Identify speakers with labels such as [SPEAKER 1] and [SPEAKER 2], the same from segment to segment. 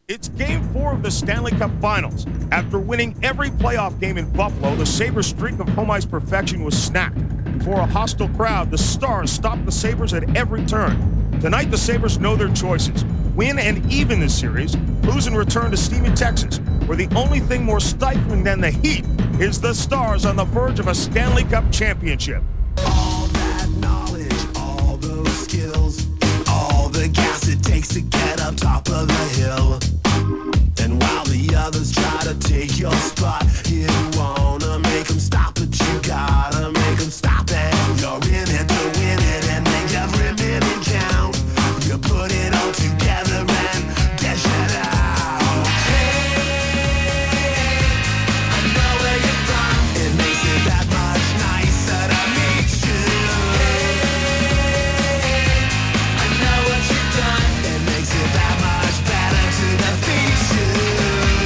[SPEAKER 1] It's Game 4 of the Stanley Cup Finals. After winning every playoff game in Buffalo, the Sabres' streak of home ice perfection was snapped. Before a hostile crowd, the Stars stopped the Sabres at every turn. Tonight, the Sabres know their choices. Win and even this series, lose and return to steamy Texas, where the only thing more stifling than the heat is the Stars on the verge of a Stanley Cup championship.
[SPEAKER 2] All that knowledge, all those skills, all the gas it takes to get up top of the hill. And while the others try to take your spot, you wanna make them stop, but you gotta make them stop it. You're in it to win it and make every minute count. You put it all together and dish it out. Hey, I know where you're from. It makes it that much nicer to meet you. Hey, I know what you've done. It makes it that much better to defeat you.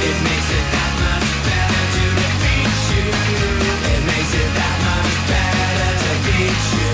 [SPEAKER 2] It makes it that much better to defeat you. It makes it that much better to beat you.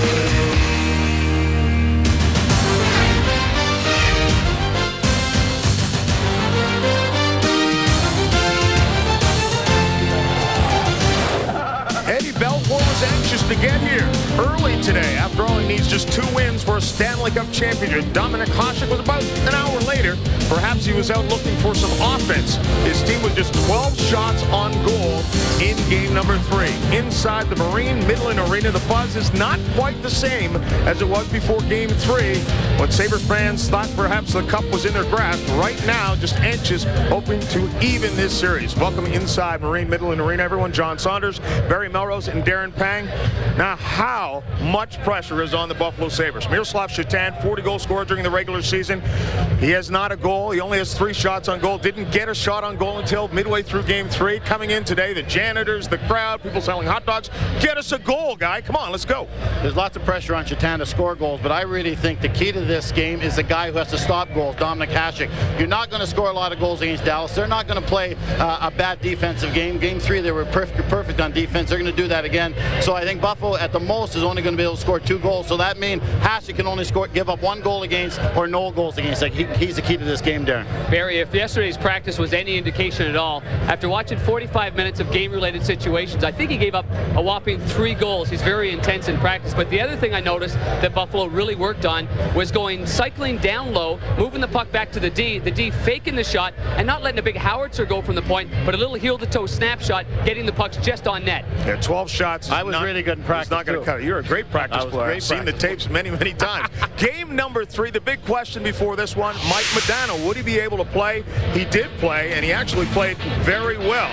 [SPEAKER 1] Eddie Belfour was anxious to get here early today. After all, he needs just 2 wins for a Stanley Cup championship. Dominik Hasek was about an hour later. Perhaps he was out looking for some offense. His team was just 12 shots on goal in game number 3. Inside the Marine Midland Arena, the buzz is not quite the same as it was before game 3. When Sabres fans thought perhaps the cup was in their grasp, right now just anxious, hoping to even this series. Welcome inside Marine Midland Arena, everyone. John Saunders, Barry Melrose, and Darren Pang. Now, how much pressure is on the Buffalo Sabres? Miroslav Shatan, 40 goal scorer during the regular season. He has not a goal. He only has 3 shots on goal. Didn't get a shot on goal until midway through game 3. Coming in today, the janitors, the crowd, people selling hot dogs. Get us a goal, guy. Come on, let's go.
[SPEAKER 3] There's lots of pressure on Shatan to score goals, but I really think the key to this game is the guy who has to stop goals, Dominik Hasek. You're not going to score a lot of goals against Dallas. They're not going to play a bad defensive game. Game 3, they were perfect on defense. They're going to do that again. So I think Buffalo, at the most, is only going to be able to score 2 goals. So that means Hasek can only give up 1 goal against or no goals against. Like he's the key to this game, Darren.
[SPEAKER 4] Barry, if yesterday's practice was any indication at all, after watching 45 minutes of game-related situations, I think he gave up a whopping 3 goals. He's very intense in practice. But the other thing I noticed that Buffalo really worked on was cycling down low, moving the puck back to the D faking the shot, and not letting a big howitzer go from the point, but a little heel-to-toe snapshot, getting the pucks just on net.
[SPEAKER 1] Yeah, 12 shots.
[SPEAKER 3] I was really good in practice.
[SPEAKER 1] Not going to cut it. You're a great practice player. I've seen the tapes many, many times. Game number 3, the big question before this one, Mike Modano, would he be able to play? He did play, and he actually played very well.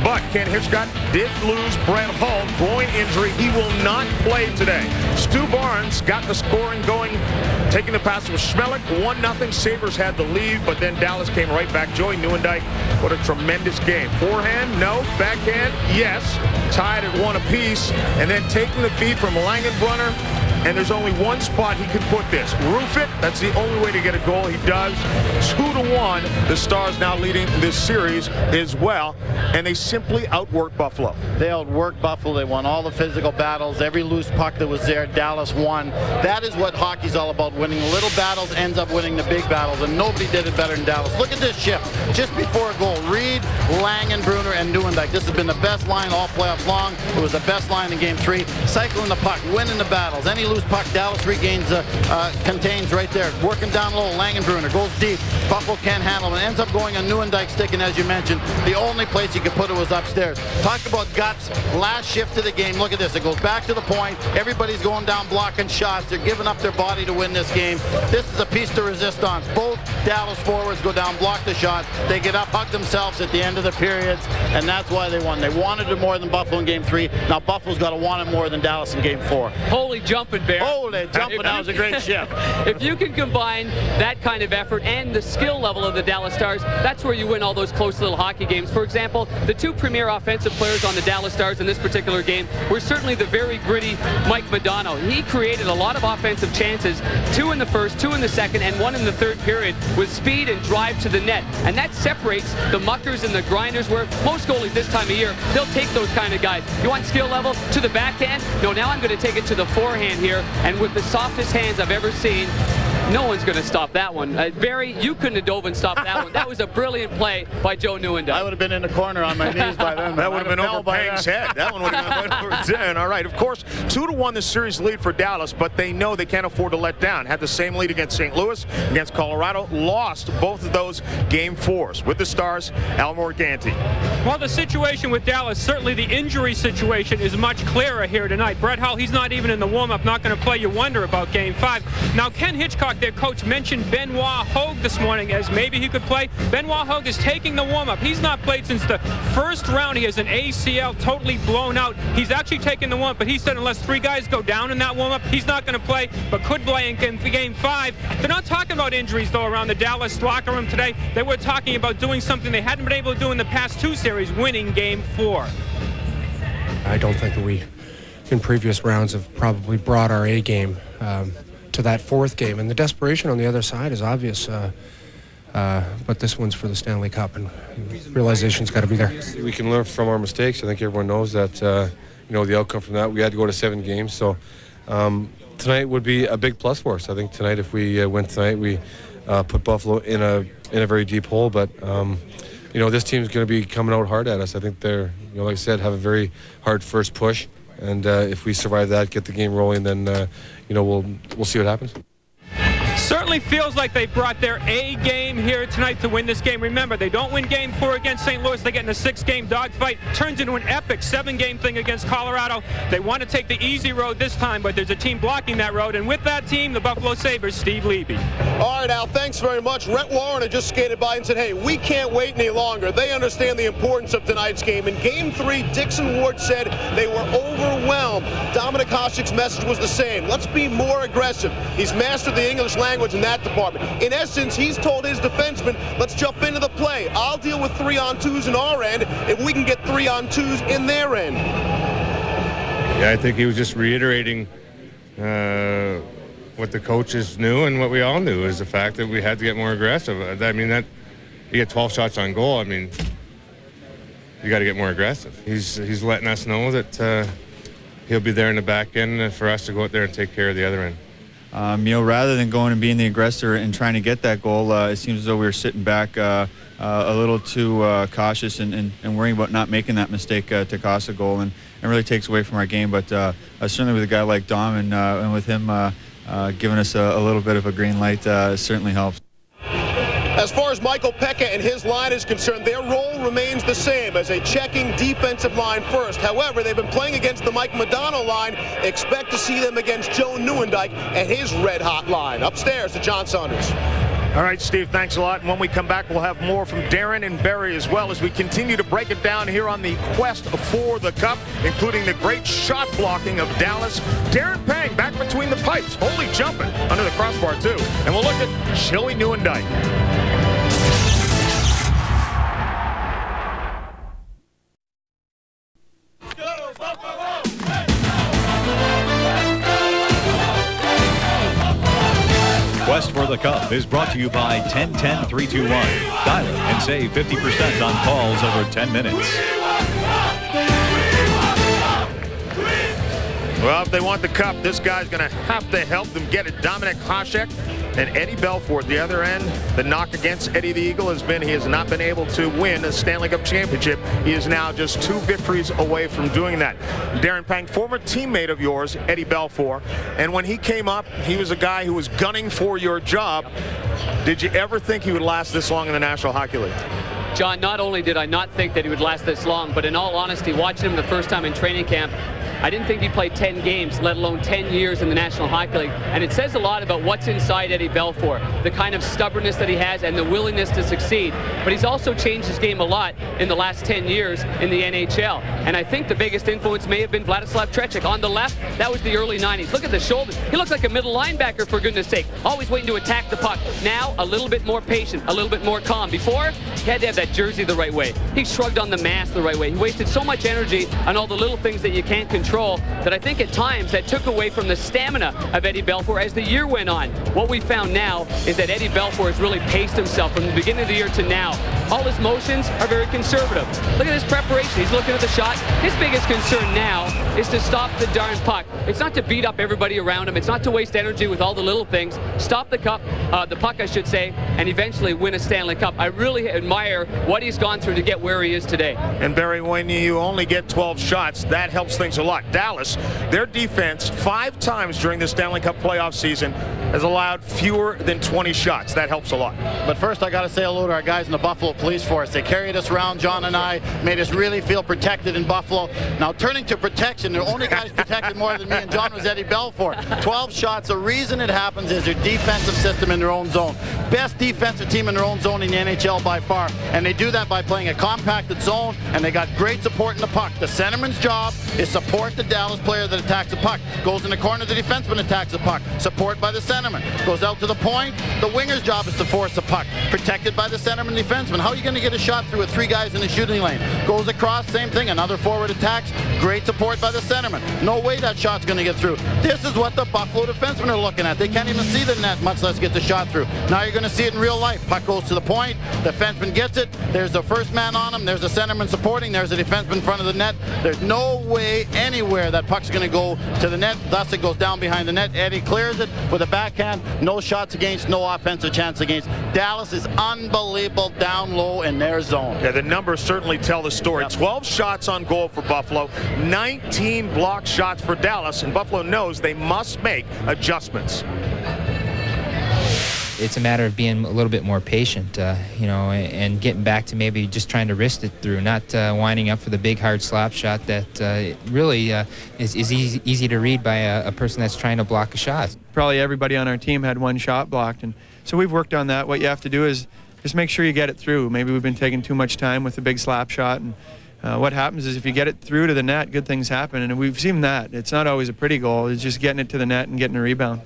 [SPEAKER 1] But Ken Hitchcock did lose Brett Hull, groin injury. He will not play today. Stu Barnes got the scoring going, taking the pass with Schmelik. 1-0. Sabres had the lead, but then Dallas came right back. Joey Nieuwendyk, what a tremendous game. Forehand, no. Backhand, yes. Tied at 1 apiece, and then taking the feed from Langenbrunner. And there's only one spot he could put this. Roof it. That's the only way to get a goal. He does. 2-1. The Stars now leading this series as well. And they simply outworked Buffalo.
[SPEAKER 3] They outworked Buffalo. They won all the physical battles. Every loose puck that was there, Dallas won. That is what hockey's all about. Winning little battles ends up winning the big battles. And nobody did it better than Dallas. Look at this shift. Just before a goal, Reed, Langenbrunner, and Nieuwendyk. This has been the best line all playoffs long. It was the best line in game 3. Cycling the puck, winning the battles. Any loose puck, Dallas regains, contains right there. Working down low, Langenbrunner goes deep. Buffalo can't handle it. Ends up going on Nieuwendyk stick, and as you mentioned, the only place he could put it was upstairs. Talk about guts. Last shift of the game. Look at this. It goes back to the point. Everybody's going down blocking shots. They're giving up their body to win this game. This is a piece de resistance. Both Dallas forwards go down, block the shot. They get up, hug themselves at the end of the periods, and that's why they won. They wanted it more than Buffalo in game 3. Now Buffalo's got to want it more than Dallas in game 4.
[SPEAKER 4] Holy jumping, Bear.
[SPEAKER 3] Holy jumping. That was a great shift.
[SPEAKER 4] If you can combine that kind of effort and the skill level of the Dallas Stars, that's where you win all those close little hockey games. For example, the 2 premier offensive players on the Dallas Stars in this particular game were certainly the very gritty Mike Modano. He created a lot of offensive chances, 2 in the first, 2 in the second, and 1 in the third period with speed and drive to the net. And that separates the muckers and the grinders, where most goalies this time of year, they'll take those kind of guys. You want skill level to the backhand? No, now I'm going to take it to the forehand here, and with the softest hands I've ever seen, No one's going to stop that one. Barry, you couldn't have dove and stopped that one. That was a brilliant play by Joe Nieuwendyk.
[SPEAKER 3] I would have been in the corner on my knees by then.
[SPEAKER 1] That would have been over Pang's head. That one would have been over 10. All right, of course, 2-1 the series lead for Dallas, but they know they can't afford to let down. Had the same lead against St. Louis, against Colorado, lost both of those game 4s. With the Stars, Al Morganti.
[SPEAKER 5] Well, the situation with Dallas, certainly the injury situation is much clearer here tonight. Brett Hull, he's not even in the warm-up, not going to play. You wonder about Game 5. Now, Ken Hitchcock, their coach, mentioned Benoit Hogue this morning as maybe he could play. Benoit Hogue is taking the warm-up. He's not played since the first round. He has an ACL totally blown out. He's actually taken the warm-up, but he said unless 3 guys go down in that warm-up, he's not going to play, but could play in Game 5. They're not talking about injuries, though, around the Dallas locker room today. They were talking about doing something they hadn't been able to do in the past 2 series, winning Game 4.
[SPEAKER 6] I don't think that we, in previous rounds, have probably brought our A game to that 4th game. And the desperation on the other side is obvious. But this one's for the Stanley Cup, and realization's got to be there.
[SPEAKER 7] We can learn from our mistakes. I think everyone knows that, the outcome from that. We had to go to 7 games. So tonight would be a big plus for us. I think tonight, if we win tonight, we put Buffalo in a very deep hole. But this team's going to be coming out hard at us. I think they're, like I said, have a very hard first push. And if we survive that, get the game rolling, then, we'll see what happens.
[SPEAKER 5] Certainly feels like they brought their A game here tonight to win this game. Remember, they don't win Game 4 against St. Louis. They get in a 6-game dogfight. Turns into an epic 7-game thing against Colorado. They want to take the easy road this time, but there's a team blocking that road. And with that team, the Buffalo Sabres, Steve Levy.
[SPEAKER 8] All right, Al, thanks very much. Rhett Warren had just skated by and said, hey, we can't wait any longer. They understand the importance of tonight's game. In Game 3, Dixon Ward said they were overwhelmed. Dominik Hasek's message was the same. Let's be more aggressive. He's mastered the English language in that department. In essence, he's told his defensemen, let's jump into the play. I'll deal with 3-on-2s in our end if we can get 3-on-2s in their end.
[SPEAKER 9] Yeah, I think he was just reiterating what the coaches knew and what we all knew, is the fact that we had to get more aggressive. I mean, that you get 12 shots on goal. I mean, you got to get more aggressive. He's letting us know that he'll be there in the back end for us to go out there and take care of the other end.
[SPEAKER 10] Rather than going and being the aggressor and trying to get that goal, it seems as though we were sitting back a little too cautious and worrying about not making that mistake to cost a goal, and it really takes away from our game. But certainly with a guy like Dom and with him giving us a little bit of a green light, certainly helps.
[SPEAKER 8] As far as Michael Pekka and his line is concerned, their role remains the same as a checking defensive line first. However, they've been playing against the Mike Modano line. Expect to see them against Joe Nieuwendyk and his red-hot line. Upstairs to John Saunders.
[SPEAKER 1] All right, Steve, thanks a lot. And when we come back, we'll have more from Darren and Barry as well as we continue to break it down here on the quest for the Cup, including the great shot blocking of Dallas. Darren Pang back between the pipes, holy jumping under the crossbar too. And we'll look at Chili Nieuwendyk.
[SPEAKER 11] Quest for the Cup is brought to you by 10-10-321. Dial it and save 50% on calls over 10 minutes.
[SPEAKER 1] Well, if they want the Cup, this guy's going to have to help them get it. Dominik Hasek and Eddie Belfour at the other end. The knock against Eddie the Eagle has been he has not been able to win a Stanley Cup championship. He is now just 2 victories away from doing that. Darren Pang, former teammate of yours, Eddie Belfour, and when he came up, he was a guy who was gunning for your job. Did you ever think he would last this long in the National Hockey League?
[SPEAKER 4] John, not only did I not think that he would last this long, but in all honesty, watching him the first time in training camp, I didn't think he'd play 10 games, let alone 10 years in the National Hockey League. And it says a lot about what's inside Eddie Belfour, the kind of stubbornness that he has and the willingness to succeed. But he's also changed his game a lot in the last 10 years in the NHL. And I think the biggest influence may have been Vladislav Tretiak. On the left, that was the early 90s. Look at the shoulders. He looks like a middle linebacker, for goodness sake. Always waiting to attack the puck. Now, a little bit more patient, a little bit more calm. Before, he had to have that jersey the right way. He shrugged on the mask the right way. He wasted so much energy on all the little things that you can't control that I think at times that took away from the stamina of Eddie Belfour as the year went on. What we found now is that Eddie Belfour has really paced himself from the beginning of the year to now. All his motions are very conservative. Look at his preparation. He's looking at the shot. His biggest concern now is to stop the darn puck. It's not to beat up everybody around him. It's not to waste energy with all the little things. Stop the puck, I should say, and eventually win a Stanley Cup. I really admire what he's gone through to get where he is today.
[SPEAKER 1] And Barry, when you only get 12 shots, that helps things a lot. Dallas, their defense 5 times during the Stanley Cup playoff season has allowed fewer than 20 shots. That helps a lot.
[SPEAKER 3] But first, I got to say hello to our guys in the Buffalo Police Force. They carried us around, John and I, made us really feel protected in Buffalo. Now, turning to protection, the only guys protected more than me and John was Eddie Belfour. 12 shots. The reason it happens is their defensive system in their own zone. Best defensive team in their own zone in the NHL by far. And they do that by playing a compacted zone, and they got great support in the puck. The centerman's job is support the Dallas player that attacks the puck. Goes in the corner, the defenseman attacks the puck. Support by the centerman. Goes out to the point. The winger's job is to force the puck. Protected by the centerman defenseman. How are you going to get a shot through with 3 guys in the shooting lane? Goes across, same thing. Another forward attacks. Great support by the centerman. No way that shot's going to get through. This is what the Buffalo defensemen are looking at. They can't even see the net, much less get the shot through. Now you're going to see it in real life. Puck goes to the point. The defenseman gets it. There's the first man on him. There's the centerman supporting. There's the defenseman in front of the net. There's no way anywhere that puck's going to go to the net. Thus it goes down behind the net. Eddie clears it with a backhand. No shots against, no offensive chance against. Dallas is unbelievable down low in their zone.
[SPEAKER 1] Yeah, the numbers certainly tell the story. Yep. 12 shots on goal for Buffalo, 19 block shots for Dallas, and Buffalo knows they must make adjustments.
[SPEAKER 12] It's a matter of being a little bit more patient, you know, and getting back to maybe just trying to wrist it through, not winding up for the big hard slap shot that really is easy to read by a person that's trying to block a shot.
[SPEAKER 10] Probably everybody on our team had 1 shot blocked, and so we've worked on that. What you have to do is just make sure you get it through. Maybe we've been taking too much time with the big slap shot, and what happens is if you get it through to the net, good things happen, and we've seen that. It's not always a pretty goal. It's just getting it to the net and getting a rebound.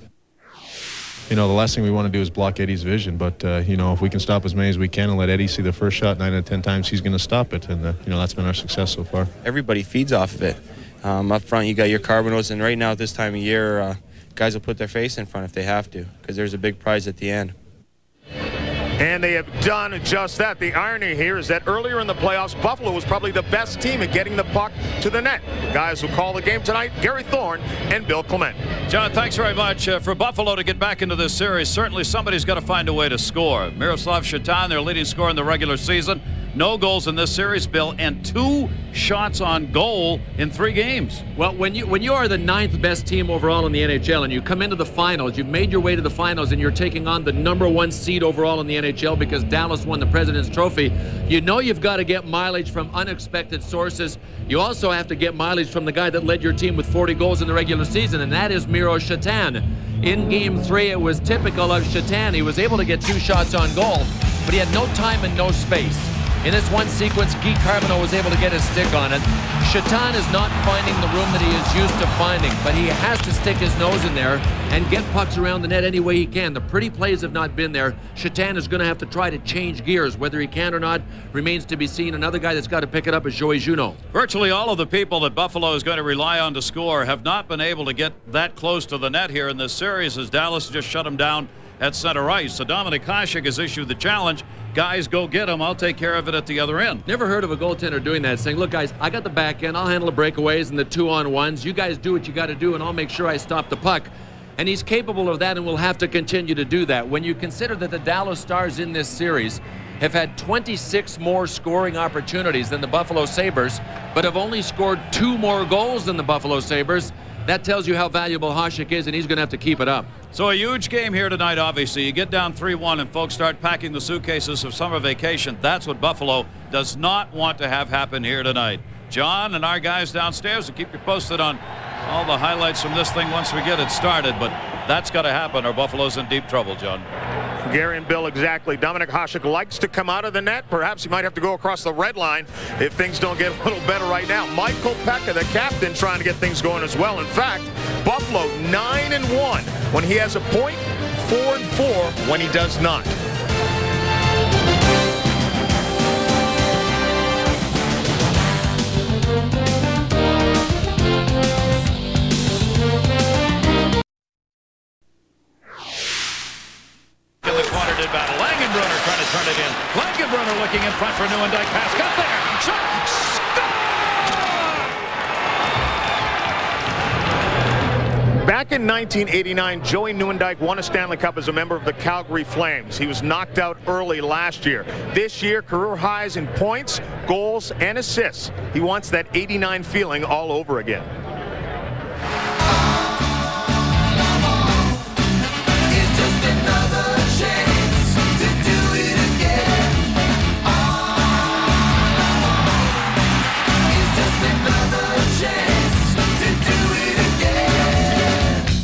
[SPEAKER 13] You know, the last thing we want to do is block Eddie's vision, but, you know, if we can stop as many as we can and let Eddie see the first shot 9 out of 10 times, he's going to stop it, and, you know, that's been our success so far.
[SPEAKER 14] Everybody feeds off of it. Up front, you got your Carbonos, and right now at this time of year, guys will put their face in front if they have to, because there's a big prize at the end.
[SPEAKER 1] And they have done just that. The irony here is that earlier in the playoffs, Buffalo was probably the best team at getting the puck to the net. The guys who call the game tonight, Gary Thorne and Bill Clement.
[SPEAKER 15] John, thanks very much. For Buffalo to get back into this series, certainly somebody's got to find a way to score. Miroslav Shatan, their leading scorer in the regular season. No goals in this series, Bill, and 2 shots on goal in 3 games.
[SPEAKER 16] Well, when you are the 9th best team overall in the NHL and you come into the finals, you've made your way to the finals and you're taking on the #1 seed overall in the NHL because Dallas won the President's Trophy, you know you've got to get mileage from unexpected sources. You also have to get mileage from the guy that led your team with 40 goals in the regular season, and that is Miro Shatan. In Game 3, it was typical of Shatan. He was able to get 2 shots on goal, but he had no time and no space. In this one sequence, Guy Carbonneau was able to get his stick on it. Shatan is not finding the room that he is used to finding, but he has to stick his nose in there and get pucks around the net any way he can. The pretty plays have not been there. Shatan is going to have to try to change gears. Whether he can or not remains to be seen. Another guy that's got to pick it up is Joey Juneau.
[SPEAKER 15] Virtually all of the people that Buffalo is going to rely on to score have not been able to get that close to the net here in this series, as Dallas just shut him down at center ice. So Dominic Hasek has issued the challenge. Guys, go get him. I'll take care of it at the other end.
[SPEAKER 16] Never heard of a goaltender doing that, saying, look, guys, I got the back end. I'll handle the breakaways and the 2-on-1s. You guys do what you got to do, and I'll make sure I stop the puck. And he's capable of that and will have to continue to do that. When you consider that the Dallas Stars in this series have had 26 more scoring opportunities than the Buffalo Sabres, but have only scored 2 more goals than the Buffalo Sabres, that tells you how valuable Hasek is, and he's going to have to keep it up.
[SPEAKER 15] So a huge game here tonight, obviously. You get down 3-1 and folks start packing the suitcases of summer vacation. That's what Buffalo does not want to have happen here tonight. John and our guys downstairs will keep you posted on all the highlights from this thing once we get it started, but that's got to happen or Buffalo's in deep trouble, John.
[SPEAKER 1] Gary and Bill, exactly. Dominic Hasek likes to come out of the net. Perhaps he might have to go across the red line if things don't get a little better right now. Michael Pekka, the captain, trying to get things going as well. In fact, Buffalo 9-1 when he has a point, 4-4 when he does not.
[SPEAKER 15] In the corner did battle. Langenbrunner trying to turn it in. Langen runner looking in front for Nieuwendyk. Pass got there. Shot. Score!
[SPEAKER 1] Back in 1989, Joey Nieuwendyk won a Stanley Cup as a member of the Calgary Flames. He was knocked out early last year. This year, career highs in points, goals, and assists. He wants that 89 feeling all over again.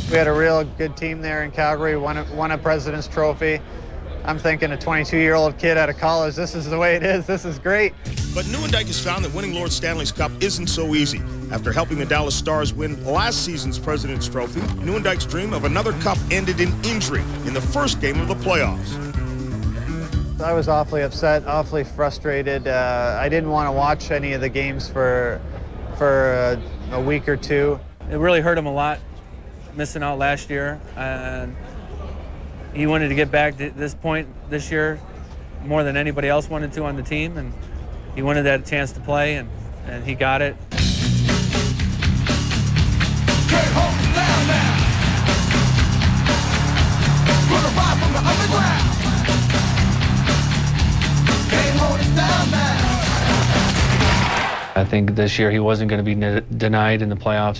[SPEAKER 17] We had a real good team there in Calgary, won a President's Trophy. I'm thinking a 22-year-old kid out of college, this is the way it is, this is great.
[SPEAKER 18] But Nieuwendyk has found that winning Lord Stanley's Cup isn't so easy. After helping the Dallas Stars win last season's President's Trophy, Nieuwendyk's dream of another cup ended in injury in the first game of the playoffs.
[SPEAKER 17] I was awfully upset, awfully frustrated. I didn't want to watch any of the games for a week or two.
[SPEAKER 19] It really hurt him a lot, missing out last year, and he wanted to get back to this point this year more than anybody else wanted to on the team, and he wanted that chance to play, and he got it.
[SPEAKER 20] I think this year he wasn't going to be denied in the playoffs.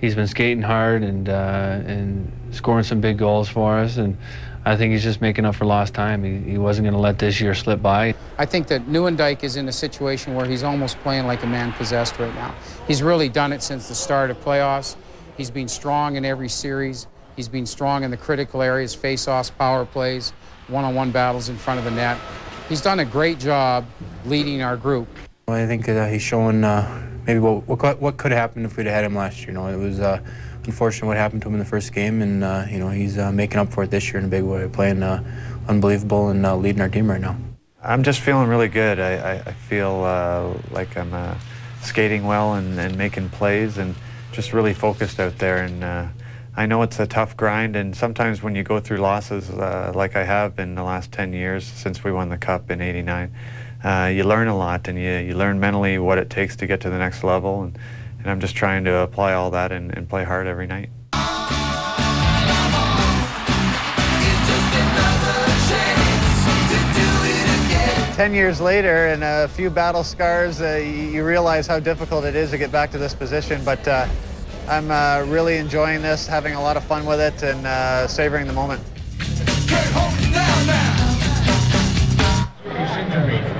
[SPEAKER 20] He's been skating hard and scoring some big goals for us, and I think he's just making up for lost time. He wasn't going to let this year slip by.
[SPEAKER 21] I think that Nieuwendyk is in a situation where he's almost playing like a man possessed right now. He's really done it since the start of playoffs. He's been strong in every series. He's been strong in the critical areas, face-offs, power plays, one-on-one battles in front of the net. He's done a great job leading our group.
[SPEAKER 22] I think he's showing maybe what could happen if we'd had him last year. You know, it was unfortunate what happened to him in the first game, and you know, he's making up for it this year in a big way, playing unbelievable and leading our team right now.
[SPEAKER 23] I'm just feeling really good. I feel like I'm skating well and making plays and just really focused out there. And I know it's a tough grind, and sometimes when you go through losses like I have in the last 10 years since we won the Cup in '89, you learn a lot, and you learn mentally what it takes to get to the next level, and I'm just trying to apply all that and play hard every night.
[SPEAKER 17] 10 years later and a few battle scars, you realize how difficult it is to get back to this position, but I'm really enjoying this, having a lot of fun with it, and savoring the moment.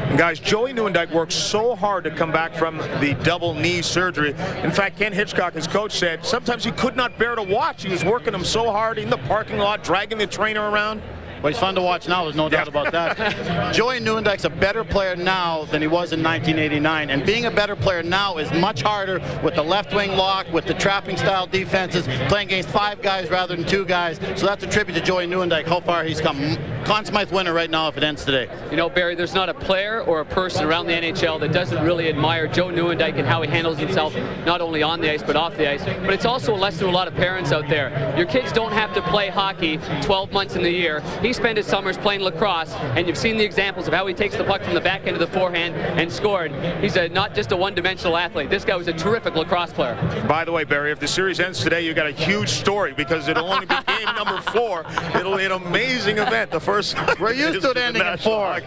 [SPEAKER 1] And guys, Joey Nieuwendyk worked so hard to come back from the double knee surgery. In fact, Ken Hitchcock, his coach, said sometimes he could not bear to watch. He was working him so hard in the parking lot, dragging the trainer around.
[SPEAKER 3] Well, he's fun to watch now, there's no doubt about that. Joey Nieuwendyk's a better player now than he was in 1989, and being a better player now is much harder with the left wing lock, with the trapping style defenses, playing against 5 guys rather than 2 guys. So that's a tribute to Joey Nieuwendyk, how far he's come. Conn Smythe winner right now if it ends today.
[SPEAKER 4] You know, Barry, there's not a player or a person around the NHL that doesn't really admire Joe Nieuwendyk and how he handles himself, not only on the ice but off the ice. But it's also a lesson to a lot of parents out there. Your kids don't have to play hockey 12 months in the year. He spent his summers playing lacrosse, and you've seen the examples of how he takes the puck from the back end of the forehand and scored. He's not just a one-dimensional athlete. This guy was a terrific lacrosse player.
[SPEAKER 1] By the way, Barry, if the series ends today, you got a huge story because it'll only be game number 4. It'll be an amazing event. The first
[SPEAKER 3] we're used to it ending in 4.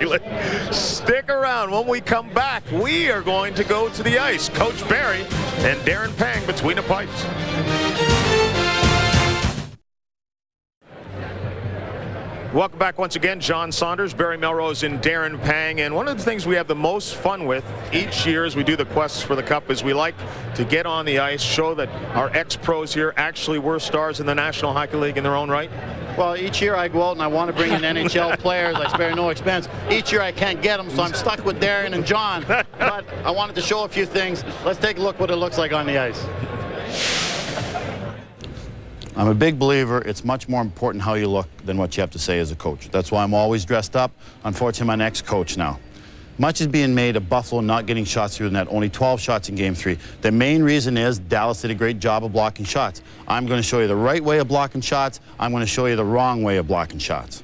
[SPEAKER 1] Stick around. When we come back, we are going to go to the ice. Coach Barry and Darren Pang between the pipes. Welcome back once again. John Saunders, Barry Melrose, and Darren Pang. And one of the things we have the most fun with each year as we do the quests for the Cup is we like to get on the ice, show that our ex-pros here actually were stars in the National Hockey League in their own right.
[SPEAKER 3] Well, each year I go out and I want to bring in NHL players. I spare no expense. Each year I can't get them, so I'm stuck with Darren and John. But I wanted to show a few things. Let's take a look what it looks like on the ice.
[SPEAKER 24] I'm a big believer it's much more important how you look than what you have to say as a coach. That's why I'm always dressed up. Unfortunately, I'm an ex-coach now. Much is being made of Buffalo not getting shots through the net, only 12 shots in Game 3. The main reason is Dallas did a great job of blocking shots. I'm going to show you the right way of blocking shots. I'm going to show you the wrong way of blocking shots.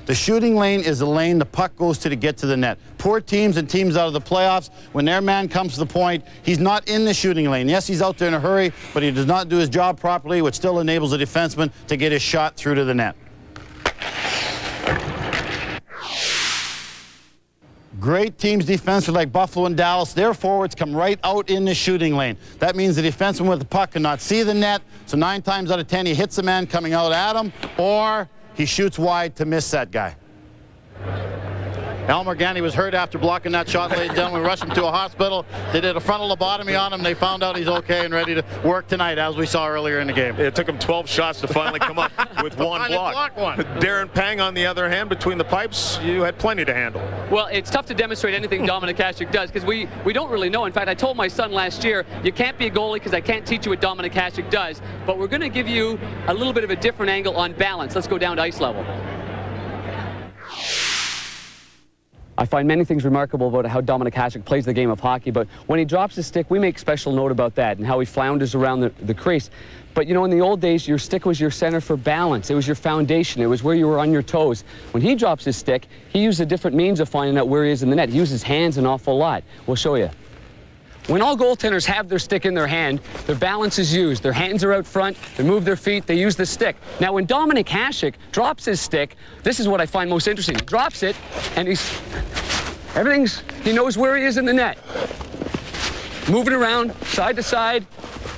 [SPEAKER 24] The shooting lane is the lane the puck goes to get to the net. Poor teams and teams out of the playoffs, when their man comes to the point, he's not in the shooting lane. Yes, he's out there in a hurry, but he does not do his job properly, which still enables a defenseman to get his shot through to the net. Great teams defensively like Buffalo and Dallas, their forwards come right out in the shooting lane. That means the defenseman with the puck cannot see the net, so 9 times out of 10 he hits the man coming out at him, or he shoots wide to miss that guy.
[SPEAKER 3] Elmer Gandy was hurt after blocking that shot, ladies and gentlemen. We rushed him to a hospital. They did a frontal lobotomy on him. They found out he's okay and ready to work tonight, as we saw earlier in the game.
[SPEAKER 18] It took him 12 shots to finally come up with one block. Darren Pang, on the other hand, between the pipes, you had plenty to handle.
[SPEAKER 4] Well, it's tough to demonstrate anything Dominik Hasek does because we don't really know. In fact, I told my son last year, you can't be a goalie because I can't teach you what Dominik Hasek does, but we're going to give you a little bit of a different angle on balance. Let's go down to ice level. I find many things remarkable about how Dominik Hasek plays the game of hockey, but when he drops his stick, we make special note about that and how he flounders around the crease. But, you know, in the old days, your stick was your center for balance. It was your foundation. It was where you were on your toes. When he drops his stick, he uses a different means of finding out where he is in the net. He uses hands an awful lot. We'll show you. When all goaltenders have their stick in their hand, their balance is used. Their hands are out front, they move their feet, they use the stick. Now, when Dominik Hasek drops his stick, this is what I find most interesting. He drops it, and he knows where he is in the net. Moving around, side to side,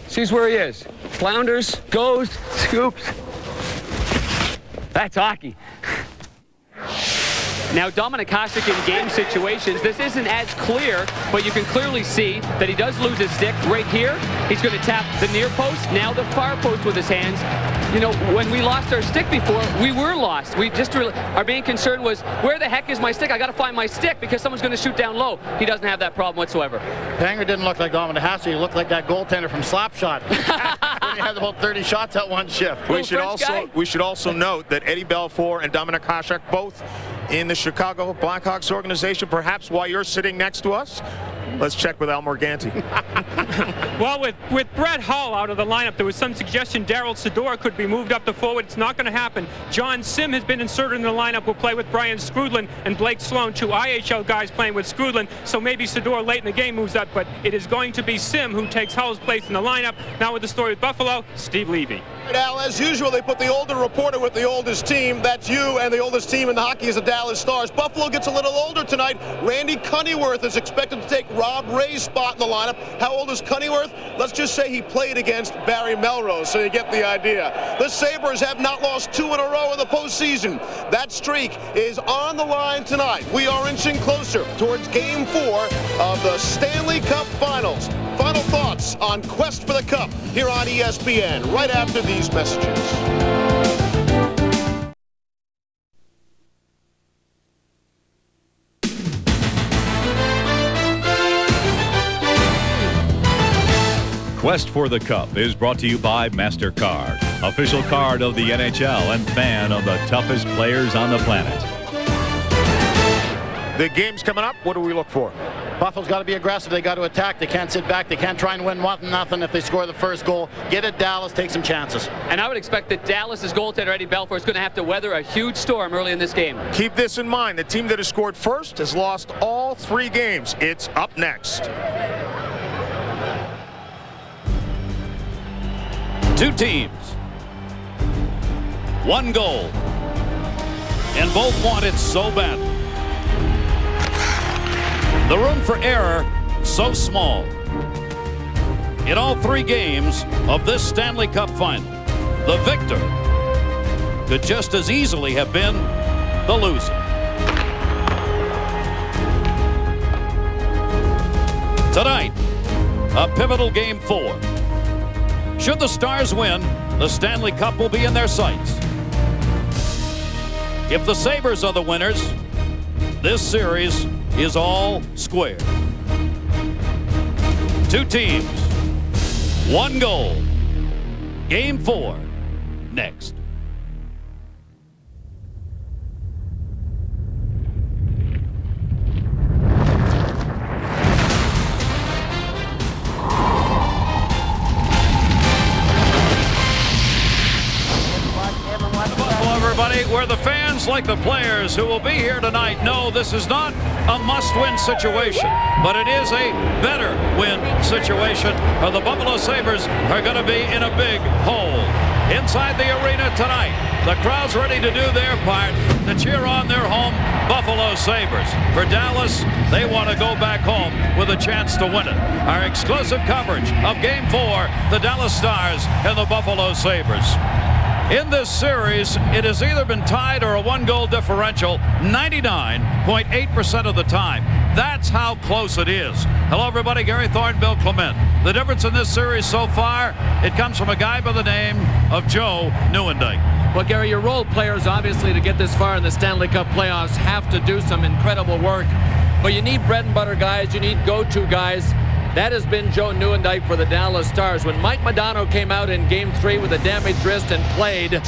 [SPEAKER 4] sees where he is. Flounders, goes, scoops. That's hockey. Now, Dominik Hasek in game situations, this isn't as clear, but you can clearly see that he does lose his stick right here. He's going to tap the near post, now the far post with his hands. You know, when we lost our stick before, we were lost. We just really, our main concern was, where the heck is my stick? I got to find my stick because someone's going to shoot down low. He doesn't have that problem whatsoever.
[SPEAKER 3] Panger didn't look like Dominik Hasek. He looked like that goaltender from Slapshot. He had about 30 shots at one shift.
[SPEAKER 18] We should also note that Eddie Belfour and Dominik Hasek both in the Chicago Blackhawks organization, perhaps why you're sitting next to us. Let's check with Al Morganti.
[SPEAKER 2] Well, with Brett Hull out of the lineup, there was some suggestion Daryl Sador could be moved up to forward. It's not going to happen. John Sim has been inserted in the lineup. Will play with Brian Skrudland and Blake Sloan, 2 IHL guys playing with Skrudland. So maybe Sador late in the game moves up, but it is going to be Sim who takes Hull's place in the lineup. Now with the story with Buffalo, Steve Levy.
[SPEAKER 8] Al, as usual, they put the older reporter with the oldest team. That's you, and the oldest team in the hockey is the Dallas Stars. Buffalo gets a little older tonight. Randy Cunnyworth is expected to take Rob Ray's spot in the lineup. How old is Cunnyworth? Let's just say he played against Barry Melrose, so you get the idea. The Sabres have not lost 2 in a row in the postseason. That streak is on the line tonight. We are inching closer towards Game 4 of the Stanley Cup Finals. Final thoughts on Quest for the Cup here on ESPN right after these messages.
[SPEAKER 11] Quest for the Cup is brought to you by MasterCard, official card of the NHL and fan of the toughest players on the planet.
[SPEAKER 18] The game's coming up. What do we look for?
[SPEAKER 3] Buffalo's got to be aggressive. They got to attack. They can't sit back. They can't try and win 1-0 if they score the first goal. Get it, Dallas. Take some chances.
[SPEAKER 4] And I would expect that Dallas's goaltender Eddie Belfour is going to have to weather a huge storm early in this game.
[SPEAKER 18] Keep this in mind. The team that has scored first has lost all 3 games. It's up next.
[SPEAKER 15] 2 teams, 1 goal, and both want it so badly. The room for error so small. In all 3 games of this Stanley Cup final, the victor could just as easily have been the loser. Tonight, a pivotal Game 4. Should the Stars win, the Stanley Cup will be in their sights. If the Sabres are the winners, this series is all square. 2 teams, 1 goal. Game 4, next. Where the fans just like the players who will be here tonight know this is not a must-win situation, but it is a better win situation, or the Buffalo Sabres are going to be in a big hole. Inside the arena tonight, the crowd's ready to do their part to cheer on their home Buffalo Sabres. For Dallas, they want to go back home with a chance to win it. Our exclusive coverage of Game 4, the Dallas Stars and the Buffalo Sabres. In this series, it has either been tied or a one-goal differential 99.8% of the time. That's how close it is. Hello, everybody. Gary Thorne, Bill Clement. The difference in this series so far, it comes from a guy by the name of Joe Nieuwendyk.
[SPEAKER 16] Well, Gary, your role players, obviously, to get this far in the Stanley Cup playoffs have to do some incredible work. But you need bread and butter guys. You need go-to guys. That has been Joe Nieuwendyk for the Dallas Stars. When Mike Modano came out in Game 3 with a damaged wrist and played and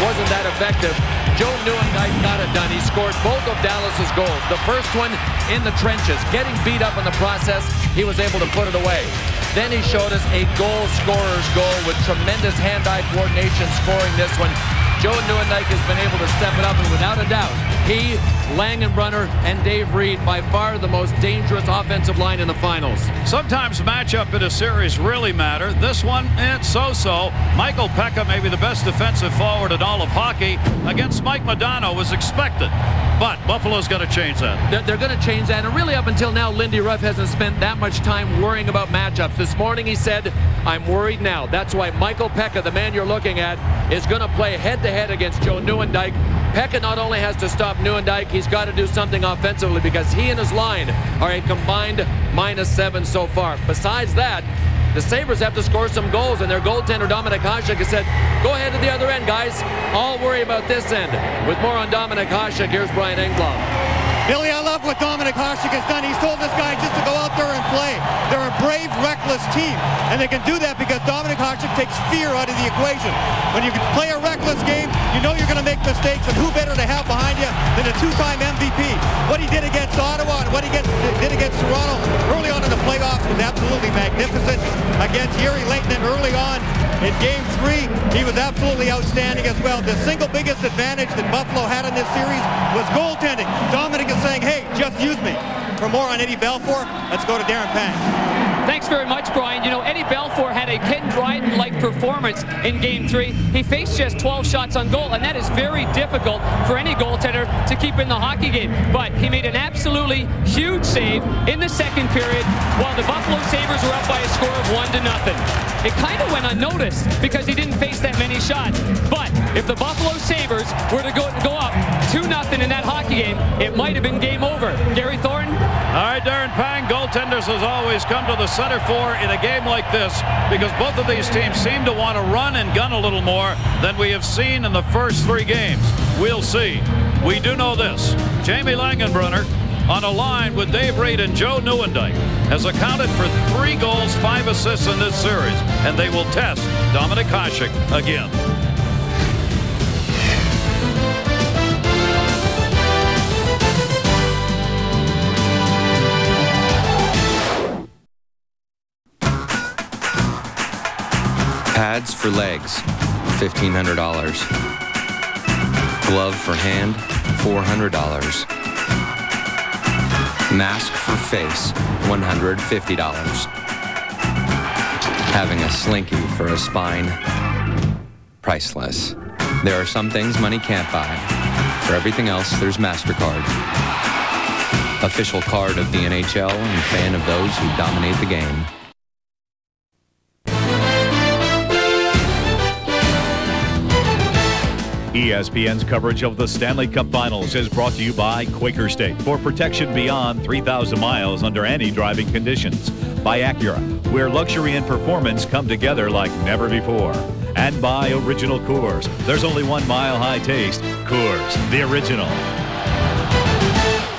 [SPEAKER 16] wasn't that effective, Joe Nieuwendyk got it done. He scored both of Dallas's goals. The first one in the trenches, getting beat up in the process, he was able to put it away. Then he showed us a goal scorer's goal with tremendous hand-eye coordination scoring this one. Joe Nieuwendyk has been able to step it up, and without a doubt, he, Langenbrunner, and Dave Reed, by far the most dangerous offensive line in the finals.
[SPEAKER 15] Sometimes matchup in a series really matter. This one, it's so-so. Michael Pekka, maybe the best defensive forward in all of hockey, against Mike Modano was expected. But Buffalo's going to change that.
[SPEAKER 16] They're going to change that. And really up until now, Lindy Ruff hasn't spent that much time worrying about matchups. This morning he said, I'm worried now. That's why Michael Pekka, the man you're looking at, is going to play head-to-head against Joe Nieuwendyk. Pekka not only has to stop Nieuwendyk, he's got to do something offensively because he and his line are a combined -7 so far. Besides that, the Sabres have to score some goals, and their goaltender, Dominik Hasek, has said, go ahead to the other end, guys. I'll worry about this end. With more on Dominik Hasek, here's Brian Engblom.
[SPEAKER 5] Billy, I love what Dominik Hasek has done. He's told this guy just to go out there and play. They're a brave, reckless team, and they can do that because Dominik Hasek takes fear out of the equation. When you can play a reckless game, you know you're going to make mistakes, and who better to have behind you than a two-time MVP? What he did against Ottawa and what he did against Toronto early on in the playoffs was absolutely magnificent. Against Yuri Lehtinen early on in Game 3, he was absolutely outstanding as well. The single biggest advantage that Buffalo had in this series was goaltending. Dominik is saying, hey, just use me. For more on Eddie Belfour, let's go to Darren Pang.
[SPEAKER 4] Thanks very much, Brian. You know, Eddie Belfour had a Ken Dryden-like performance in Game 3. He faced just 12 shots on goal, and that is very difficult for any goaltender to keep in the hockey game. But he made an absolutely huge save in the second period while the Buffalo Sabres were up by a score of 1-0. It kind of went unnoticed because he didn't face that many shots. But if the Buffalo Sabres were to go up 2-0 in that hockey game, it might have been game over. Gary Thornton?
[SPEAKER 15] All right, Darren Pang, goaltenders as always come to the center for in a game like this because both of these teams seem to want to run and gun a little more than we have seen in the first 3 games. We'll see. We do know this. Jamie Langenbrunner on a line with Dave Reed and Joe Nieuwendyk has accounted for 3 goals, 5 assists in this series, and they will test Dominik Hasek again.
[SPEAKER 6] Pads for legs, $1,500. Glove for hand, $400. Mask for face, $150. Having a slinky for a spine, priceless. There are some things money can't buy. For everything else, there's MasterCard. Official card of the NHL and fan of those who dominate the game.
[SPEAKER 11] ESPN's coverage of the Stanley Cup Finals is brought to you by Quaker State for protection beyond 3,000 miles under any driving conditions. By Acura, where luxury and performance come together like never before. And by Original Coors. There's only one mile-high taste. Coors, the original.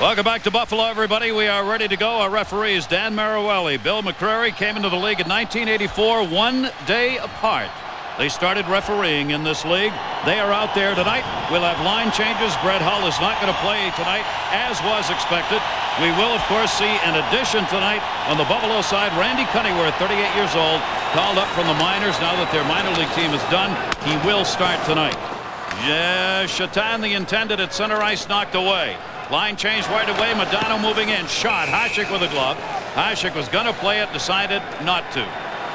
[SPEAKER 15] Welcome back to Buffalo, everybody. We are ready to go. Our referees, Dan Maruelli, Bill McCrary, came into the league in 1984, 1 day apart. They started refereeing in this league. They are out there tonight. We'll have line changes. Brett Hull is not going to play tonight, as was expected. We will, of course, see an addition tonight on the Buffalo side. Randy Cunneyworth, 38 years old, called up from the minors. Now that their minor league team is done, he will start tonight. Yeah, Shatan, the intended at center ice, knocked away. Line change right away. Modano moving in. Shot. Hasek with a glove. Hasek was going to play it, decided not to.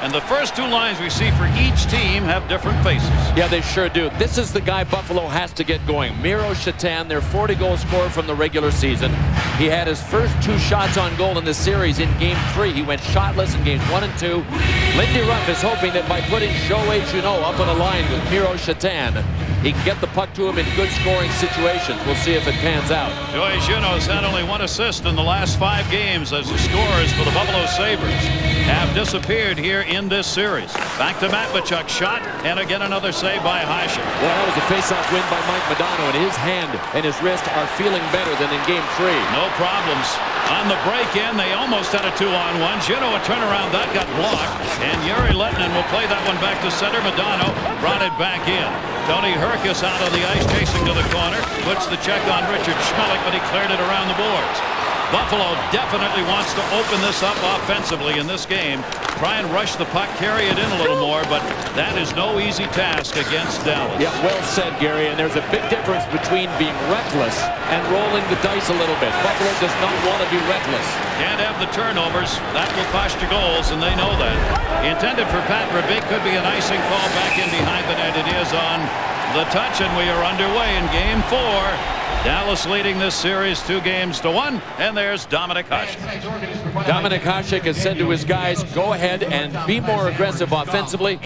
[SPEAKER 15] And the first two lines we see for each team have different faces.
[SPEAKER 16] Yeah, they sure do. This is the guy Buffalo has to get going. Miro Shatan, their 40-goal scorer from the regular season. He had his first 2 shots on goal in the series in Game 3. He went shotless in Games 1 and 2. Lindy Ruff is hoping that by putting Shohei Juneau up on a line with Miro Shatan, he can get the puck to him in good scoring situations. We'll see if it pans out.
[SPEAKER 15] Shohei Juneau has had only 1 assist in the last 5 games as the scorers for the Buffalo Sabres have disappeared here in this series. Back to Matvichuk, shot, and again another save by Hasek.
[SPEAKER 16] Well, that was a face-off win by Mike Modano, and his hand and his wrist are feeling better than in Game 3.
[SPEAKER 15] No problems. On the break-in, they almost had a 2-on-1. Juneau, a turnaround, that got blocked, and Yuri Lettinen will play that one back to center. Modano brought it back in. Tony Herkus out on the ice, chasing to the corner, puts the check on Richard Schmelik, but he cleared it around the boards. Buffalo definitely wants to open this up offensively in this game. Try and rush the puck, carry it in a little more, but that is no easy task against Dallas.
[SPEAKER 16] Yeah, well said, Gary, and there's a big difference between being reckless and rolling the dice a little bit. Buffalo does not want to be reckless.
[SPEAKER 15] Can't have the turnovers. That will cost you goals, and they know that. Intended for Pat Verbeek, could be an icing call back in behind the net. It is on the touch, and we are underway in Game 4. Dallas leading this series 2-1, and there's Dominik Hasek.
[SPEAKER 16] Dominik Hasek has said to his guys, go ahead and be more aggressive offensively.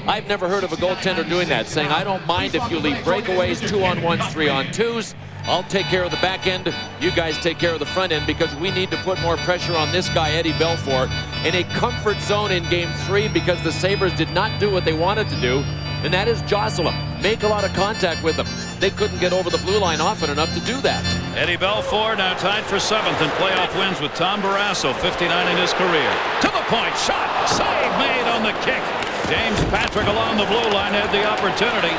[SPEAKER 16] I've never heard of a goaltender doing that, saying, I don't mind if you leave breakaways, 2-on-1s, 3-on-2s. I'll take care of the back end. You guys take care of the front end, because we need to put more pressure on this guy, Eddie Belfour, in a comfort zone in Game 3, because the Sabres did not do what they wanted to do, and that is jostle him, make a lot of contact with him. They couldn't get over the blue line often enough to do that.
[SPEAKER 15] Eddie Belfour now tied for 7th in playoff wins with Tom Barrasso, 59 in his career. To the point, shot, save made on the kick. James Patrick along the blue line had the opportunity.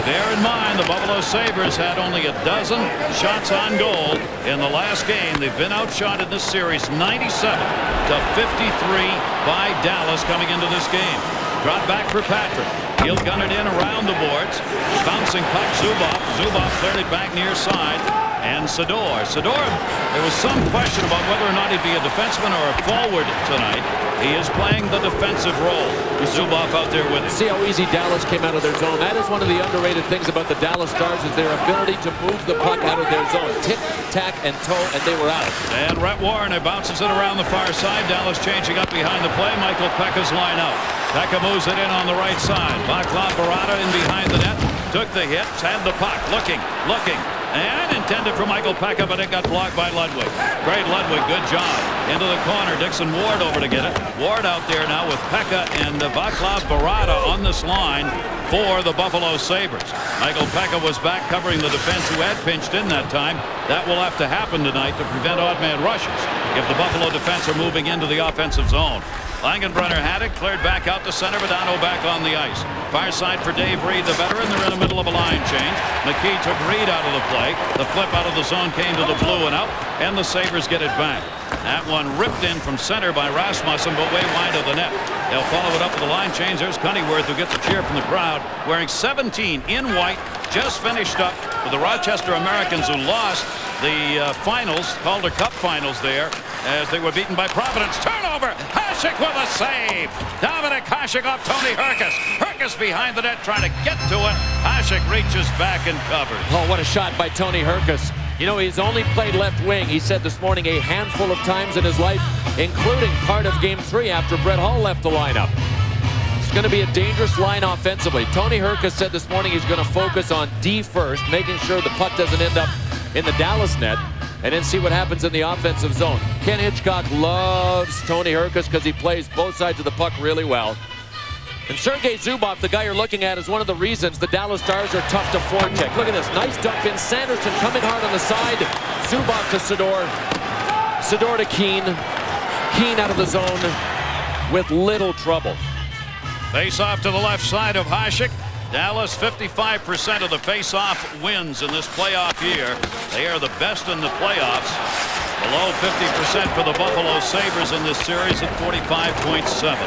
[SPEAKER 15] Bear in mind, the Buffalo Sabres had only a dozen shots on goal in the last game. They've been outshot in this series 97 to 53 by Dallas coming into this game. Drop back for Patrick. He'll gun it in around the boards. Bouncing puck, Zubov. Zubov cleared it back near side. And Sador. Sador, there was some question about whether or not he'd be a defenseman or a forward tonight. He is playing the defensive role. Zubov out there with him.
[SPEAKER 16] See how easy Dallas came out of their zone. That is one of the underrated things about the Dallas Stars, is their ability to move the puck out of their zone. Tick, tack, and toe, and they were out.
[SPEAKER 15] And Rhett Warrener bounces it around the far side. Dallas changing up behind the play. Michael Pekka's line out. Pekka moves it in on the right side. Vaclav Barada in behind the net. Took the hit, had the puck. Looking. And intended for Michael Pekka, but it got blocked by Ludwig. Great Ludwig, good job. Into the corner, Dixon Ward over to get it. Ward out there now with Pekka and Vaclav Barada on this line for the Buffalo Sabres. Michael Pekka was back covering the defense, who had pinched in that time. That will have to happen tonight to prevent odd man rushes if the Buffalo defense are moving into the offensive zone. Langenbrunner had it, cleared back out to center. Modano back on the ice. Far side for Dave Reed, the veteran. They're in the middle of a line change. McKee took Reed out of the play. The flip out of the zone came to the blue and out, and the Sabres get it back. That one ripped in from center by Rasmussen, but way wide of the net. They'll follow it up with the line change. There's Cunnyworth, who gets a cheer from the crowd, wearing 17 in white. Just finished up with the Rochester Americans, who lost the finals, Calder Cup finals there, as they were beaten by Providence. Turnover! Hasek with a save! Dominik Hasek off Tony Herkus. Herkus behind the net trying to get to it. Hasek reaches back and covers.
[SPEAKER 16] Oh, what a shot by Tony Herkus. You know, he's only played left wing, he said this morning, a handful of times in his life, including part of Game 3 after Brett Hull left the lineup. It's going to be a dangerous line offensively. Tony Herkus said this morning he's going to focus on D first, making sure the puck doesn't end up in the Dallas net, and then see what happens in the offensive zone. Ken Hitchcock loves Tony Herkus because he plays both sides of the puck really well. And Sergei Zubov, the guy you're looking at, is one of the reasons the Dallas Stars are tough to forecheck. Look at this, nice dump in. Sanderson coming hard on the side. Zubov to Sador. Sador to Keane. Keane out of the zone with little trouble.
[SPEAKER 15] Face off to the left side of Hasek. Dallas 55% of the face-off wins in this playoff year. They are the best in the playoffs. Below 50% for the Buffalo Sabres in this series at 45.7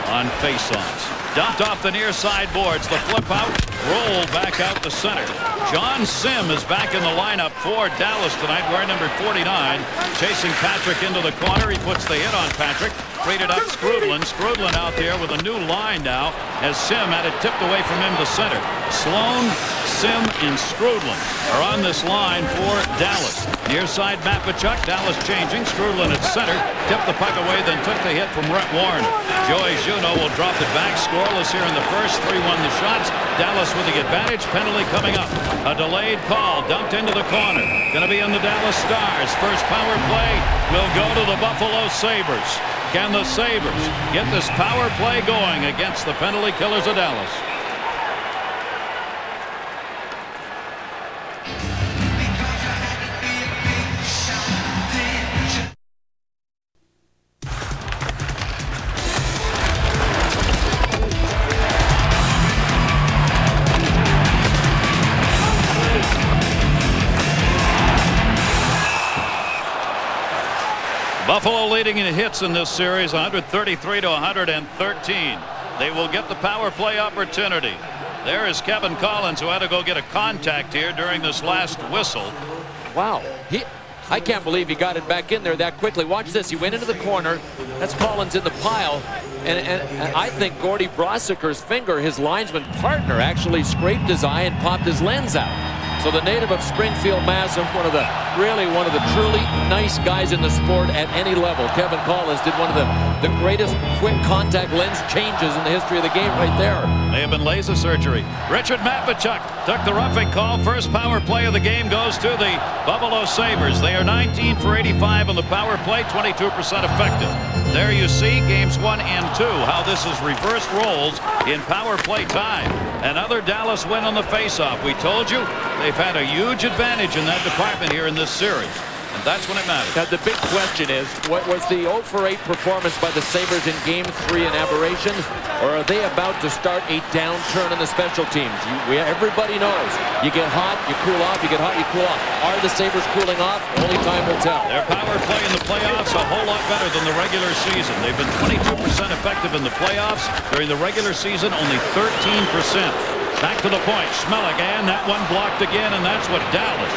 [SPEAKER 15] on face-offs. Dumped off the near side boards. The flip out, rolled back out to center. John Sim is back in the lineup for Dallas tonight, wearing number 49. Chasing Patrick into the corner. He puts the hit on Patrick. Traded up Skrudland. Skrudland out there with a new line now as Sim had it tipped away from him to center. Sloan, Sim, and Skrudland are on this line for Dallas. Near side Matvichuk. Dallas changing. Skrudland at center. Tipped the puck away, then took the hit from Rhett Warren. Joey Juneau will drop it back. Scoreless here in the first. 3-1 the shots. Dallas with the advantage. Penalty coming up. A delayed call. Dumped into the corner. Going to be in the Dallas Stars. First power play will go to the Buffalo Sabres. Can the Sabres get this power play going against the penalty killers of Dallas? Buffalo leading in hits in this series, 133 to 113. They will get the power play opportunity. There is Kevin Collins, who had to go get a contact here during this last whistle.
[SPEAKER 16] Wow. I can't believe he got it back in there that quickly. Watch this. He went into the corner. That's Collins in the pile. And I think Gordy Brossiker's finger, his linesman partner, actually scraped his eye and popped his lens out. So the native of Springfield, Mass, one of the truly nice guys in the sport at any level. Kevin Collins did one of the greatest quick contact lens changes in the history of the game right there.
[SPEAKER 15] May have been laser surgery. Richard Matvichuk took the roughing call. First power play of the game goes to the Buffalo Sabres. They are 19 for 85 on the power play, 22% effective. There you see games 1 and 2, how this is reversed roles in power play time. Another Dallas win on the faceoff. We told you they've had a huge advantage in that department here in this series. And that's when it matters.
[SPEAKER 16] Now, the big question is, what was the 0 for 8 performance by the Sabres in Game 3 an aberration? Or are they about to start a downturn in the special teams? Everybody knows. You get hot, you cool off. You get hot, you cool off. Are the Sabres cooling off? Only time will tell.
[SPEAKER 15] Their power play in the playoffs a whole lot better than the regular season. They've been 22% effective in the playoffs. During the regular season, only 13%. Back to the point. Schmelik, and that one blocked again, and that's what Dallas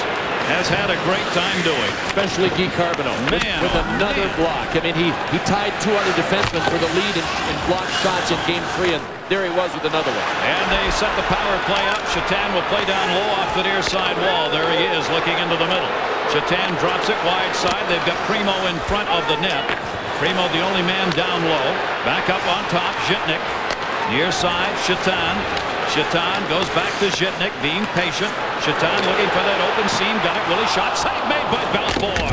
[SPEAKER 15] has had a great time doing.
[SPEAKER 16] Especially Guy Carbonneau with another block. I mean, he tied 2 other defensemen for the lead in blocked shots in Game 3, and there he was with another one.
[SPEAKER 15] And they set the power play up. Shatan will play down low off the near side wall. There he is looking into the middle. Shatan drops it wide side. They've got Primo in front of the net. Primo the only man down low. Back up on top, Zhitnik. Near side, Shatan. Shatan goes back to Zhitnik, being patient. Shatan looking for that open seam. Got it. Willie shot. Save made by Belfour.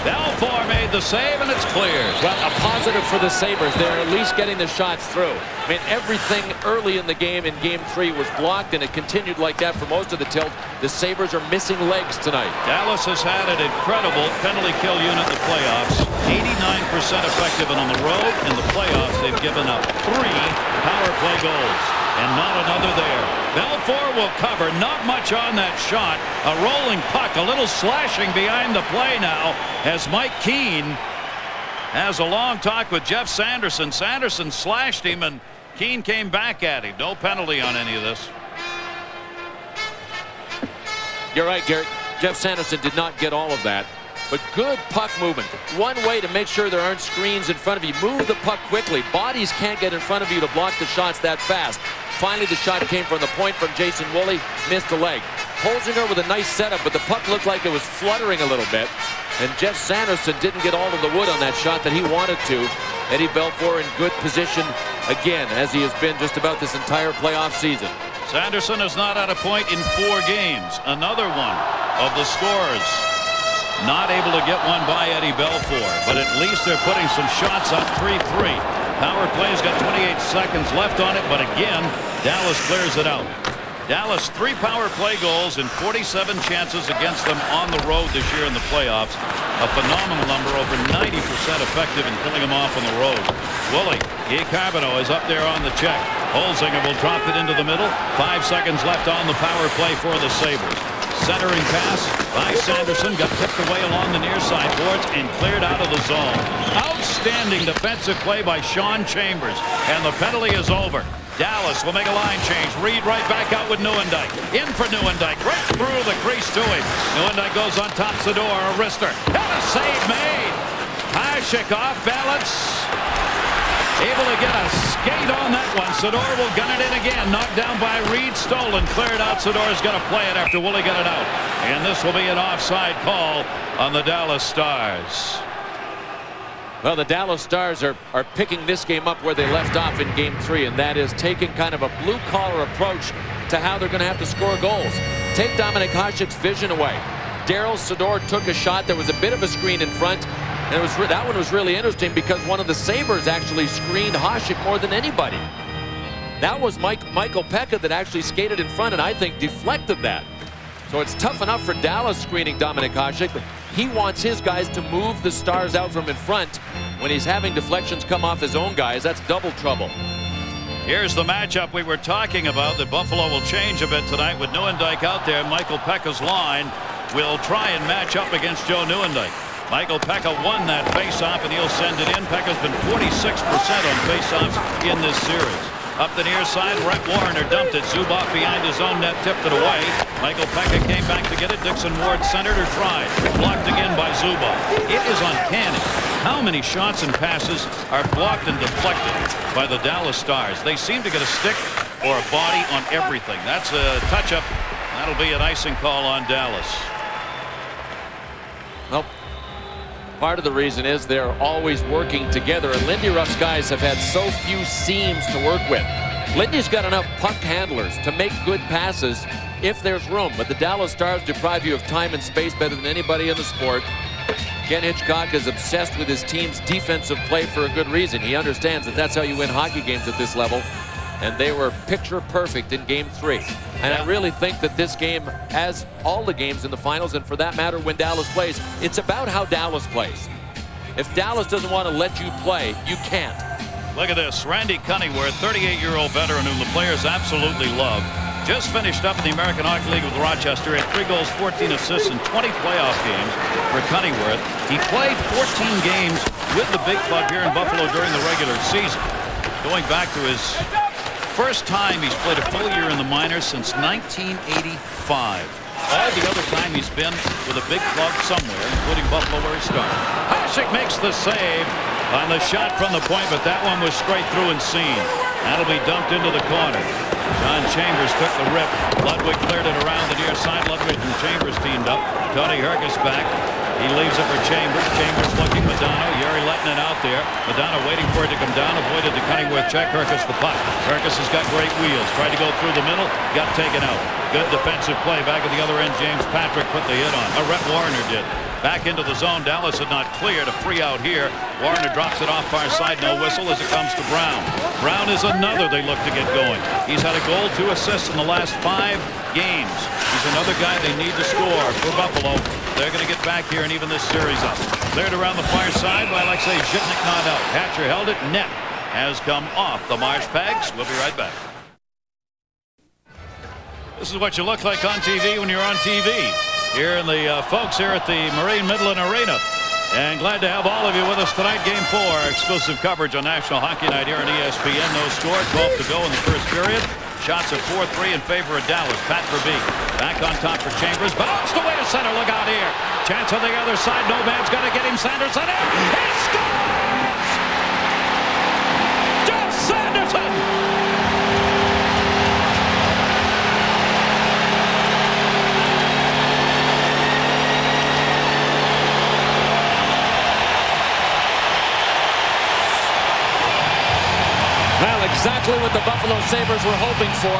[SPEAKER 15] Belfour made the save, and it's cleared.
[SPEAKER 16] Well, a positive for the Sabres. They're at least getting the shots through. I mean, everything early in the game in Game 3 was blocked, and it continued like that for most of the tilt. The Sabres are missing legs tonight.
[SPEAKER 15] Dallas has had an incredible penalty kill unit in the playoffs. 89% effective, and on the road in the playoffs, they've given up 3 power play goals. And not another there. Belfour will cover. Not much on that shot. A rolling puck. A little slashing behind the play now as Mike Keane has a long talk with Jeff Sanderson. Sanderson slashed him and Keane came back at him. No penalty on any of this.
[SPEAKER 16] You're right, Garrett. Jeff Sanderson did not get all of that. But good puck movement. One way to make sure there aren't screens in front of you. Move the puck quickly. Bodies can't get in front of you to block the shots that fast. Finally, the shot came from the point from Jason Woolley. Missed a leg. Holzinger with a nice setup, but the puck looked like it was fluttering a little bit. And Jeff Sanderson didn't get all of the wood on that shot that he wanted to. Eddie Belfour in good position again, as he has been just about this entire playoff season.
[SPEAKER 15] Sanderson has not had a point in 4 games. Another one of the scorers. Not able to get one by Eddie Belfour, but at least they're putting some shots up. 3-3. Power play's got 28 seconds left on it, but again, Dallas clears it out. Dallas 3 power play goals and 47 chances against them on the road this year in the playoffs. A phenomenal number, over 90% effective in killing them off on the road. Woolley, Guy Carbonneau is up there on the check. Holzinger will drop it into the middle. 5 seconds left on the power play for the Sabres. Centering pass by Sanderson, got tipped away along the near side boards and cleared out of the zone. Outstanding defensive play by Sean Chambers, and the penalty is over. Dallas will make a line change. Reed right back out with Nieuwendyk. In for Nieuwendyk. Right through the crease to him. Nieuwendyk goes on top Sador. A wrister. And a save made. Hasek off balance. Able to get a skate on that one. Sador will gun it in again. Knocked down by Reed. Stolen. Cleared out. Sador's going to play it after Woolley got it out. And this will be an offside call on the Dallas Stars.
[SPEAKER 16] Well, the Dallas Stars are picking this game up where they left off in Game 3, and that is taking kind of a blue-collar approach to how they're going to have to score goals. Take Dominik Hasek's vision away. Daryl Sador took a shot. There was a bit of a screen in front, and that one was really interesting because one of the Sabres actually screened Hasek more than anybody. That was Michael Pekka that actually skated in front and I think deflected that. So it's tough enough for Dallas screening Dominik Hasek, but he wants his guys to move the Stars out from in front. When he's having deflections come off his own guys, that's double trouble.
[SPEAKER 15] Here's the matchup we were talking about that Buffalo will change a bit tonight with Nieuwendyk out there. Michael Pekka's line will try and match up against Joe Nieuwendyk. Michael Pekka won that faceoff and he'll send it in. Pekka's been 46% on faceoffs in this series. Up the near side, Brett Warner dumped it. Zubov behind his own net, tipped it away. Michael Pekka came back to get it. Dixon Ward centered or tried. Blocked again by Zubov. It is uncanny how many shots and passes are blocked and deflected by the Dallas Stars. They seem to get a stick or a body on everything. That's a touch-up. That'll be an icing call on Dallas.
[SPEAKER 16] Well, part of the reason is they're always working together, and Lindy Ruff's guys have had so few seams to work with. Lindy's got enough puck handlers to make good passes if there's room, but the Dallas Stars deprive you of time and space better than anybody in the sport. Ken Hitchcock is obsessed with his team's defensive play for a good reason. He understands that that's how you win hockey games at this level, and they were picture perfect in Game 3. And I really think that this game, as all the games in the finals, and for that matter when Dallas plays, it's about how Dallas plays. If Dallas doesn't want to let you play, you can't.
[SPEAKER 15] Look at this. Randy Cunneyworth, 38-year-old veteran whom the players absolutely love. Just finished up in the American Hockey League with Rochester. Had 3 goals, 14 assists in 20 playoff games for Cunneyworth. He played 14 games with the big club here in Buffalo during the regular season. Going back to his first time he's played a full year in the minors since 1985. All the other time he's been with a big club somewhere, including Buffalo where he started. Hasek makes the save on the shot from the point, but that one was straight through and seen. That'll be dumped into the corner. John Chambers took the rip. Ludwig cleared it around the near side. Ludwig and Chambers teamed up. Tony Herkus back. He leaves it for Chambers. Chambers looking. Madonna. Yuri letting it out there. Madonna waiting for it to come down. Avoided the Cunneyworth check. Herkus the puck. Herkus has got great wheels. Tried to go through the middle. Got taken out. Good defensive play. Back at the other end, James Patrick put the hit on. Rhett Warner did. Back into the zone. Dallas had not cleared a free out here. Warner drops it off far side. No whistle as it comes to Brown. Brown is another they look to get going. He's had a goal, 2 assists in the last 5 games. He's another guy they need to score for Buffalo. They're going to get back here and even this series up. Cleared around the far side by Alexei Zhitnik, not out. Hatcher held it. Net has come off the Marsh Pegs. We'll be right back. This is what you look like on TV when you're on TV. Here in the folks here at the Marine Midland Arena. And glad to have all of you with us tonight. Game 4, exclusive coverage on National Hockey Night here on ESPN. No score, 12 to go in the first period. Shots of 4-3 in favor of Dallas. Pat Verbeek back on top for Chambers. Bounced away to center. Look out here. Chance on the other side. No man's got to get him. Sanderson in. He scores! Jeff Sanderson!
[SPEAKER 16] Well, exactly what the Buffalo Sabres were hoping for.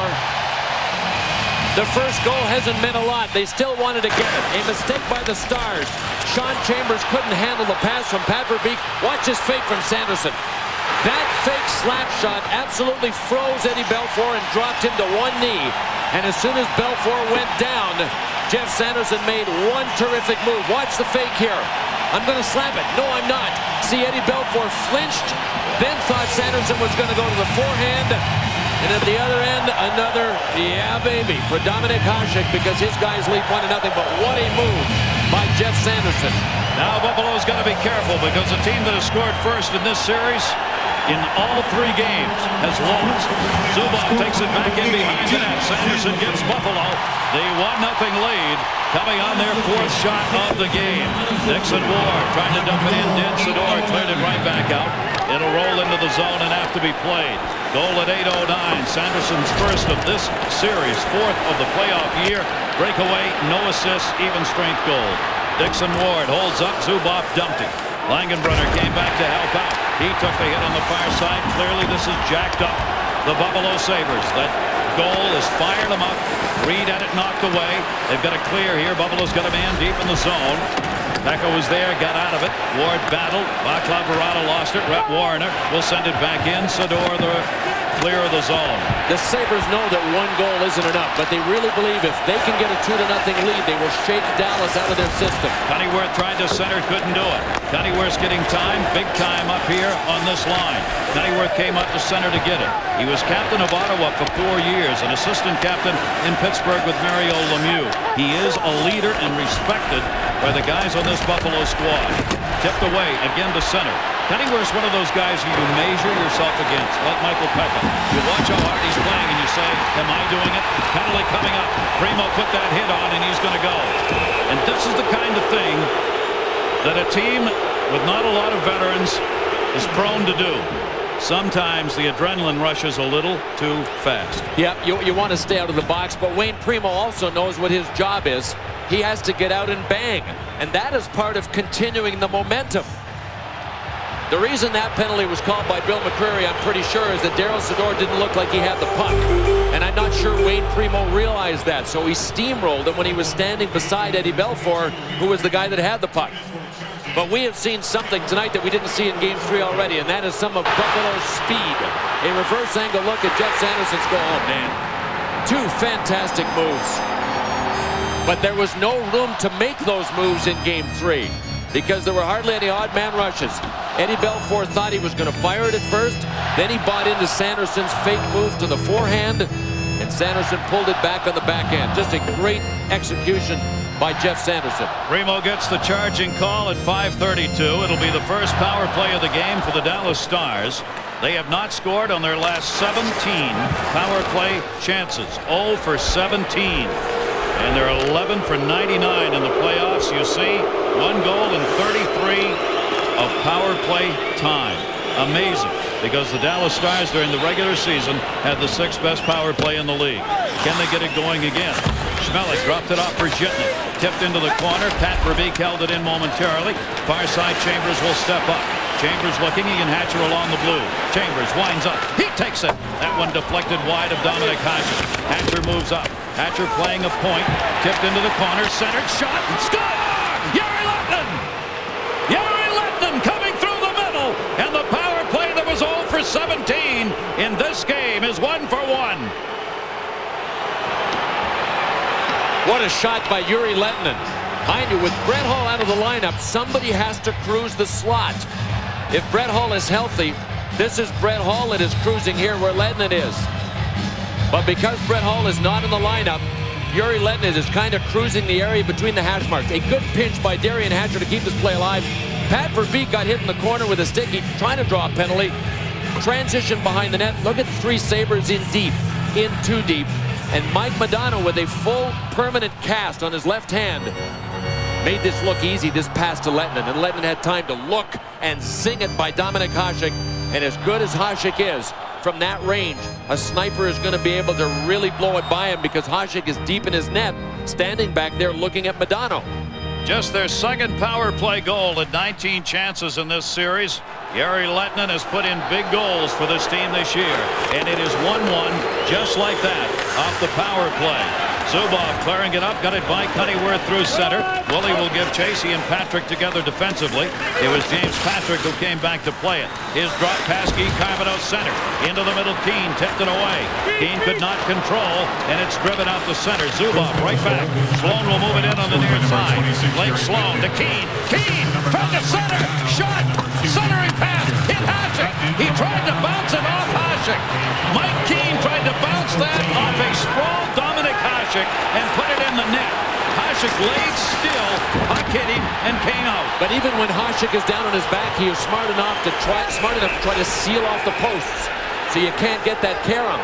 [SPEAKER 16] The first goal hasn't meant a lot. They still wanted to get it. A mistake by the Stars. Sean Chambers couldn't handle the pass from Pat Verbeek. Watch his fake from Sanderson. That fake slap shot absolutely froze Eddie Belfour and dropped him to one knee. And as soon as Belfour went down, Jeff Sanderson made one terrific move. Watch the fake here. I'm going to slap it. No, I'm not. See, Eddie Belfour flinched, then thought Sanderson was going to go to the forehand. And at the other end, another, yeah, baby, for Dominik Hasek because his guys lead 1-0. But what a move by Jeff Sanderson.
[SPEAKER 15] Now Buffalo's got to be careful because the team that has scored first in this series in all 3 games has lost. Zubov takes it back in behind the net. Sanderson gives Buffalo the 1-0 lead, coming on their 4th shot of the game. Dixon Ward trying to dump it in. Did Sador cleared it right back out. It'll roll into the zone and have to be played. Goal at 8:09. Sanderson's first of this series, 4th of the playoff year. Breakaway, no assists, even strength goal. Dixon Ward holds up. Zubov dumped it. Langenbrunner came back to help out. He took the hit on the far side. Clearly this has jacked up the Buffalo Sabres. That goal has fired them up. Reed had it knocked away. They've got a clear here. Buffalo's got a man deep in the zone. Pekka was there, got out of it. Ward battled. Vaclav Barada lost it. Rhett Warrener will send it back in. Sador the clear of the zone.
[SPEAKER 16] The Sabres know that 1 goal isn't enough, but they really believe if they can get a 2-0 lead, they will shake Dallas out of their system.
[SPEAKER 15] Cunningworth tried to center, couldn't do it. Cunningworth's getting time, big time up here on this line. Cunningworth came up to center to get it. He was captain of Ottawa for 4 years, an assistant captain in Pittsburgh with Mario Lemieux. He is a leader and respected by the guys on this Buffalo squad. Tipped away again to center. Cunningworth's one of those guys who you measure yourself against, like Michael Pekka. You watch how hard he's playing and you say, am I doing it? Penalty coming up. Primo put that hit on and he's going to go. And this is the kind of thing that a team with not a lot of veterans is prone to do. Sometimes the adrenaline rushes a little too fast.
[SPEAKER 16] Yeah, you want to stay out of the box, but Wayne Primo also knows what his job is. He has to get out and bang, and that is part of continuing the momentum. The reason that penalty was called by Bill McCreary, I'm pretty sure, is that Daryl Sador didn't look like he had the puck. And I'm not sure Wayne Primo realized that, so he steamrolled him when he was standing beside Eddie Belfour, who was the guy that had the puck. But we have seen something tonight that we didn't see in Game 3 already, and that is some of Buffalo's speed. A reverse angle look at Jeff Sanderson's goal. Oh, man. 2 fantastic moves. But there was no room to make those moves in Game 3 because there were hardly any odd man rushes. Eddie Belfour thought he was going to fire it at first. Then he bought into Sanderson's fake move to the forehand, and Sanderson pulled it back on the backhand. Just a great execution by Jeff Sanderson.
[SPEAKER 15] Primo gets the charging call at 5:32. It'll be the first power play of the game for the Dallas Stars. They have not scored on their last 17 power play chances. 0 for 17. And they're 11 for 99 in the playoffs. You see, 1 goal in 33 of power play time. Amazing, because the Dallas Stars during the regular season had the 6th best power play in the league. Can they get it going again? Schmelik dropped it off for Jitnik. Tipped into the corner. Pat Verbeek held it in momentarily. Far side Chambers will step up. Chambers looking. He can Hatcher along the blue. Chambers winds up. He takes it. That one deflected wide of Dominic Hasek. Hatcher moves up. Hatcher playing a point. Tipped into the corner. Centered shot. Score! Jari Lehtinen! Jari Lehtinen coming through the middle. And the power play that was 0 for 17 in this game is 1 for 1.
[SPEAKER 16] What a shot by Jari Lehtinen. I knew with Brett Hull out of the lineup, somebody has to cruise the slot. If Brett Hull is healthy, this is Brett Hull that is cruising here where Lehtinen is. But because Brett Hull is not in the lineup, Jari Lehtinen is kind of cruising the area between the hash marks. A good pinch by Darian Hatcher to keep this play alive. Pat Verbeek got hit in the corner with a stick. He's trying to draw a penalty. Transition behind the net. Look at 3 Sabres in deep, in 2 deep. And Mike Modano with a full permanent cast on his left hand made this look easy, this pass to Lehtinen. And Lehtinen had time to look and sing it by Dominic Hasek. And as good as Hasek is, from that range, a sniper is going to be able to really blow it by him because Hasek is deep in his net, standing back there looking at Modano.
[SPEAKER 15] Just their 2nd power play goal at 19 chances in this series. Jari Lehtinen has put in big goals for this team this year, and it is 1-1 just like that off the power play. Zubov clearing it up, got it by Cunningworth through center. Willie will give Chasey and Patrick together defensively. It was James Patrick who came back to play it. His drop pass, Guy Carboneau center. Into the middle, Keane tipped it away. Keane could not control, and it's driven out the center. Zubov right back. Sloan will move it in on the near side. Blake Sloan to Keane. Keane from the center. Shot. Centering pass. Hit Hasek. He tried to bounce it off Hasek. Mike Keane tried to bounce that off a sprawl Dominic Hasek and put it in the net. Hasek Hasek laid still, puck hit him, and came out.
[SPEAKER 16] But even when Hasek is down on his back, he is smart enough to try to seal off the posts, so you can't get that carom.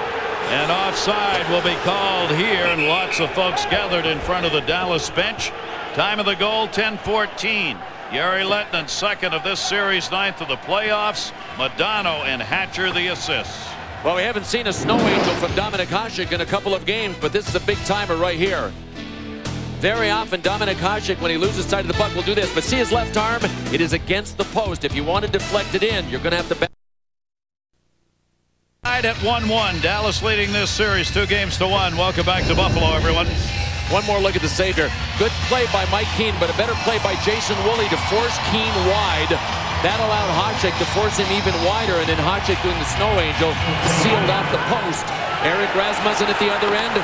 [SPEAKER 15] And offside will be called here, and lots of folks gathered in front of the Dallas bench. Time of the goal, 10:14. Jere Lehtinen, second of this series, ninth of the playoffs. Modano and Hatcher the assists.
[SPEAKER 16] Well, we haven't seen a snow angel from Dominik Hasek in a couple of games, but this is a big timer right here. Very often, Dominik Hasek, when he loses sight of the puck, will do this. But see his left arm? It is against the post. If you want to deflect it in, you're going to have to back.
[SPEAKER 15] Tied at 1-1. Dallas leading this series 2-1. Welcome back to Buffalo, everyone.
[SPEAKER 16] One more look at the save here. Good play by Mike Keane, but a better play by Jason Woolley to force Keane wide. That allowed Hasek to force him even wider, and then Hasek doing the snow angel sealed off the post. Erik Rasmussen at the other end,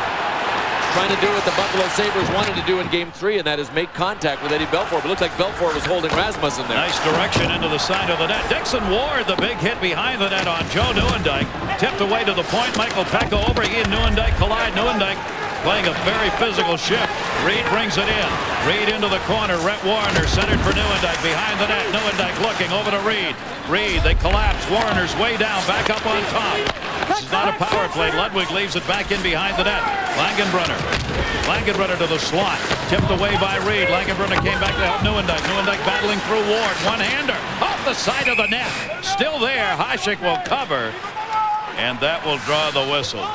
[SPEAKER 16] trying to do what the Buffalo Sabres wanted to do in Game 3, and that is make contact with Eddie Belfour. But it looks like Belfour was holding Rasmussen there.
[SPEAKER 15] Nice direction into the side of the net. Dixon Ward, the big hit behind the net on Joe Nieuwendyk. Tipped away to the point. Michael Pekka over. He and Nieuwendyk collide. Nieuwendyk playing a very physical shift. Reed brings it in. Reed into the corner. Rhett Warner centered for Nieuwendyk. Behind the net. Nieuwendyk looking over to Reed. Reed, they collapse. Warner's way down. Back up on top. This is not a power play. Ludwig leaves it back in behind the net. Langenbrunner to the slot. Tipped away by Reed. Langenbrunner came back to help Nieuwendyk. Nieuwendyk battling through Ward. One-hander off the side of the net. Still there. Hasek will cover. And that will draw the whistle.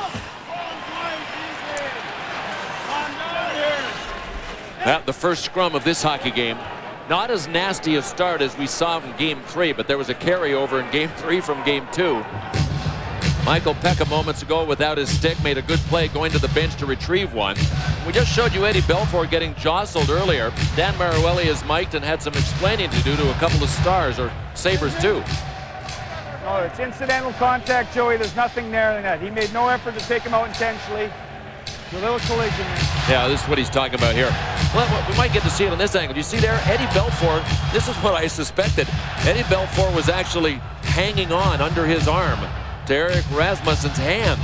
[SPEAKER 16] Well, the first scrum of this hockey game. Not as nasty a start as we saw in Game 3, but there was a carryover in Game 3 from Game 2. Michael Pekka moments ago without his stick made a good play going to the bench to retrieve one. We just showed you Eddie Belfour getting jostled earlier. Dan Maruelli is mic'd and had some explaining to do to a couple of Stars, or Sabres too.
[SPEAKER 7] No, it's incidental contact, Joey. There's nothing there in that. He made no effort to take him out intentionally. A little collision there.
[SPEAKER 16] Yeah, this is what he's talking about here. Well, we might get to see it on this angle. You see there, Eddie Belfour, this is what I suspected. Eddie Belfour was actually hanging on under his arm to Erik Rasmussen's hand.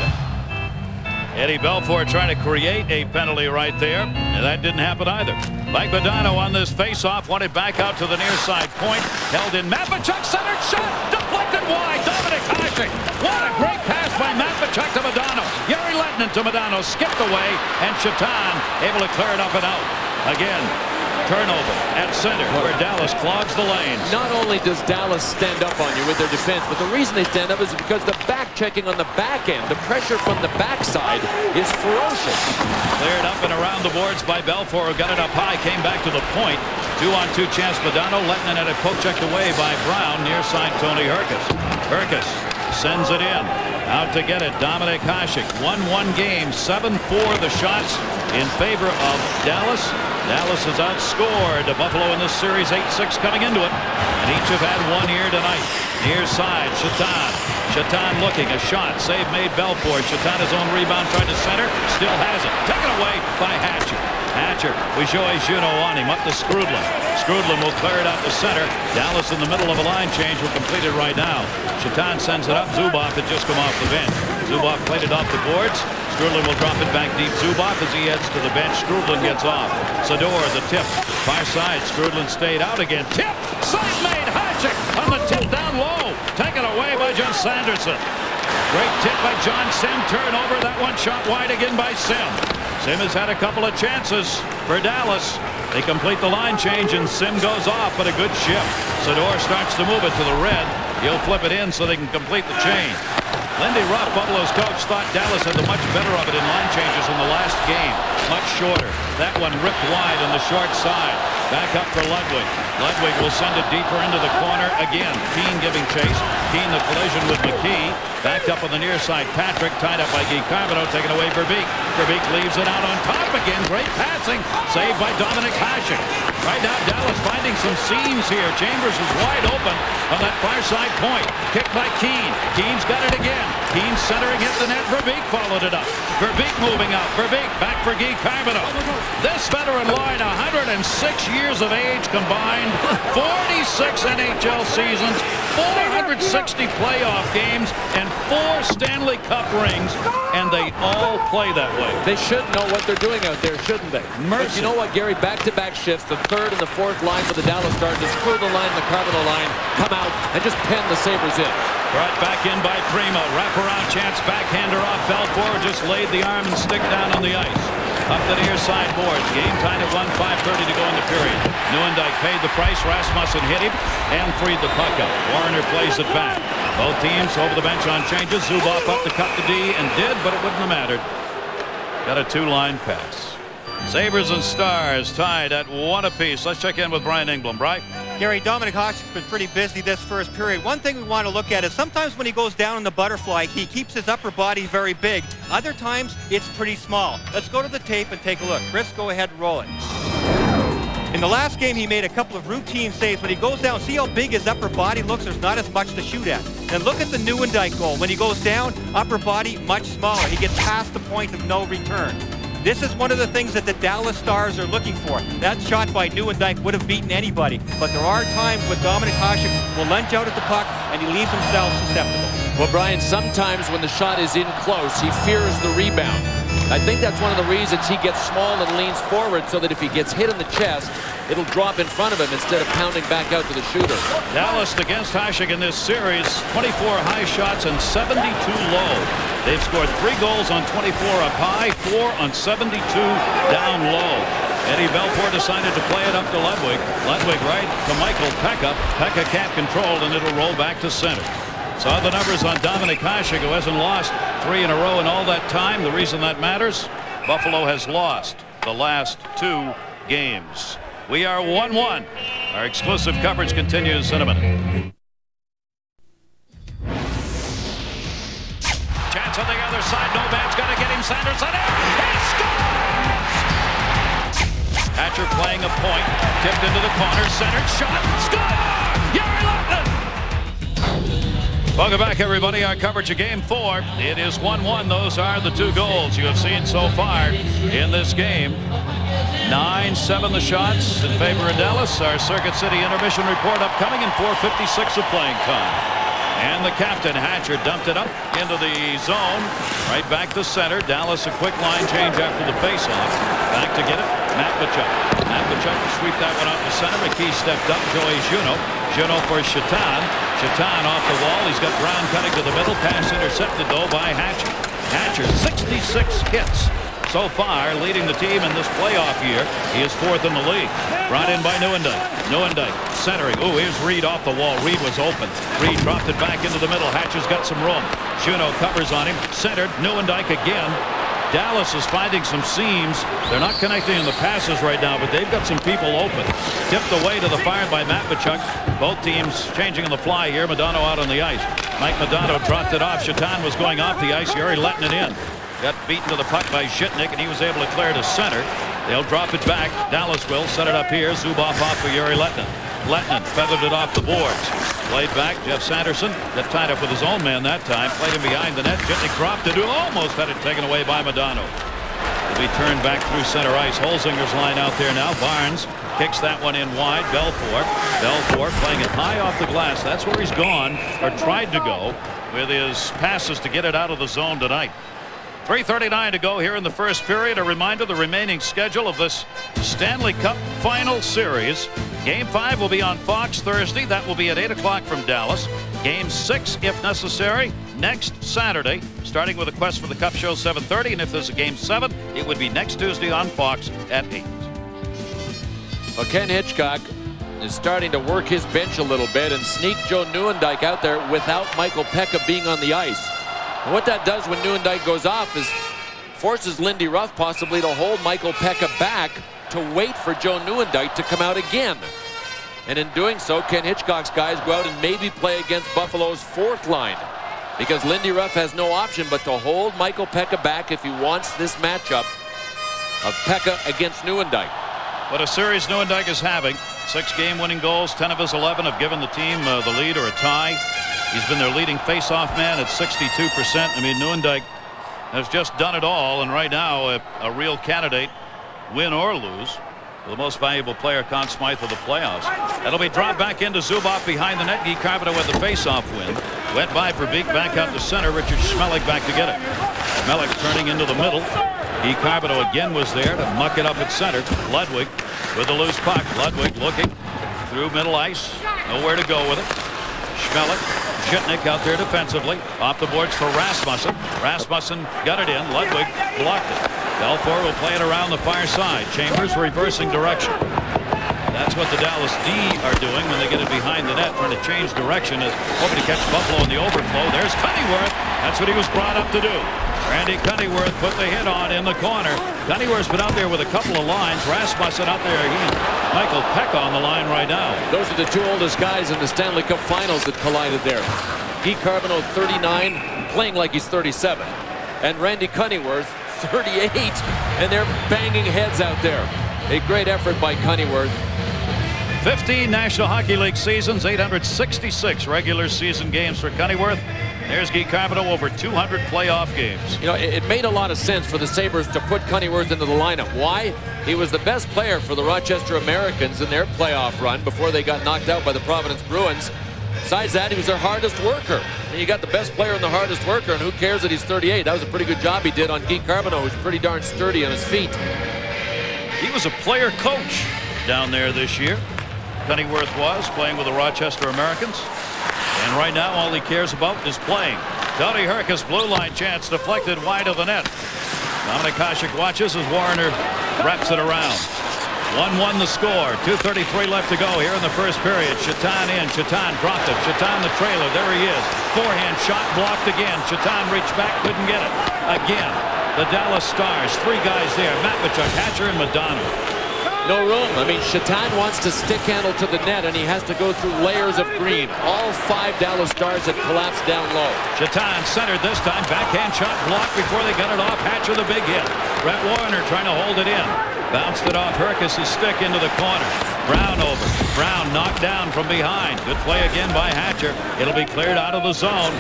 [SPEAKER 15] Eddie Belfour trying to create a penalty right there, and that didn't happen either. Mike Modano on this face-off, wanted back out to the near side point, held in. Matvichuk centered shot, deflected wide. Dominik Hasek. What a great pass by Matvichuk to Modano. Jere Lehtinen to Modano, skipped away, and Chatan able to clear it up and out. Again, turnover at center where Dallas clogs the lanes.
[SPEAKER 16] Not only does Dallas stand up on you with their defense, but the reason they stand up is because the back checking on the back end, the pressure from the backside is ferocious.
[SPEAKER 15] Cleared up and around the boards by Belfour, who got it up high, came back to the point. 2-on-2 chance. Modano. Lehtinen had it poke checked away by Brown, near side Tony Herkus. Herkus sends it in. Out to get it, Dominik Hasek. 1-1 game, 7-4 the shots in favor of Dallas. Dallas has outscored Buffalo in this series 8-6 coming into it. And each have had one here tonight. Near side, Chatan. Chatan looking, a shot. Save made Belfour. Chatan his own rebound, tried to center. Still has it. Taken away by Hatcher. Hatcher, we show a Juno on him, up to Skrudlin. Skrudlin will clear it out to center. Dallas in the middle of a line change will complete it right now. Chatan sends it up. Zubov had just come off the bench. Zubov played it off the boards. Skrudlin will drop it back deep. Zubov as he heads to the bench. Skrudlin gets off. Sador, the tip. Far side. Skrudlin stayed out again. Tip! Side made. Hasek on the tip down low. Taken away by John Sanderson. Great tip by John Sim. Turnover. That one shot wide again by Sim. Sim has had a couple of chances for Dallas. They complete the line change and Sim goes off, but a good shift. Sador starts to move it to the red. He'll flip it in so they can complete the change. Lindy Ruff, Buffalo's coach, thought Dallas had the much better of it in line changes in the last game. Much shorter. That one ripped wide on the short side. Back up for Ludwig. Ludwig will send it deeper into the corner again. Keane giving chase. Keane the collision with McKee. Backed up on the near side. Patrick tied up by Guy Carbonneau. Taken away Verbeek. Verbeek leaves it out on top again. Great passing. Saved by Dominik Hasek. Right now, Dallas finding some seams here. Chambers is wide open on that far side point. Kicked by Keane. Keane's got it again. Keane centering, hit the net. Verbeek followed it up. Verbeek moving out. Verbeek back for Guy Carbonneau. This veteran line, 106 years of age combined, 46 NHL seasons, 460 playoff games, and 4 Stanley Cup rings, and they all play that way.
[SPEAKER 16] They should know what they're doing out there, shouldn't they? But you know what, Gary? Back-to-back shifts, the third and the fourth line for the Dallas Stars, the Strudel line, the Carbonneau line, come out and just pen the Sabres in.
[SPEAKER 15] Brought back in by Primo. Wraparound chance, backhander off Belfour. Just laid the arm and stick down on the ice. Up the near side boards. Game tied at 1:05:30 to go in the period. Nieuwendyk paid the price. Rasmussen hit him and freed the puck up. Warner plays it back. Both teams over the bench on changes. Zubov up to cut the D and did, but it wouldn't have mattered. Got a 2-line pass. Sabres and Stars tied at 1 apiece. Let's check in with Brian Engblom. Brian?
[SPEAKER 5] Gary, Dominik Hasek's been pretty busy this first period. One thing we want to look at is sometimes when he goes down in the butterfly, he keeps his upper body very big. Other times, it's pretty small. Let's go to the tape and take a look. Chris, go ahead and roll it. In the last game, he made a couple of routine saves. When he goes down, see how big his upper body looks? There's not as much to shoot at. And look at the Nieuwendyk goal. When he goes down, upper body much smaller. He gets past the point of no return. This is one of the things that the Dallas Stars are looking for. That shot by Nieuwendyk would have beaten anybody. But there are times when Dominik Hasek will lunge out at the puck and he leaves himself susceptible.
[SPEAKER 16] Well, Brian, sometimes when the shot is in close, he fears the rebound. I think that's one of the reasons he gets small and leans forward so that if he gets hit in the chest, it'll drop in front of him instead of pounding back out to the shooter.
[SPEAKER 15] Dallas against Hasek in this series, 24 high shots and 72 low. They've scored 3 goals on 24 up high, 4 on 72 down low. Eddie Belfour decided to play it up to Ludwig. Ludwig right to Michael Pekka. Pekka can't control, and it'll roll back to center. Saw the numbers on Dominik Hasek, who hasn't lost 3 in a row in all that time. The reason that matters, Buffalo has lost the last 2 games. We are 1-1. Our exclusive coverage continues in a minute. Chance on the other side. No man's got to get him. Sanderson. He scores! Hatcher playing a point. Tipped into the corner. Centered shot. Score! Jari Lehtinen! Welcome back, everybody. Our coverage of Game 4. It is 1-1. Those are the 2 goals you have seen so far in this game. 9-7 the shots in favor of Dallas. Our Circuit City intermission report upcoming in 4:56 of playing time. And the captain, Hatcher, dumped it up into the zone. Right back to center. Dallas a quick line change after the faceoff. Back to get it. Matvichuk. Matvichuk to sweep that one out to center. McKee stepped up. Joey Juneau. Juneau for Shatan. Shatan off the wall. He's got Brown cutting to the middle. Pass intercepted, though, by Hatcher. Hatcher, 66 hits so far, leading the team in this playoff year. He is 4th in the league. Brought in by Nieuwendyk. Nieuwendyk centering. Ooh, here's Reed off the wall. Reed was open. Reed dropped it back into the middle. Hatcher's got some room. Juneau covers on him. Centered. Nieuwendyk again. Dallas is finding some seams. They're not connecting in the passes right now, but they've got some people open. Tipped away to the fire by Matvichuk. Both teams changing on the fly here. Modano out on the ice. Mike Modano dropped it off. Shatan was going off the ice. Jari Lehtinen in. Got beaten to the puck by Zhitnik, and he was able to clear to center. They'll drop it back. Dallas will set it up here. Zubov off for Jari Lehtinen. Lehtinen feathered it off the boards. Played back. Jeff Sanderson got tied up with his own man that time. Played him behind the net. Zhitnik dropped it. Almost had it taken away by Modano. Will be turned back through center ice. Holzinger's line out there now. Barnes kicks that one in wide. Belfour. Belfour playing it high off the glass. That's where he's gone, or tried to go, with his passes to get it out of the zone tonight. 3:39 to go here in the first period. A reminder, the remaining schedule of this Stanley Cup final series. Game 5 will be on Fox Thursday. That will be at 8 o'clock from Dallas. Game 6, if necessary, next Saturday, starting with a Quest for the Cup show 7:30. And if there's a Game 7, it would be next Tuesday on Fox at 8.
[SPEAKER 16] Well, Ken Hitchcock is starting to work his bench a little bit and sneak Joe Nieuwendyk out there without Michael Pekka being on the ice. And what that does when Nieuwendyk goes off is forces Lindy Ruff possibly to hold Michael Pekka back to wait for Joe Nieuwendyk to come out again. And in doing so, Ken Hitchcock's guys go out and maybe play against Buffalo's 4th line, because Lindy Ruff has no option but to hold Michael Pekka back if he wants this matchup of Pekka against Nieuwendyk.
[SPEAKER 15] What a series Nieuwendyk is having. 6 game-winning goals. 10 of his 11 have given the team the lead or a tie. He's been their leading face-off man at 62%. I mean, Nieuwendyk has just done it all, and right now a real candidate, win or lose, for the most valuable player, Conn Smythe, of the playoffs. That'll be dropped back into Zubov behind the net. Guy Carpenter with the face-off win. Went by for Beek, back out to center. Richard Schmelik back to get it. Schmelik turning into the middle. Guy Carpenter again was there to muck it up at center. Ludwig with the loose puck. Ludwig looking through middle ice. Nowhere to go with it. Schmelik, Shitnik out there defensively. Off the boards for Rasmussen. Rasmussen got it in. Ludwig blocked it. Belfour will play it around the far side. Chambers reversing direction. That's what the Dallas D are doing when they get it behind the net, trying to change direction, is hoping to catch Buffalo in the overflow. There's Cunneyworth. That's what he was brought up to do. Randy Cunneyworth put the hit on in the corner. Cunneyworth's been out there with a couple of lines. Rasmussen out there again. Michael Peck on the line right now.
[SPEAKER 16] Those are the 2 oldest guys in the Stanley Cup Finals that collided there. Guy Carpenter, 39, playing like he's 37. And Randy Cunneyworth, 38, and they're banging heads out there. A great effort by Cunneyworth.
[SPEAKER 15] 15 National Hockey League seasons, 866 regular season games for Cunneyworth. There's Guy Carpenter, over 200 playoff games.
[SPEAKER 16] You know, it made a lot of sense for the Sabres to put Cunneyworth into the lineup. Why? He was the best player for the Rochester Americans in their playoff run before they got knocked out by the Providence Bruins. Besides that, he was their hardest worker. And you got the best player and the hardest worker, and who cares that he's 38? That was a pretty good job he did on Guy Carpenter, who's pretty darn sturdy on his feet.
[SPEAKER 15] He was a player coach down there this year. Cunneyworth was playing with the Rochester Americans. And right now, all he cares about is playing. Tony Herkus, blue line chance, deflected wide of the net. Dominic Hasek watches as Warner wraps it around. 1-1 the score. 2:33 left to go here in the first period. Chaton in. Chaton dropped it. Chaton the trailer. There he is. Forehand shot blocked again. Chaton reached back, couldn't get it. Again. The Dallas Stars. 3 guys there. Matvichuk, Hatcher, and Madonna.
[SPEAKER 16] No room. I mean, Chaton wants to stick handle to the net, and he has to go through layers of green. All 5 Dallas Stars have collapsed down low.
[SPEAKER 15] Chaton centered this time. Backhand shot blocked before they got it off. Hatcher the big hit. Brett Warner trying to hold it in. Bounced it off Herkus' stick into the corner. Brown over. Brown knocked down from behind. Good play again by Hatcher. It'll be cleared out of the zone.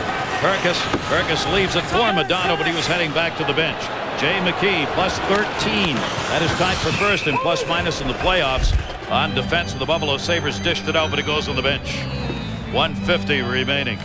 [SPEAKER 15] Herkus leaves it for Madonna, but he was heading back to the bench. Jay McKee, plus 13. That is tied for first in plus-minus in the playoffs. On defense, the Buffalo Sabres dished it out, but it goes on the bench. 1:50 remaining.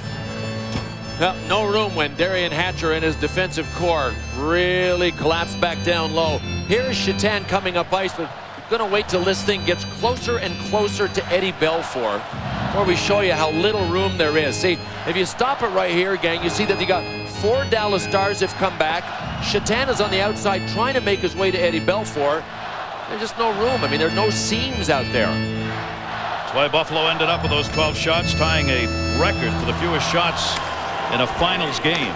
[SPEAKER 16] Well, no room when Darian Hatcher and his defensive core really collapsed back down low. Here's Chaton coming up ice, but going to wait till this thing gets closer and closer to Eddie Belfour before we show you how little room there is. See, if you stop it right here, gang, you see that you got 4 Dallas Stars have come back. Chaton is on the outside trying to make his way to Eddie Belfour. There's just no room. I mean, there are no seams out there.
[SPEAKER 15] That's why Buffalo ended up with those 12 shots, tying a record for the fewest shots in a finals game.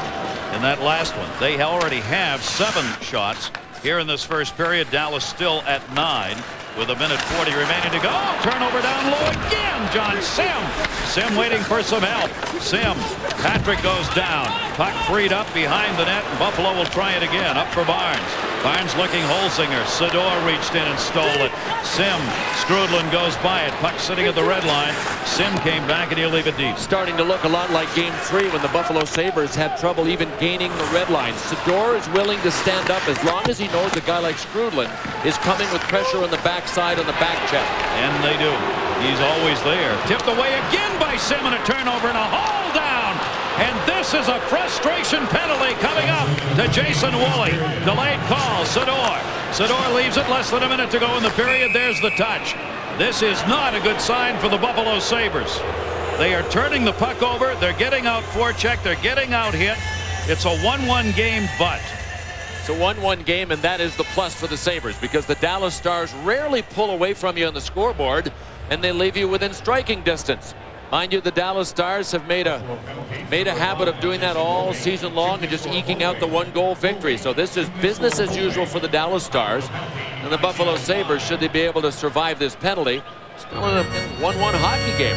[SPEAKER 15] In that last one, they already have 7 shots. Here in this first period, Dallas still at 9 with 1:40 remaining to go. Turnover down low again. John Sim. Sim waiting for some help. Sim. Patrick goes down. Puck freed up behind the net, and Buffalo will try it again. Up for Barnes. Barnes looking Holsinger. Sador reached in and stole it. Sim. Skrudland goes by it. Puck sitting at the red line. Sim came back, and he'll leave it deep.
[SPEAKER 16] Starting to look a lot like Game 3 when the Buffalo Sabres had trouble even gaining the red line. Sador is willing to stand up as long as he knows a guy like Skrudland is coming with pressure on the backside on the back check.
[SPEAKER 15] And they do. He's always there. Tipped away again by Sim, and a turnover and a haul down. And this is a frustration penalty coming up to Jason Woolley. Delayed call. Sador. Sador leaves it. Less than a minute to go in the period. There's the touch. This is not a good sign for the Buffalo Sabres. They are turning the puck over. They're getting out forecheck. They're getting out hit. It's a 1-1 game, but
[SPEAKER 16] it's a 1-1 game, and that is the plus for the Sabres, because the Dallas Stars rarely pull away from you on the scoreboard, and they leave you within striking distance. Mind you, the Dallas Stars have made a habit of doing that all season long and just eking out the 1-goal victory. So this is business as usual for the Dallas Stars. And the Buffalo Sabres, should they be able to survive this penalty, still in a 1-1 hockey game.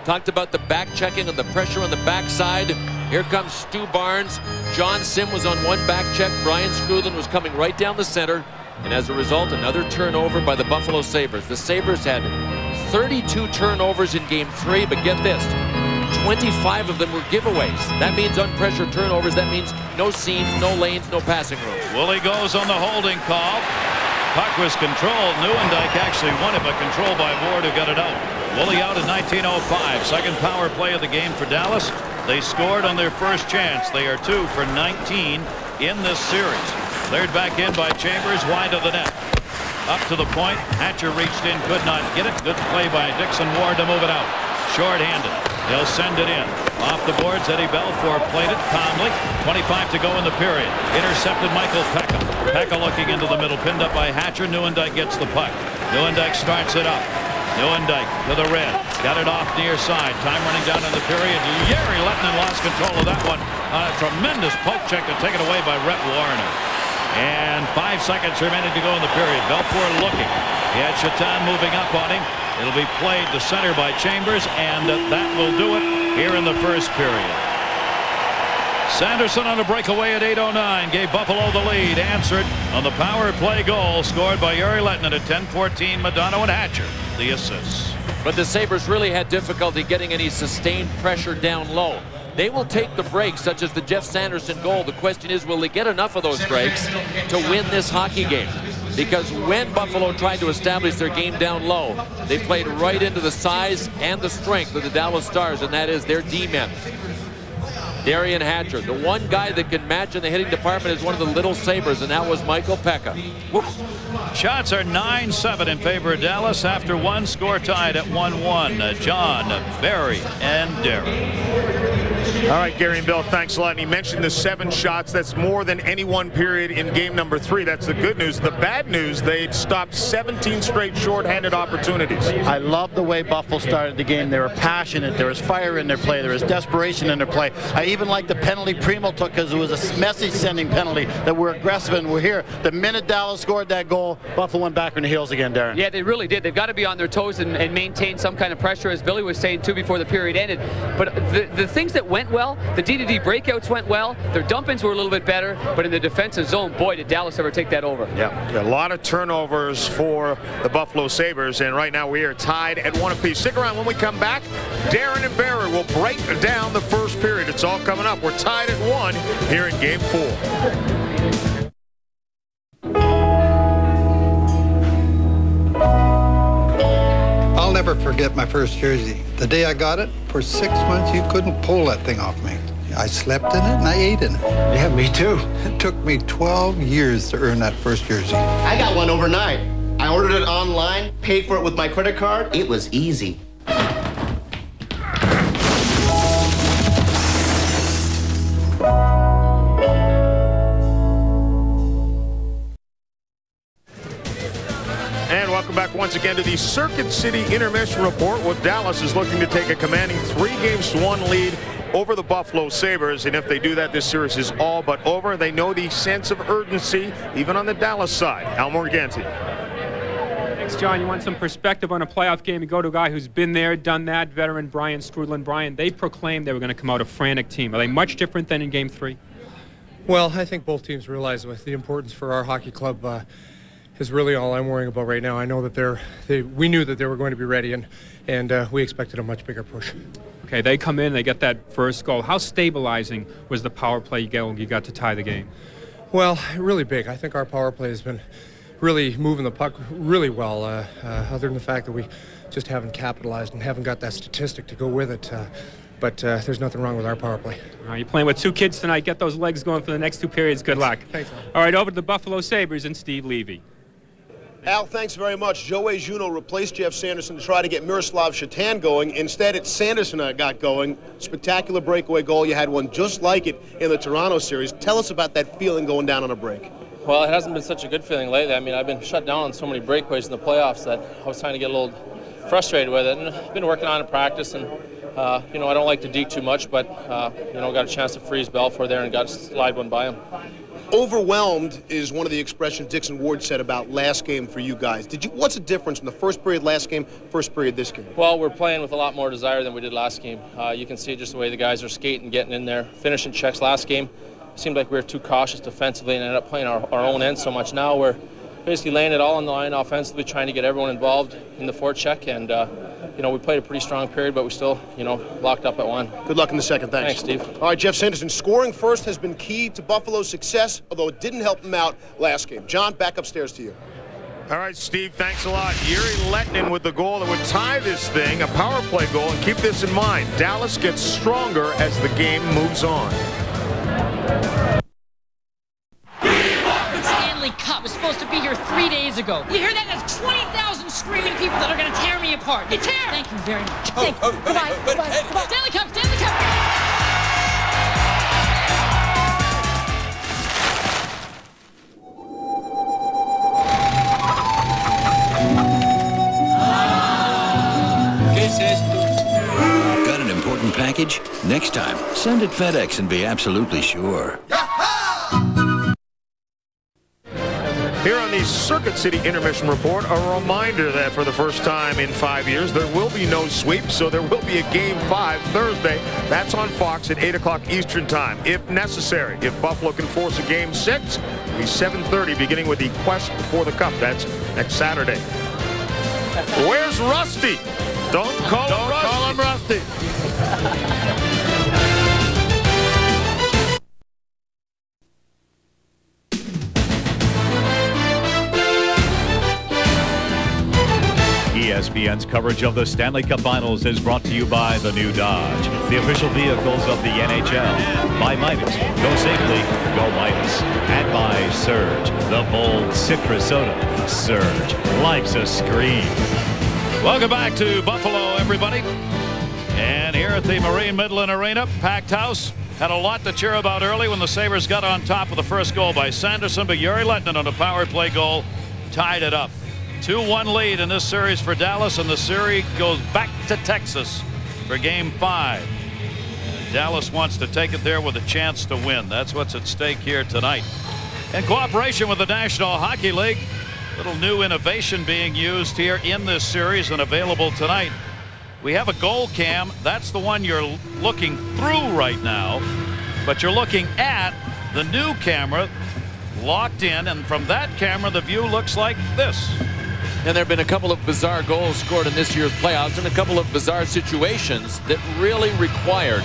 [SPEAKER 16] Talked about the back checking and the pressure on the backside. Here comes Stu Barnes. John Sim was on one back check. Brian Skrudland was coming right down the center.
[SPEAKER 9] And as a result, another turnover by the Buffalo Sabres. The Sabres had 32 turnovers in Game 3, but get this, 25 of them were giveaways. That means unpressured turnovers. That means no seams, no lanes, no passing room.
[SPEAKER 15] Woolley goes on the holding call. Puck was controlled. Nieuwendyk actually won it, but controlled by Ward, who got it out. Woolley out in 1905. Second power play of the game for Dallas. They scored on their first chance. They are 2 for 19 in this series. Cleared back in by Chambers, wide of the net. Up to the point. Hatcher reached in, could not get it. Good play by Dixon Ward to move it out. Short-handed. He'll send it in. Off the boards, Eddie Belfour played it calmly. 25 to go in the period. Intercepted Michael Pekka. Pekka looking into the middle, pinned up by Hatcher. Nieuwendyk gets the puck. Nieuwendyk starts it up. Nieuwendyk to the red. Got it off near side. Time running down in the period. Jari Lehtinen lost control of that one. A tremendous poke check to take it away by Rhett Warrener. And 5 seconds remaining to go in the period. Belfour looking. He had Chatin moving up on him. It'll be played to center by Chambers, and that will do it here in the first period. Sanderson on a breakaway at 8:09 gave Buffalo the lead. Answered on the power play goal scored by Jari Lehtinen at 10:14. Modano and Hatcher the assists.
[SPEAKER 9] But the Sabres really had difficulty getting any sustained pressure down low. They will take the breaks, such as the Jeff Sanderson goal. The question is, will they get enough of those breaks to win this hockey game? Because when Buffalo tried to establish their game down low, they played right into the size and the strength of the Dallas Stars, and that is their D-men. Darian Hatcher, the one guy that can match in the hitting department, is one of the little Sabres, and that was Michael Pekka. Whoop.
[SPEAKER 15] Shots are 9-7 in favor of Dallas after one. Score tied at 1-1. John, Barry, and Darren.
[SPEAKER 1] All right, Gary and Bill, thanks a lot. And he mentioned the 7 shots. That's more than any one period in game number 3. That's the good news. The bad news, they'd stopped 17 straight shorthanded opportunities.
[SPEAKER 3] I love the way Buffalo started the game. They were passionate. There was fire in their play. There was desperation in their play. I even like the penalty Primo took, because it was a message-sending penalty that we're aggressive and we're here. The minute Dallas scored that goal, Buffalo went back on the heels again, Darren.
[SPEAKER 4] Yeah, they really did. They've got to be on their toes and maintain some kind of pressure, as Billy was saying, too, before the period ended. But the things that went well, the D-to-D breakouts went well. Their dump-ins were a little bit better. But in the defensive zone, boy, did Dallas ever take that over.
[SPEAKER 1] Yeah, a lot of turnovers for the Buffalo Sabres. And right now we are tied at 1 apiece. Stick around. When we come back, Darren and Barry will break down the first period. It's all coming up. We're tied at 1 here in Game 4.
[SPEAKER 10] I'll never forget my first jersey. The day I got it, for 6 months, you couldn't pull that thing off me. I slept in it and I ate in it.
[SPEAKER 12] Yeah, me too.
[SPEAKER 10] It took me 12 years to earn that first jersey.
[SPEAKER 12] I got one overnight. I ordered it online, paid for it with my credit card. It was easy.
[SPEAKER 1] And welcome back once again to the Circuit City Intermission Report, where Dallas is looking to take a commanding 3-1 lead over the Buffalo Sabres. And if they do that, this series is all but over. They know the sense of urgency, even on the Dallas side. Al Morganti.
[SPEAKER 2] Thanks, John. You want some perspective on a playoff game? You go to a guy who's been there, done that, veteran Brian Strudlin. Brian, they proclaimed they were going to come out a frantic team. Are they much different than in Game 3?
[SPEAKER 13] Well, I think both teams realize with the importance for our hockey club is really all I'm worrying about right now. I know that we knew that they were going to be ready, and we expected a much bigger push.
[SPEAKER 2] Okay, they come in, they get that first goal. How stabilizing was the power play you got to tie the game?
[SPEAKER 13] Well, really big. I think our power play has been really moving the puck really well, other than the fact that we just haven't capitalized and haven't got that statistic to go with it. But there's nothing wrong with our power play.
[SPEAKER 2] You're playing with 2 kids tonight. Get those legs going for the next 2 periods. Good luck.
[SPEAKER 13] Thanks.
[SPEAKER 2] All right, over to the Buffalo Sabres and Steve Levy.
[SPEAKER 8] Al, thanks very much. Joey Juneau replaced Jeff Sanderson to try to get Miroslav Chatin going. Instead, it's Sanderson that got going. Spectacular breakaway goal. You had one just like it in the Toronto series. Tell us about that feeling going down on a break.
[SPEAKER 25] Well, it hasn't been such a good feeling lately. I mean, I've been shut down on so many breakaways in the playoffs that I was trying to get a little frustrated with it. And I've been working on it in practice, and you know, I don't like to deke too much, but you know, got a chance to freeze Belfour there and got to slide one by him.
[SPEAKER 8] Overwhelmed is one of the expressions Dixon Ward said about last game for you guys. What's the difference from the first period last game, first period this game?
[SPEAKER 25] Well, we're playing with a lot more desire than we did last game. You can see just the way the guys are skating, getting in there, finishing checks. Last game seemed like we were too cautious defensively and ended up playing our own end so much. Now we're basically laying it all on the line offensively, trying to get everyone involved in the forecheck. And, you know, we played a pretty strong period, but we still, you know, locked up at one.
[SPEAKER 8] Good luck in the second.
[SPEAKER 25] Thanks, Steve.
[SPEAKER 8] All right, Jeff Sanderson, scoring first has been key to Buffalo's success, although it didn't help them out last game. John, back upstairs to you.
[SPEAKER 1] All right, Steve, thanks a lot. Yuri Lettinen with the goal that would tie this thing, a power play goal, and keep this in mind. Dallas gets stronger as the game moves on.
[SPEAKER 14] The Stanley Cup was supposed to be here 3 days ago. You hear that? That's 20,000 screaming people that are going to tear me apart. You tear! Thank you very much. Thank you. Goodbye. Goodbye. Stanley Cup! Stanley Cup!
[SPEAKER 19] Got an important package? Next time, send it FedEx and be absolutely sure.
[SPEAKER 1] Here on the Circuit City Intermission Report, a reminder that for the first time in 5 years, there will be no sweep, so there will be a Game 5 Thursday. That's on Fox at 8 o'clock Eastern Time, if necessary. If Buffalo can force a Game 6, it'll be 7:30, beginning with the quest for the Cup. That's next Saturday. Where's Rusty? Don't call him Rusty.
[SPEAKER 11] ESPN's coverage of the Stanley Cup Finals is brought to you by the new Dodge, the official vehicles of the NHL. By Midas, go safely, go Midas. And by Surge, the bold citrus soda. Surge, life's a scream.
[SPEAKER 15] Welcome back to Buffalo, everybody. And here at the Marine Midland Arena, packed house. Had a lot to cheer about early when the Sabres got on top with the first goal by Sanderson, but Yuri Lettinen on a power play goal tied it up. 2-1 lead in this series for Dallas, and the series goes back to Texas for Game 5. Dallas wants to take it there with a chance to win. That's what's at stake here tonight. In cooperation with the National Hockey League, little new innovation being used here in this series and available tonight. We have a goal cam. That's the one you're looking through right now, but you're looking at the new camera locked in, and from that camera the view looks like this.
[SPEAKER 9] And there have been a couple of bizarre goals scored in this year's playoffs and a couple of bizarre situations that really required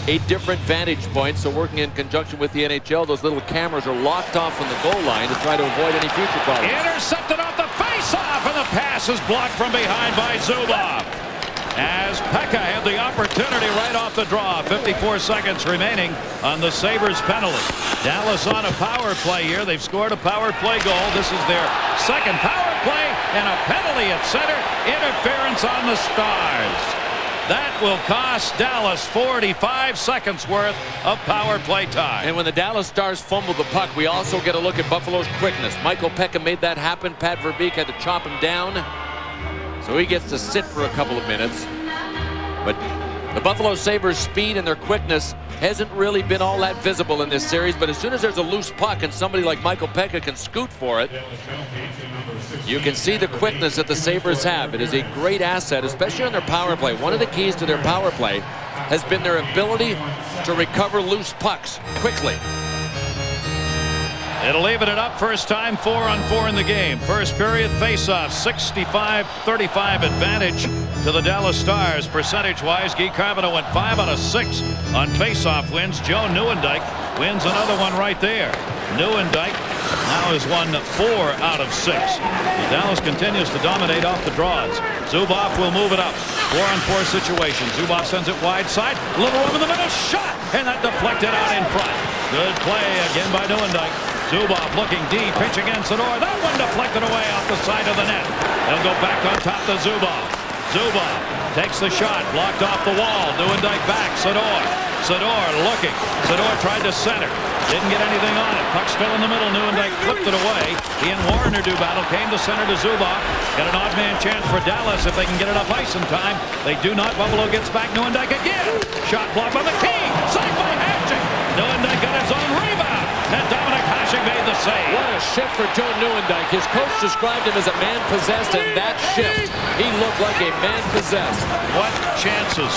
[SPEAKER 9] a different vantage point. So working in conjunction with the NHL, those little cameras are locked off from the goal line to try to avoid any future problems.
[SPEAKER 15] Intercepted off the face-off, and the pass is blocked from behind by Zubov. As Pekka had the opportunity right off the draw. 54 seconds remaining on the Sabres penalty. Dallas on a power play here. They've scored a power play goal. This is their second power play, and a penalty at center. Interference on the Stars. That will cost Dallas 45 seconds worth of power play time.
[SPEAKER 9] And when the Dallas Stars fumbled the puck, we also get a look at Buffalo's quickness. Michael Pekka made that happen. Pat Verbeek had to chop him down, so he gets to sit for a couple of minutes. But the Buffalo Sabres' speed and their quickness hasn't really been all that visible in this series, but as soon as there's a loose puck and somebody like Michael Pekka can scoot for it, you can see the quickness that the Sabres have. It is a great asset, especially on their power play. One of the keys to their power play has been their ability to recover loose pucks quickly.
[SPEAKER 15] It'll even it up first time, 4-on-4 in the game. First period face-off, 65-35 advantage to the Dallas Stars. Percentage-wise, Guy Carbonneau went 5 out of 6 on face-off wins. Joe Nieuwendyk wins another one right there. Nieuwendyk now has won 4 out of 6. Dallas continues to dominate off the draws. Zubov will move it up. 4-on-4 situation. Zubov sends it wide side. Little room in the middle. Shot! And that deflected out in front. Good play again by Nieuwendyk. Zubov looking deep, pitch against Sador. That one deflected away off the side of the net. They'll go back on top to Zubov. Zubov takes the shot, blocked off the wall. Nieuwendyk back, Sador. Sador looking. Sador tried to center. Didn't get anything on it. Puck still in the middle. Nieuwendyk flipped it away. He and Warner do battle. Came to center to Zubov. Got an odd man chance for Dallas if they can get it up ice in time. They do not. Buffalo gets back. Nieuwendyk again. Shot blocked by McKee. Saved by Hatching. Nieuwendyk got his own rebound. And Dominic Hasek made the save.
[SPEAKER 9] What a shift for Joe Nieuwendyk. His coach described him as a man possessed, and that shift, he looked like a man possessed.
[SPEAKER 15] What chances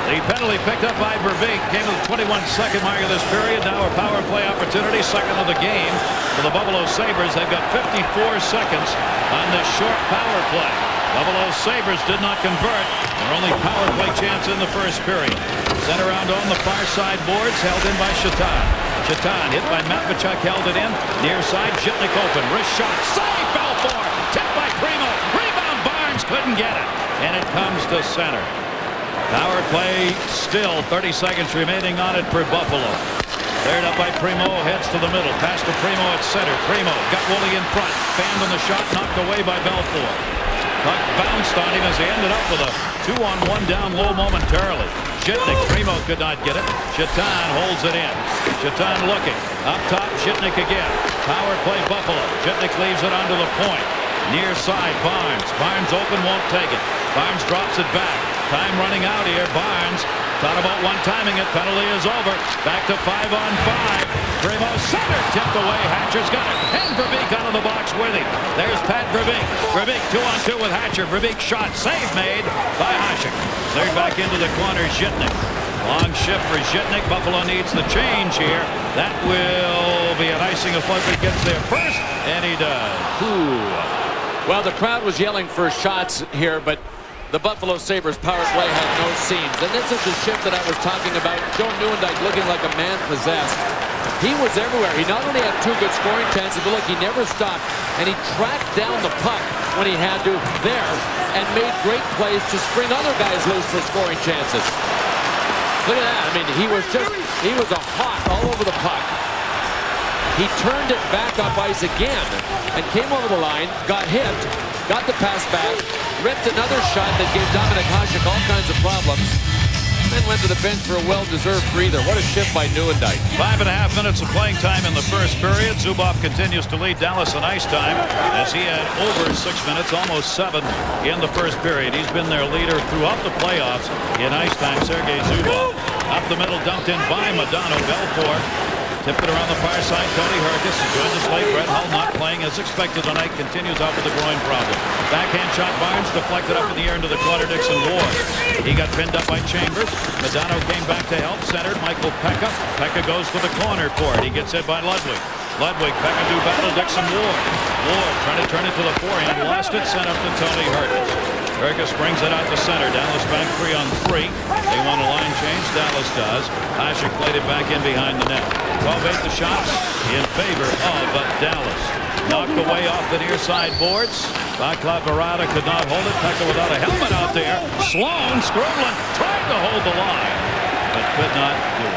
[SPEAKER 15] The penalty picked up by Verbeek came to the 21-second mark of this period. Now a power play opportunity, second of the game for the Buffalo Sabres. They've got 54 seconds on this short power play. Buffalo Sabres did not convert. Their only power play chance in the first period. Sent around on the far side boards, held in by Shatan. Shatan hit by Matvechuk, held it in. Near side, Zhitnik open. Wrist shot. Save Belfour. Tipped by Primo. Rebound Barnes couldn't get it. And it comes to center. Power play still 30 seconds remaining on it for Buffalo. Cleared up by Primo, heads to the middle. Pass to Primo at center. Primo got Woolley in front. Fanned on the shot, knocked away by Belfour. Puck bounced on him as he ended up with a 2-on-1 down low momentarily. Zhitnik, Primo could not get it. Shatan holds it in. Shatan looking. Up top, Zhitnik again. Power play Buffalo. Zhitnik leaves it onto the point. Near side, Barnes. Barnes open, won't take it. Barnes drops it back. Time running out here. Barnes thought about one-timing it. Penalty is over. Back to 5-on-5. Primo center tipped away. Hatcher's got it. And Verbeek out of the box with him. There's Pat Verbeek. Verbeek 2-on-2 with Hatcher. Verbeek shot. Save made by Hasek. Cleared back into the corner. Zhitnik. Long shift for Zhitnik. Buffalo needs the change here. That will be an icing if Ludwig gets there first. And he does.
[SPEAKER 9] Ooh. Well, the crowd was yelling for shots here, but the Buffalo Sabres power play had no seams. And this is the shift that I was talking about. Joe Nieuwendyk looking like a man possessed. He was everywhere. He not only had two good scoring chances, but look, he never stopped. And he tracked down the puck when he had to there and made great plays to spring other guys loose for scoring chances. Look at that. I mean, he was a hawk all over the puck. He turned it back up ice again and came over the line, got hit, got the pass back, ripped another shot that gave Dominik Hasek all kinds of problems, then went to the bench for a well-deserved breather. What a shift by Nieuwendyk.
[SPEAKER 15] 5.5 minutes of playing time in the first period. Zubov continues to lead Dallas in ice time as he had over 6 minutes, almost 7 in the first period. He's been their leader throughout the playoffs in ice time. Sergei Zubov up the middle, dumped in by Modano. Belfour tipped it around the far side. Tony Herkus joins us late. Brett Hull not playing as expected tonight. Continues out with the groin problem. Backhand shot. Barnes deflected up in the air into the corner. Dixon Ward. He got pinned up by Chambers. Modano came back to help. Centered Michael Pekka. Pekka goes to the corner for it. He gets hit by Ludwig. Ludwig, Pekka do battle. Dixon Ward. Ward trying to turn it to the forehand. Lost it. Sent up to Tony Herkus. Herkus brings it out to center. Dallas back 3-on-3. They want a line change. Dallas does. Hasek played it back in behind the net. 12-8 the shots in favor of Dallas. Knocked away off the near side boards. Vaclav Barada could not hold it. Pekka without a helmet out there. Sloan, Skrubland tried to hold the line, but could not do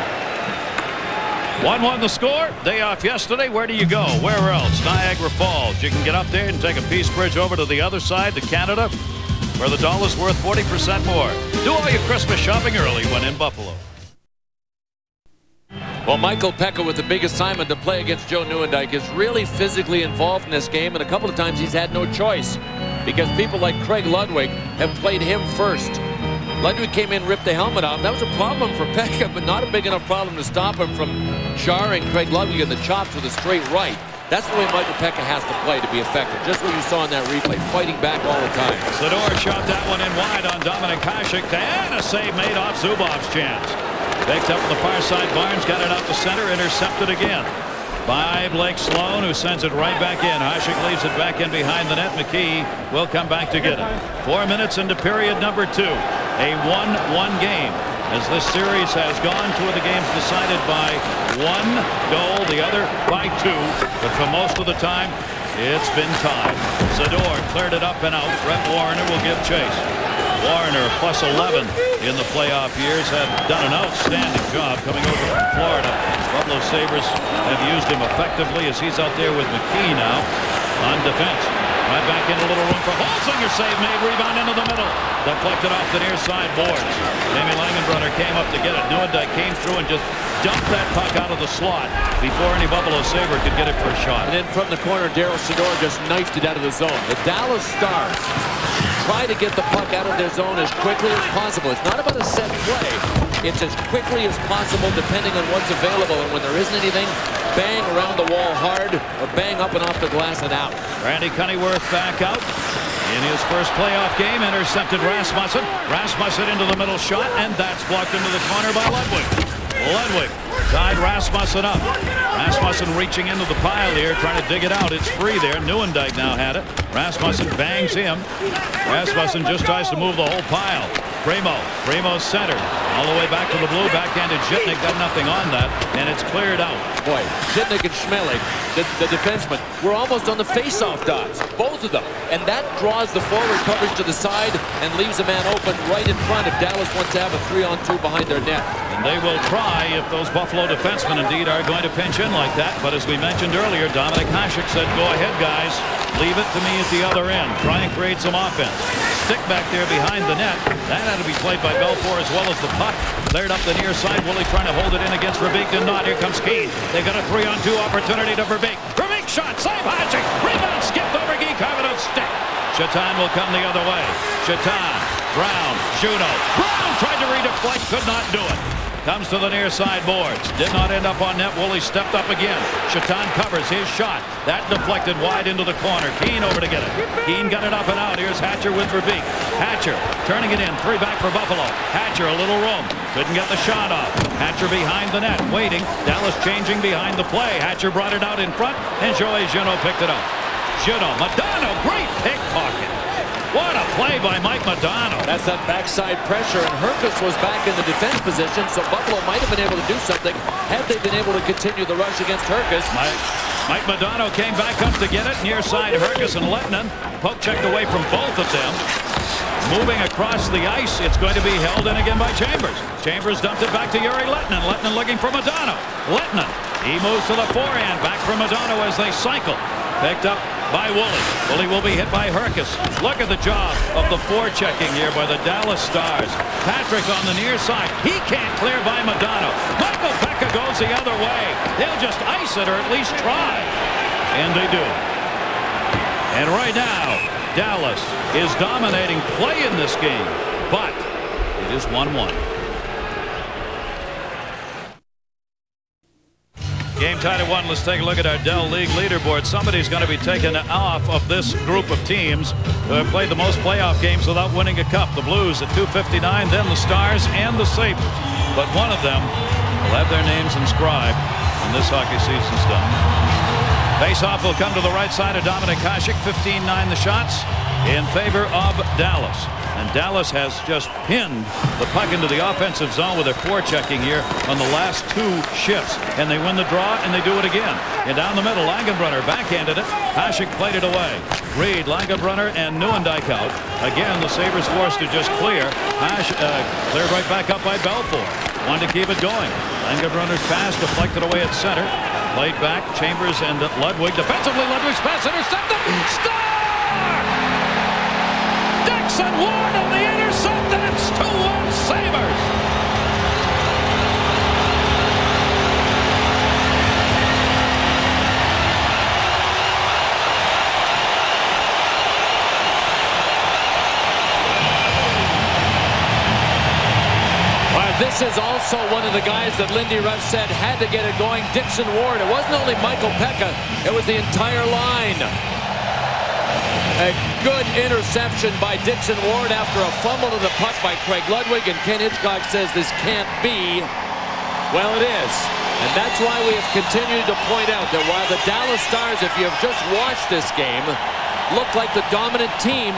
[SPEAKER 15] it. 1-1 the score. Day off yesterday. Where do you go? Where else? Niagara Falls. You can get up there and take a Peace Bridge over to the other side, to Canada, where the dollar's worth 40% more. Do all your Christmas shopping early when in Buffalo.
[SPEAKER 9] Well, Michael Pekka with the big assignment to play against Joe Nieuwendyk is really physically involved in this game, and a couple of times he's had no choice because people like Craig Ludwig have played him first. Ludwig came in, ripped the helmet off. That was a problem for Pekka, but not a big enough problem to stop him from jarring Craig Ludwig in the chops with a straight right. That's the way Michael Pekka has to play to be effective. Just what you saw in that replay, fighting back all the time.
[SPEAKER 15] Sador shot that one in wide on Dominik Hasek, and a save made off Zubov's chance. Picked up on the far side. Barnes got it out to center, intercepted again by Blake Sloan, who sends it right back in. Hasek leaves it back in behind the net. McKee will come back to get it. 4 minutes into period number 2. A 1-1 game as this series has gone. 2 of the games decided by 1 goal, the other by 2. But for most of the time, it's been tied. Sador cleared it up and out. Brett Warner will give chase. Warner plus 11 in the playoff years, have done an outstanding job coming over from Florida. Buffalo Sabres have used him effectively as he's out there with McKee now on defense. Right back in a little room for Holzinger. Save made. Rebound into the middle. Deflected off the near side boards. Jamie Langenbrunner came up to get it. Nieuwendyk came through and just dumped that puck out of the slot before any Buffalo Sabre could get it for a shot.
[SPEAKER 9] And then from the corner, Daryl Sador just knifed it out of the zone. The Dallas Stars try to get the puck out of their zone as quickly as possible. It's not about a set play. It's as quickly as possible depending on what's available. And when there isn't anything, bang around the wall hard or bang up and off the glass and out.
[SPEAKER 15] Randy Cunnyworth back out. In his first playoff game, intercepted Rasmussen. Rasmussen into the middle shot, and that's blocked into the corner by Ludwig. Ludwig tied Rasmussen up. Rasmussen reaching into the pile here, trying to dig it out. It's free there. Nieuwendyk now had it. Rasmussen bangs him. Rasmussen just tries to move the whole pile. Primo's centered. All the way back to the blue. Backhanded Zhitnik, got nothing on that, and it's cleared out.
[SPEAKER 9] Boy, Zhitnik and Schmeling, the defensemen, were almost on the face-off dots, both of them. And that draws the forward coverage to the side and leaves a man open right in front if Dallas wants to have a 3-on-2 behind their net.
[SPEAKER 15] And they will try if those Buffalo defensemen indeed are going to pinch in like that. But as we mentioned earlier, Dominik Hasek said, go ahead, guys. Leave it to me at the other end. Try and create some offense. Stick back there behind the net. That had to be played by Belfour as well as the puck. Cleared up the near side. Willie trying to hold it in against Verbeek. Did not. Here comes Keane. They got a 3-on-2 opportunity to Verbeek. Verbeek shot. Save Hasek. Rebound skipped over Geek. Have it on stick. Chaton will come the other way. Chaton. Brown. Juno. Brown tried to redeflect. Could not do it. Comes to the near side boards. Did not end up on net. Woolley stepped up again. Chaton covers his shot. That deflected wide into the corner. Keane over to get it. Keane got it up and out. Here's Hatcher with Verbeek. Hatcher turning it in. 3 back for Buffalo. Hatcher a little room. Couldn't get the shot off. Hatcher behind the net. Waiting. Dallas changing behind the play. Hatcher brought it out in front. And Joey Juno picked it up. Juno. Madonna. Great pickpocket. What a play by Mike Madonna.
[SPEAKER 9] That's that backside pressure, and Herkus was back in the defense position, so Buffalo might have been able to do something had they been able to continue the rush against Herkus.
[SPEAKER 15] Mike Madonna came back up to get it. Near side, Herkus and Lettinen. Poke checked away from both of them. Moving across the ice, it's going to be held in again by Chambers. Chambers dumped it back to Yuri Lettinen. Lettinen looking for Madonna. Lettinen, he moves to the forehand. Back for Madonna as they cycle. Picked up by Woolley. Woolley will be hit by Herkus. Look at the job of the forechecking here by the Dallas Stars. Patrick on the near side. He can't clear by Madonna. Michael Pekka goes the other way. They'll just ice it or at least try. And they do. And right now, Dallas is dominating play in this game. But it is 1-1. Game tied at 1. Let's take a look at our Dell League leaderboard. Somebody's going to be taken off of this group of teams who have played the most playoff games without winning a cup. The Blues at 259, then the Stars and the Sabres. But one of them will have their names inscribed when this hockey season's done. Face-off will come to the right side of Dominik Hasek. 15-9 the shots in favor of Dallas. And Dallas has just pinned the puck into the offensive zone with their forechecking here on the last 2 shifts. And they win the draw, and they do it again. And down the middle, Langenbrunner backhanded it. Hasek played it away. Reed, Langenbrunner, and Nieuwendyk out. Again, the Sabres forced to just clear. Cleared right back up by Belfour. Wanted to keep it going. Langenbrunner's pass deflected away at center. Played back, Chambers and Ludwig. Defensively, Ludwig's pass intercepted. Score! Dixon Ward on the intercept, and it's 2-1 Sabres.
[SPEAKER 9] This is also one of the guys that Lindy Ruff said had to get it going. Dixon Ward. It wasn't only Michael Pekka, it was the entire line. A good interception by Dixon Ward after a fumble to the puck by Craig Ludwig, and Ken Hitchcock says this can't be. Well, it is. And that's why we have continued to point out that while the Dallas Stars, if you have just watched this game, look like the dominant team,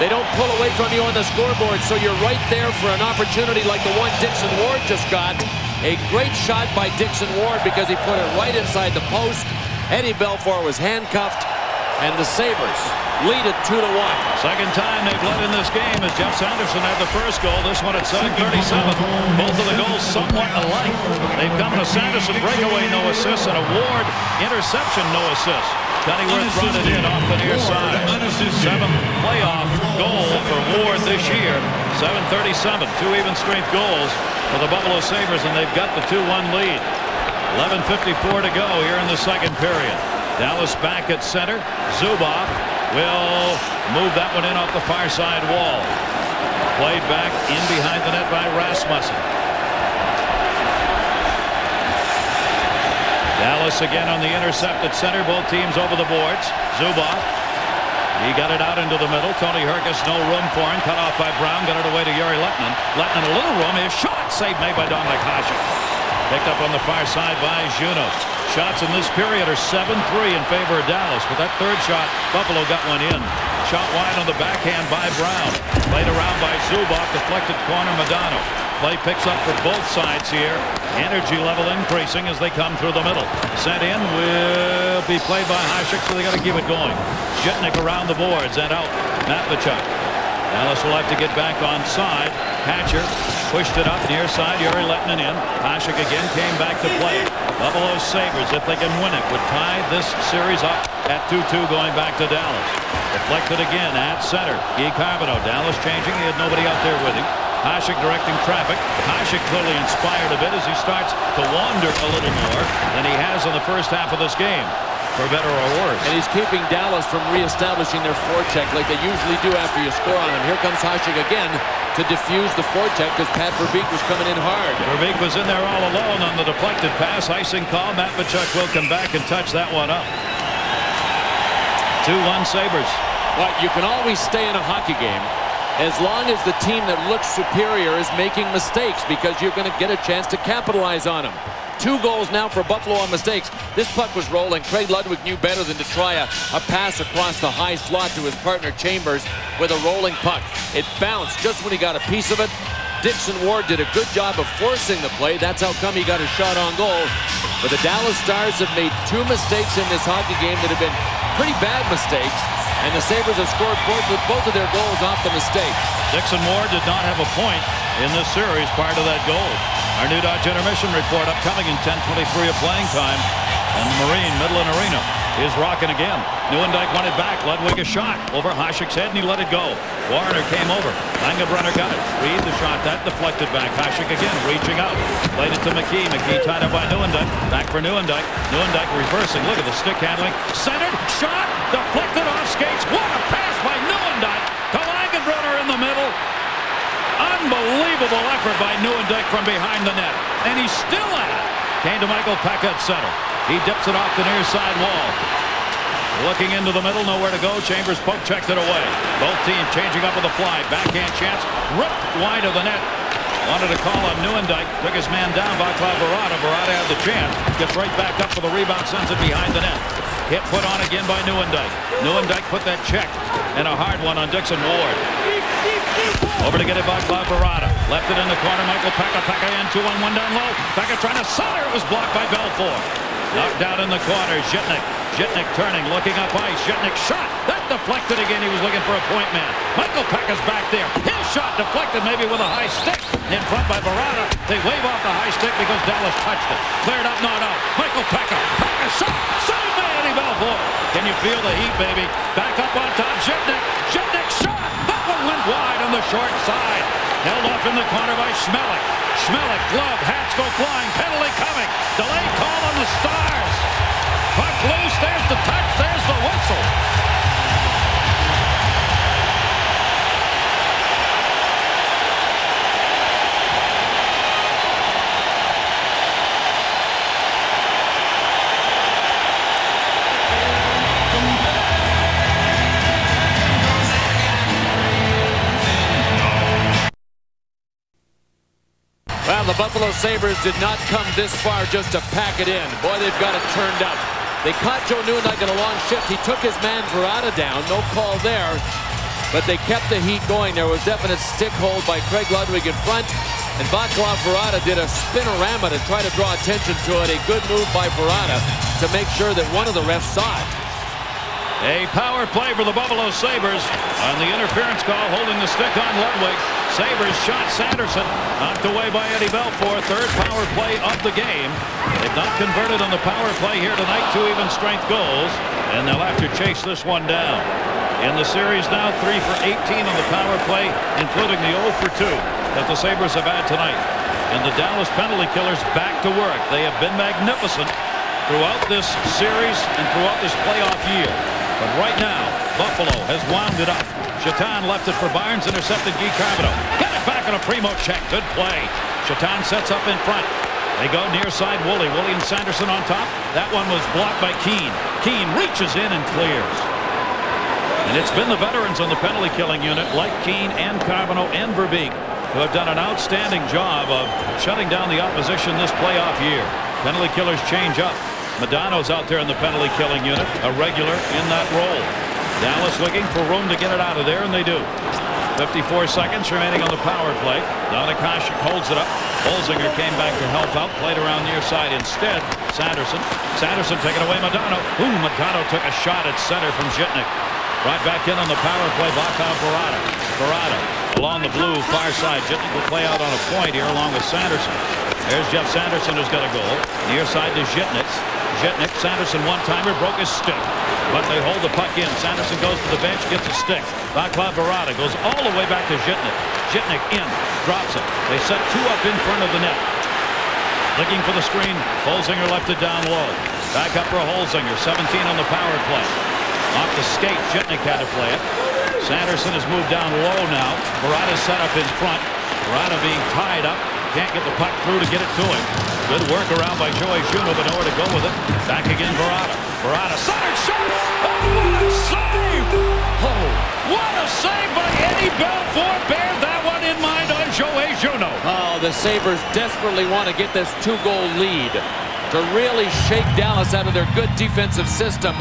[SPEAKER 9] they don't pull away from you on the scoreboard, so you're right there for an opportunity like the one Dixon Ward just got. A great shot by Dixon Ward because he put it right inside the post. Eddie Belfour was handcuffed, and the Sabres lead it 2-1.
[SPEAKER 15] Second time they've led in this game as Jeff Sanderson had the first goal. This one at 7:37. Both of the goals somewhat alike. They've come to Sanderson breakaway, no assists, and a Ward interception, no assists. Pennyworth brought it in off the near side. 7th playoff goal for Ward this year. 7:37. 2 even strength goals for the Buffalo Sabres, and they've got the 2-1 lead. 11:54 to go here in the second period. Dallas back at center. Zubov will move that one in off the far side wall. Played back in behind the net by Rasmussen. Dallas again on the intercept at center. Both teams over the boards. Zubov He got it out into the middle. Tony Herkus, no room for him. Cut off by Brown. Got it away to Yuri Lettinen. Lettinen a little room. His shot saved made by Dominik Hasek. Picked up on the far side by Juneau. Shots in this period are 7-3 in favor of Dallas. But that third shot, Buffalo got one in. Shot wide on the backhand by Brown. Played around by Zubov. Deflected corner Modano. Play picks up for both sides here. Energy level increasing as they come through the middle. Sent in will be played by Hasek, so they got to keep it going. Jitnik around the boards and out. Matvichuk. Dallas will have to get back on side. Hatcher pushed it up near side. Yuri Lettinen in. Hasek again came back to play. Buffalo Sabres, if they can win it, would tie this series up at 2-2 going back to Dallas. Deflected again at center. Guy Carbonneau. Dallas changing. He had nobody out there with him. Hasek directing traffic. Hasek clearly inspired a bit as he starts to wander a little more than he has in the first half of this game, for better or worse.
[SPEAKER 9] And he's keeping Dallas from reestablishing their forecheck like they usually do after you score on them. Here comes Hasek again to defuse the forecheck because Pat Verbeek was coming in hard.
[SPEAKER 15] Verbeek was in there all alone on the deflected pass. Icing call. Matvichuk will come back and touch that one up. 2-1 Sabres.
[SPEAKER 9] Well, you can always stay in a hockey game as long as the team that looks superior is making mistakes, because you're going to get a chance to capitalize on them. 2 goals now for Buffalo on mistakes. This puck was rolling. Craig Ludwig knew better than to try a pass across the high slot to his partner Chambers with a rolling puck. It bounced just when he got a piece of it. Dixon Ward did a good job of forcing the play. That's how come he got a shot on goal. But the Dallas Stars have made 2 mistakes in this hockey game that have been pretty bad mistakes. And the Sabres have scored both of their goals off the mistakes.
[SPEAKER 15] Dixon Ward did not have a point in this series prior to that goal. Our new Dodge intermission report upcoming in 10:23 of playing time. And Marine, Midland Arena, is rocking again. Nieuwendyk won it back. Ludwig a shot over Hasek's head, and he let it go. Warner came over. Langenbrunner got it. Reed the shot. That deflected back. Hasek again reaching out. Played it to McKee. McKee tied up by Nieuwendyk. Back for Nieuwendyk. Nieuwendyk reversing. Look at the stick handling. Centered. Shot. Deflected off skates. What a pass by Nieuwendyk to Langenbrunner in the middle. Unbelievable effort by Nieuwendyk from behind the net. And he's still at it. Came to Michael Peck at center. He dips it off the near side wall. Looking into the middle, nowhere to go. Chambers poke checked it away. Both teams changing up with a fly. Backhand chance. Ripped wide of the net. Wanted to call on Nieuwendyk. Took his man down by Barada. Barada had the chance. Gets right back up for the rebound. Sends it behind the net. Hit put on again by Nieuwendyk. Nieuwendyk put that check. And a hard one on Dixon Ward. Over to get it by Barada. Left it in the corner. Michael Pekka. Pekka in 2-on-1 down low. Pekka trying to center. It was blocked by Belfour. Knocked out in the corner. Jitnik. Jitnik turning, looking up ice. Jitnik shot. That deflected again. He was looking for a point man. Michael Pekka's back there. His shot deflected maybe with a high stick. In front by Barada. They wave off the high stick because Dallas touched it. Cleared up, not out. Michael Pekka. Pekka shot. Saved by Eddie Belfour. Can you feel the heat, baby? Back up on top. Jitnik. Jitnik shot. That one went wide on the short side. Held off in the corner by Schmelik. Schmelik, glove, hats go flying. Penalty coming. Delay call on the Stars. Puck loose. There's the touch. There's the whistle.
[SPEAKER 9] Well, the Buffalo Sabres did not come this far just to pack it in. Boy, they've got it turned up. They caught Joe Nieuwendyk in a long shift. He took his man Barada down. No call there. But they kept the heat going. There was definite stick hold by Craig Ludwig in front. And Václav Barada did a spinorama to try to draw attention to it. A good move by Barada to make sure that one of the refs saw it.
[SPEAKER 15] A power play for the Buffalo Sabres on the interference call, holding the stick on Ludwig. Sabres shot Sanderson, knocked away by Eddie Belfour. Third power play of the game. They've not converted on the power play here tonight. 2 even strength goals, and they'll have to chase this one down. In the series now, 3 for 18 on the power play, including the 0 for 2 that the Sabres have had tonight. And the Dallas penalty killers back to work. They have been magnificent throughout this series and throughout this playoff year. But right now, Buffalo has wound it up. Chatin left it for Barnes, intercepted Guy Carbonneau. Got it back on a primo check. Good play. Chatin sets up in front. They go near side Woolley. Woolley and Sanderson on top. That one was blocked by Keane. Keane reaches in and clears. And it's been the veterans on the penalty killing unit, like Keane and Carbonneau and Verbeek, who have done an outstanding job of shutting down the opposition this playoff year. Penalty killers change up. Modano's out there in the penalty killing unit, a regular in that role. Dallas looking for room to get it out of there, and they do. 54 seconds remaining on the power play. Dominic Hasek holds it up. Holzinger came back to help out, played around near side instead. Sanderson taking away Modano. Ooh, Modano took a shot at center from Zhitnik. Right back in on the power play, Vaclav Barada along the blue far side. Zhitnik will play out on a point here along with Sanderson. There's Jeff Sanderson, who's got a goal. Near side to Zhitnik. Sanderson one-timer, broke his stick. But they hold the puck in. Sanderson goes to the bench, gets a stick. Vaclav Barada goes all the way back to Zhitnik. Zhitnik in, drops it. They set two up in front of the net. Looking for the screen. Holzinger left it down low. Back up for Holzinger. 17 on the power play. Off the skate, Zhitnik had to play it. Sanderson has moved down low now. Barada's set up in front. Barada being tied up. Can't get the puck through to get it to him. Good work around by Joey Juneau, but nowhere to go with it. Back again, Barada centered shot. Oh, what a save! Oh, what a save by Eddie Belfour. Bear that one in mind on Joey Juneau.
[SPEAKER 9] Oh, the Sabres desperately want to get this 2-goal lead to really shake Dallas out of their good defensive system.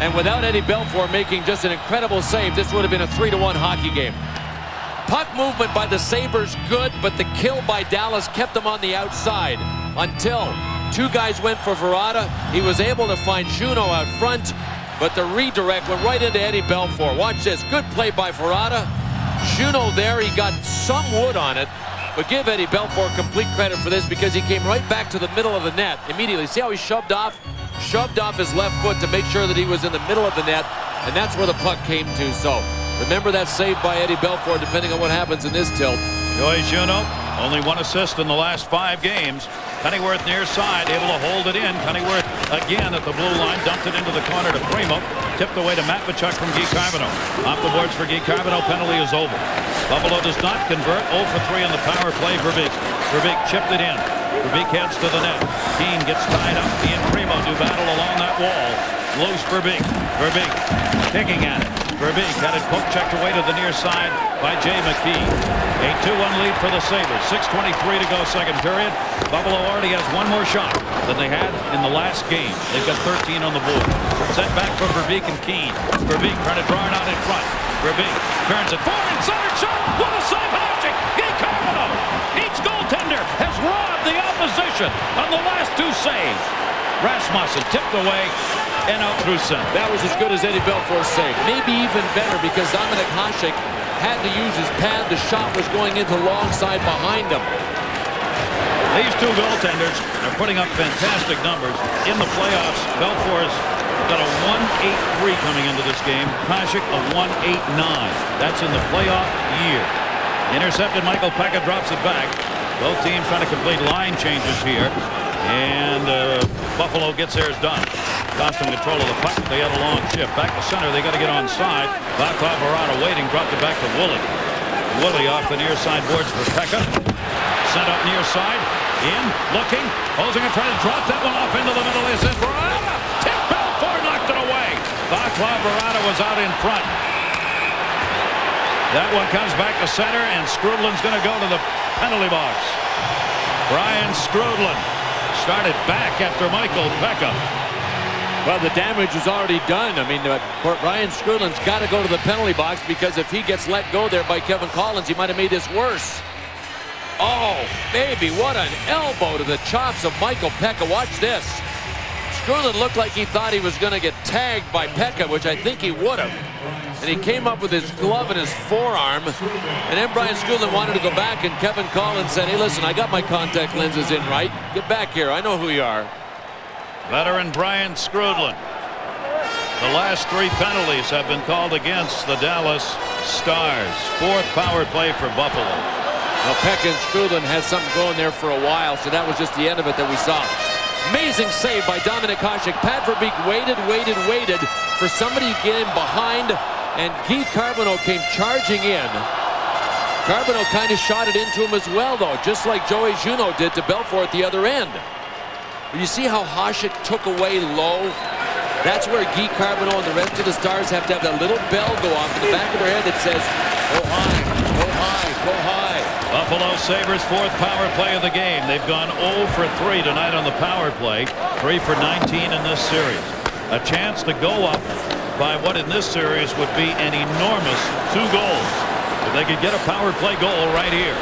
[SPEAKER 9] And without Eddie Belfour making just an incredible save, this would have been a 3-1 hockey game. Puck movement by the Sabres good, but the kill by Dallas kept them on the outside until two guys went for Verada. He was able to find Juneau out front, but the redirect went right into Eddie Belfour. Watch this. Good play by Verada. Juneau there. He got some wood on it, but give Eddie Belfour complete credit for this because he came right back to the middle of the net immediately. See how he shoved off his left foot to make sure that he was in the middle of the net, and that's where the puck came to. So remember that save by Eddie Belfour, depending on what happens in this tilt.
[SPEAKER 15] Joey Juneau, only one assist in the last 5 games. Pennyworth near side, able to hold it in. Pennyworth again at the blue line, dumped it into the corner to Primo. Tipped away to Matt Tkachuk from Guy Carbonneau. Off the boards for Guy Carbonneau, penalty is over. Buffalo does not convert, 0 for 3 on the power play. Verbeek chipped it in. Verbeek heads to the net. Keane gets tied up. He and Primo do battle along that wall. Loose Verbeek kicking at it. Verbeek had it poke checked away to the near side by Jay McKee. A 2-1 lead for the Sabres. 6:23 to go, second period. Buffalo already has one more shot than they had in the last game. They've got 13 on the board. Set back for Verbeek and Keane. Verbeek trying to draw it out in front. Verbeek turns it forward, center shot. What a save, Hasek! Guy Carbonneau, each goaltender has robbed the opposition on the last 2 saves. Rasmussen tipped away and out through center.
[SPEAKER 9] That was as good as Eddie Belfour's save. Maybe even better because Dominic Hasek had to use his pad. The shot was going into long side behind him.
[SPEAKER 15] These two goaltenders are putting up fantastic numbers. In the playoffs, Belfour's got a 1.83 coming into this game. Hasek a 1.89. That's in the playoff year. Intercepted, Michael Pekka drops it back. Both teams trying to complete line changes here. And Buffalo gets theirs done. Cost them control of the puck. They had a long shift. Back to center. They got to get on side. Vaclav Barada waiting. Dropped it back to Woolley. Woolley off the near side boards for Pekka. Sent up near side. In. Looking. Holzinger trying to drop that one off into the middle. Is it Barada? Tip Belfour knocked it away. Vaclav Barada was out in front. That one comes back to center, and Skrudland's going to go to the penalty box. Brian Skrudland started back after Michael Pekka.
[SPEAKER 9] Well, the damage is already done. I mean, Brian Skrudland's got to go to the penalty box because if he gets let go there by Kevin Collins, he might have made this worse. Oh, baby, what an elbow to the chops of Michael Pekka. Watch this. Skrudland looked like he thought he was going to get tagged by Pekka, which I think he would have. And he came up with his glove in his forearm. And then Brian Skrudland wanted to go back, and Kevin Collins said, hey, listen, I got my contact lenses in right. Get back here. I know who you are.
[SPEAKER 15] Veteran Brian Skrudland. The last 3 penalties have been called against the Dallas Stars. 4th power play for Buffalo.
[SPEAKER 9] Well, Pekka and Skrudland had something going there for a while, so that was just the end of it that we saw. Amazing save by Dominic Hasek. Pat Verbeek waited for somebody to get in behind, and Guy Carbonneau came charging in. Carbonneau kind of shot it into him as well, though, just like Joey Juneau did to Belfour at the other end. You see how Hasek took away low? That's where Guy Carbonneau and the rest of the Stars have to have that little bell go off in the back of their head that says, go high, go high, go high.
[SPEAKER 15] Buffalo Sabres' fourth power play of the game. They've gone 0 for 3 tonight on the power play, 3 for 19 in this series. A chance to go up by what in this series would be an enormous 2 goals. If they could get a power play goal right here.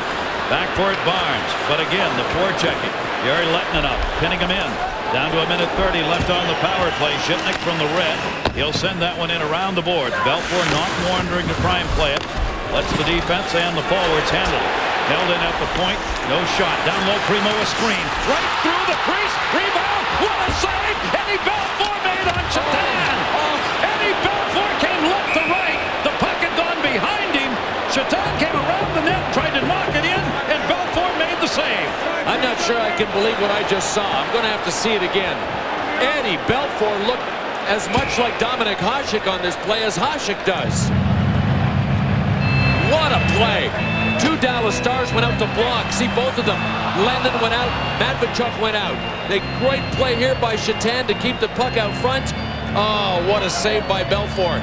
[SPEAKER 15] Back for it, Barnes. But again, the forechecking. Yuri Lettinen up, pinning him in. Down to 1:30 left on the power play. Shitnik from the red. He'll send that one in around the board. Belfour not wandering to try and play it. Lets the defense and the forwards handle it. Held in at the point. No shot. Down low, Primo a screen. Right through the crease. Rebound. What a save. Eddie Belfour made on Chatan. Eddie Belfour came left to right. The puck had gone behind him. Chatan came around the net, tried to knock it in, and Belfour made the save.
[SPEAKER 9] I'm not sure I can believe what I just saw. I'm going to have to see it again. Eddie Belfour looked as much like Dominik Hasek on this play as Hasek does. What a play. 2 Dallas Stars went out to block. See both of them. Lennon went out. Matvichuk went out. A great play here by Chatan to keep the puck out front. Oh, what a save by Belfour.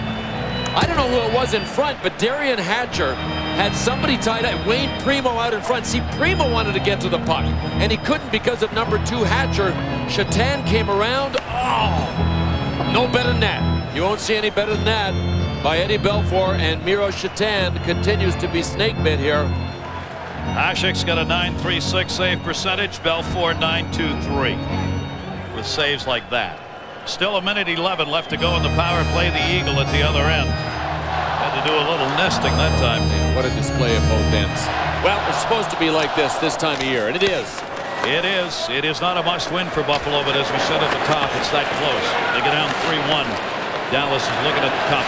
[SPEAKER 9] I don't know who it was in front, but Darian Hatcher had somebody tied up. Wayne Primo out in front. See, Primo wanted to get to the puck, and he couldn't because of number 2 Hatcher. Chatan came around. Oh, no better than that. You won't see any better than that by Eddie Belfour, and Miro Chatan continues to be snake bit here.
[SPEAKER 15] Hasek's got a .936 save percentage. Belfour .923 with saves like that. Still 1:11 left to go in the power play. The Eagle at the other end. Had to do a little nesting that time.
[SPEAKER 9] What a display at both ends. Well, it's supposed to be like this time of year, and it is.
[SPEAKER 15] It is. It is not a must-win for Buffalo, but as we said at the top, it's that close. They get down 3-1. Dallas is looking at the cup.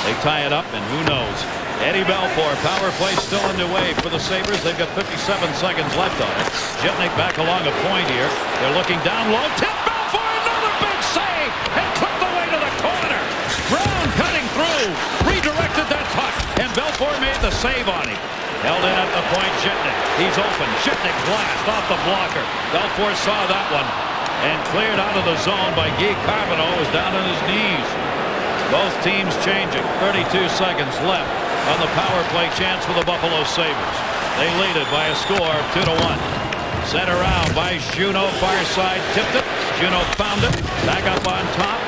[SPEAKER 15] They tie it up, and who knows? Eddie Belfour, power play still underway for the Sabres. They've got 57 seconds left on it. Jetnik back along a point here. They're looking down low. Tip Belfour, another big save, and clipped away to the corner. Brown cutting through, redirected that puck, and Belfour made the save on him. Held in at the point, Jetnik. He's open. Jetnik blast off the blocker. Belfour saw that one and cleared out of the zone by Guy Carbonneau, who was down on his knees. Both teams changing. 32 seconds left on the power play chance for the Buffalo Sabres. They lead it by a score of 2-1. Sent around by Juneau, far side, tipped it. Juneau found it. Back up on top.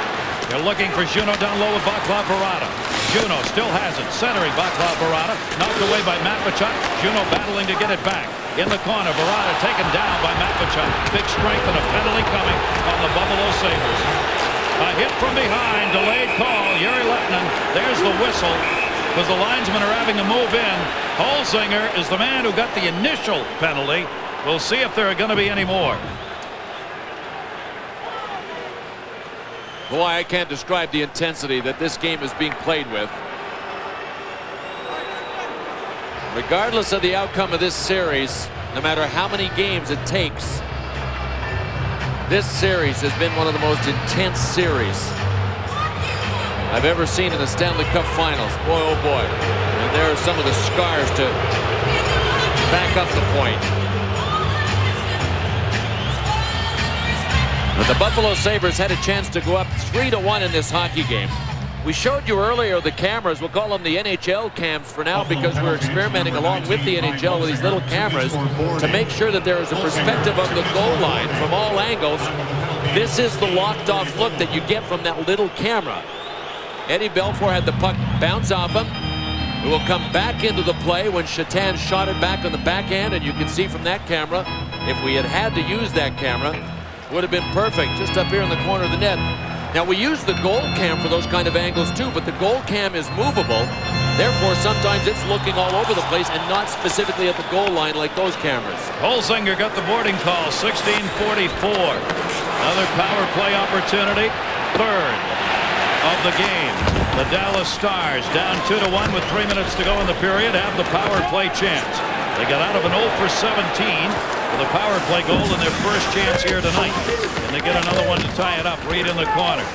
[SPEAKER 15] They're looking for Juneau down low with Vaclav Barada. Juneau still has it. Centering Vaclav Barada. Knocked away by Matvichuk. Juneau battling to get it back. In the corner, Barada taken down by Matvichuk. Big strength and a penalty coming on the Buffalo Sabres. A hit from behind, delayed call. Yuri Lettinen, there's the whistle, because the linesmen are having to move in. Holzinger is the man who got the initial penalty. We'll see if there are going to be any more.
[SPEAKER 9] Boy, I can't describe the intensity that this game is being played with. Regardless of the outcome of this series, no matter how many games it takes, this series has been one of the most intense series I've ever seen in the Stanley Cup Finals. Boy, oh boy. And there are some of the scars to back up the point. But the Buffalo Sabres had a chance to go up 3-1 in this hockey game. We showed you earlier the cameras. We'll call them the NHL cams for now, because we're experimenting along with the NHL with these little cameras to make sure that there is a perspective of the goal line from all angles. This is the locked off look that you get from that little camera. Eddie Belfour had the puck bounce off him. It will come back into the play when Chatan shot it back on the backhand, and you can see from that camera, if we had to use that camera, would have been perfect just up here in the corner of the net. Now, we use the goal cam for those kind of angles too, but the goal cam is movable. Therefore, sometimes it's looking all over the place and not specifically at the goal line like those cameras.
[SPEAKER 15] Holzinger got the boarding call, 16:44. Another power play opportunity, third of the game. The Dallas Stars down 2-1 with 3 minutes to go in the period have the power play chance. They got out of an 0 for 17 with a power play goal in their first chance here tonight. And they get another one to tie it up. Reed in the corner.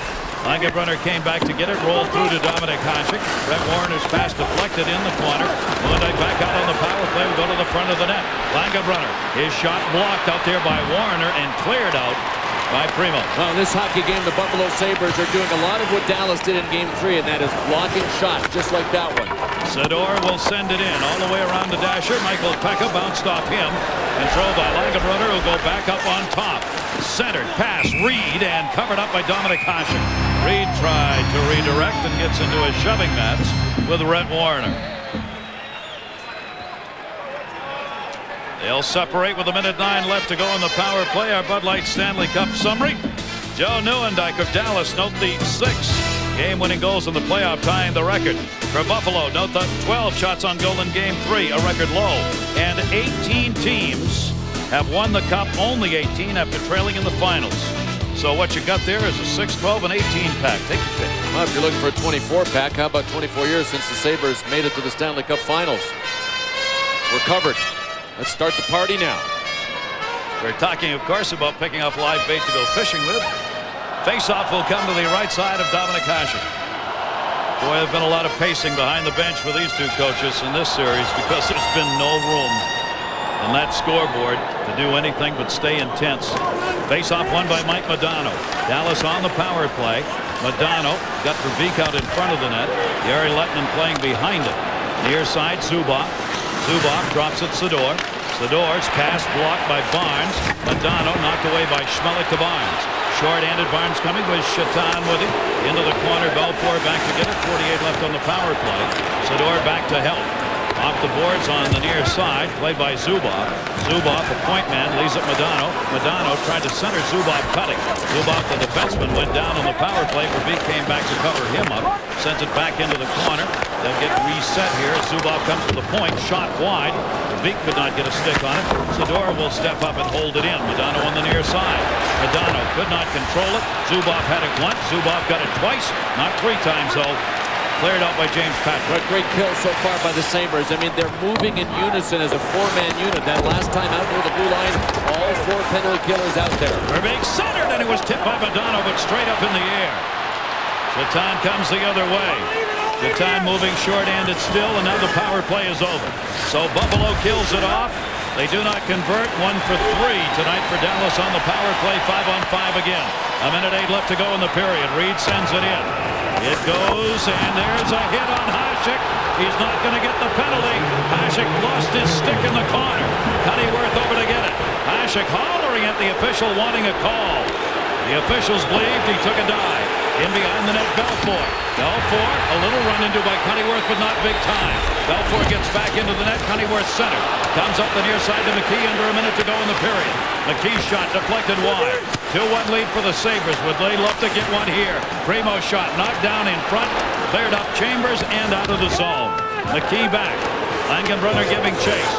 [SPEAKER 15] Langenbrunner came back to get it. Rolled through to Dominik Hasek. Brett Warner's pass deflected in the corner. Lundijk back out on the power play. Will go to the front of the net. Langenbrunner. His shot blocked out there by Warner and cleared out by Primo.
[SPEAKER 16] Well, in this hockey game, the Buffalo Sabres are doing a lot of what Dallas did in Game 3, and that is blocking shots, just like that one.
[SPEAKER 15] Sador will send it in all the way around the dasher. Michael Pekka bounced off him. Controlled by Lagerbrunner, who'll go back up on top. Centered pass, Reed, and covered up by Dominik Hasek. Reed tried to redirect and gets into a shoving match with Rhett Warrener. They'll separate with 1:09 left to go in the power play. Our Bud Light Stanley Cup summary. Joe Nieuwendyk of Dallas, note the 6 game-winning goals in the playoff, tying the record. For Buffalo, note the 12 shots on goal in Game 3, a record low. And 18 teams have won the Cup, only 18 after trailing in the finals. So what you got there is a 6, 12, and 18 pack. Take your pick.
[SPEAKER 16] Well, if you're looking for a 24 pack, how about 24 years since the Sabres made it to the Stanley Cup Finals? We're covered. Let's start the party now.
[SPEAKER 15] We're talking, of course, about picking up live bait to go fishing with. Face-off will come to the right side of Dominik Hasek. Boy, there's been a lot of pacing behind the bench for these two coaches in this series because there's been no room on that scoreboard to do anything but stay intense. Face-off won by Mike Modano. Dallas on the power play. Modano got Verbeek out in front of the net. Jari Lehtinen playing behind him. Near side, Zubov. Zubov drops it Sador. Sador's pass blocked by Barnes. Modano knocked away by Schmelik to Barnes. Short-handed Barnes coming with Shatan with him. Into the corner, Belfour back to get it. 48 left on the power play. Sador back to help. Off the boards on the near side, played by Zubov. Zubov, a point man, leaves it Modano. Modano tried to center, Zubov cutting. Zubov, the defenseman, went down on the power play. Verbeek came back to cover him up. Sends it back into the corner. They'll get reset here. Zubov comes to the point, shot wide. Verbeek could not get a stick on it. Sador will step up and hold it in. Modano on the near side. Modano could not control it. Zubov had it once. Zubov got it twice, not 3 times though. Cleared out by James Patrick.
[SPEAKER 16] A great kill so far by the Sabres. I mean, they're moving in unison as a 4-man unit. That last time out near the blue line, all 4 penalty killers out there.
[SPEAKER 15] Verbeek centered, and it was tipped by Modano, but straight up in the air. Shatan comes the other way. Shatan moving short-handed still, and now the power play is over. So Buffalo kills it off. They do not convert. 1 for 3 tonight for Dallas on the power play. 5-on-5 again. 1:08 left to go in the period. Reed sends it in. It goes, and there's a hit on Hasek. He's not going to get the penalty. Hasek lost his stick in the corner. Cunnyworth over to get it. Hasek hollering at the official, wanting a call. The officials believed he took a dive. In behind the net, Belfour. Belfour, a little run into by Cunnyworth, but not big time. Belfour gets back into the net. Cunnyworth center. Comes up the near side to McKee under a minute to go in the period. McKee's shot deflected wide. 2-1 lead for the Sabres. Would they love to get one here? Primo shot knocked down in front. Cleared up Chambers and out of the zone. McKee back. Langenbrunner giving chase.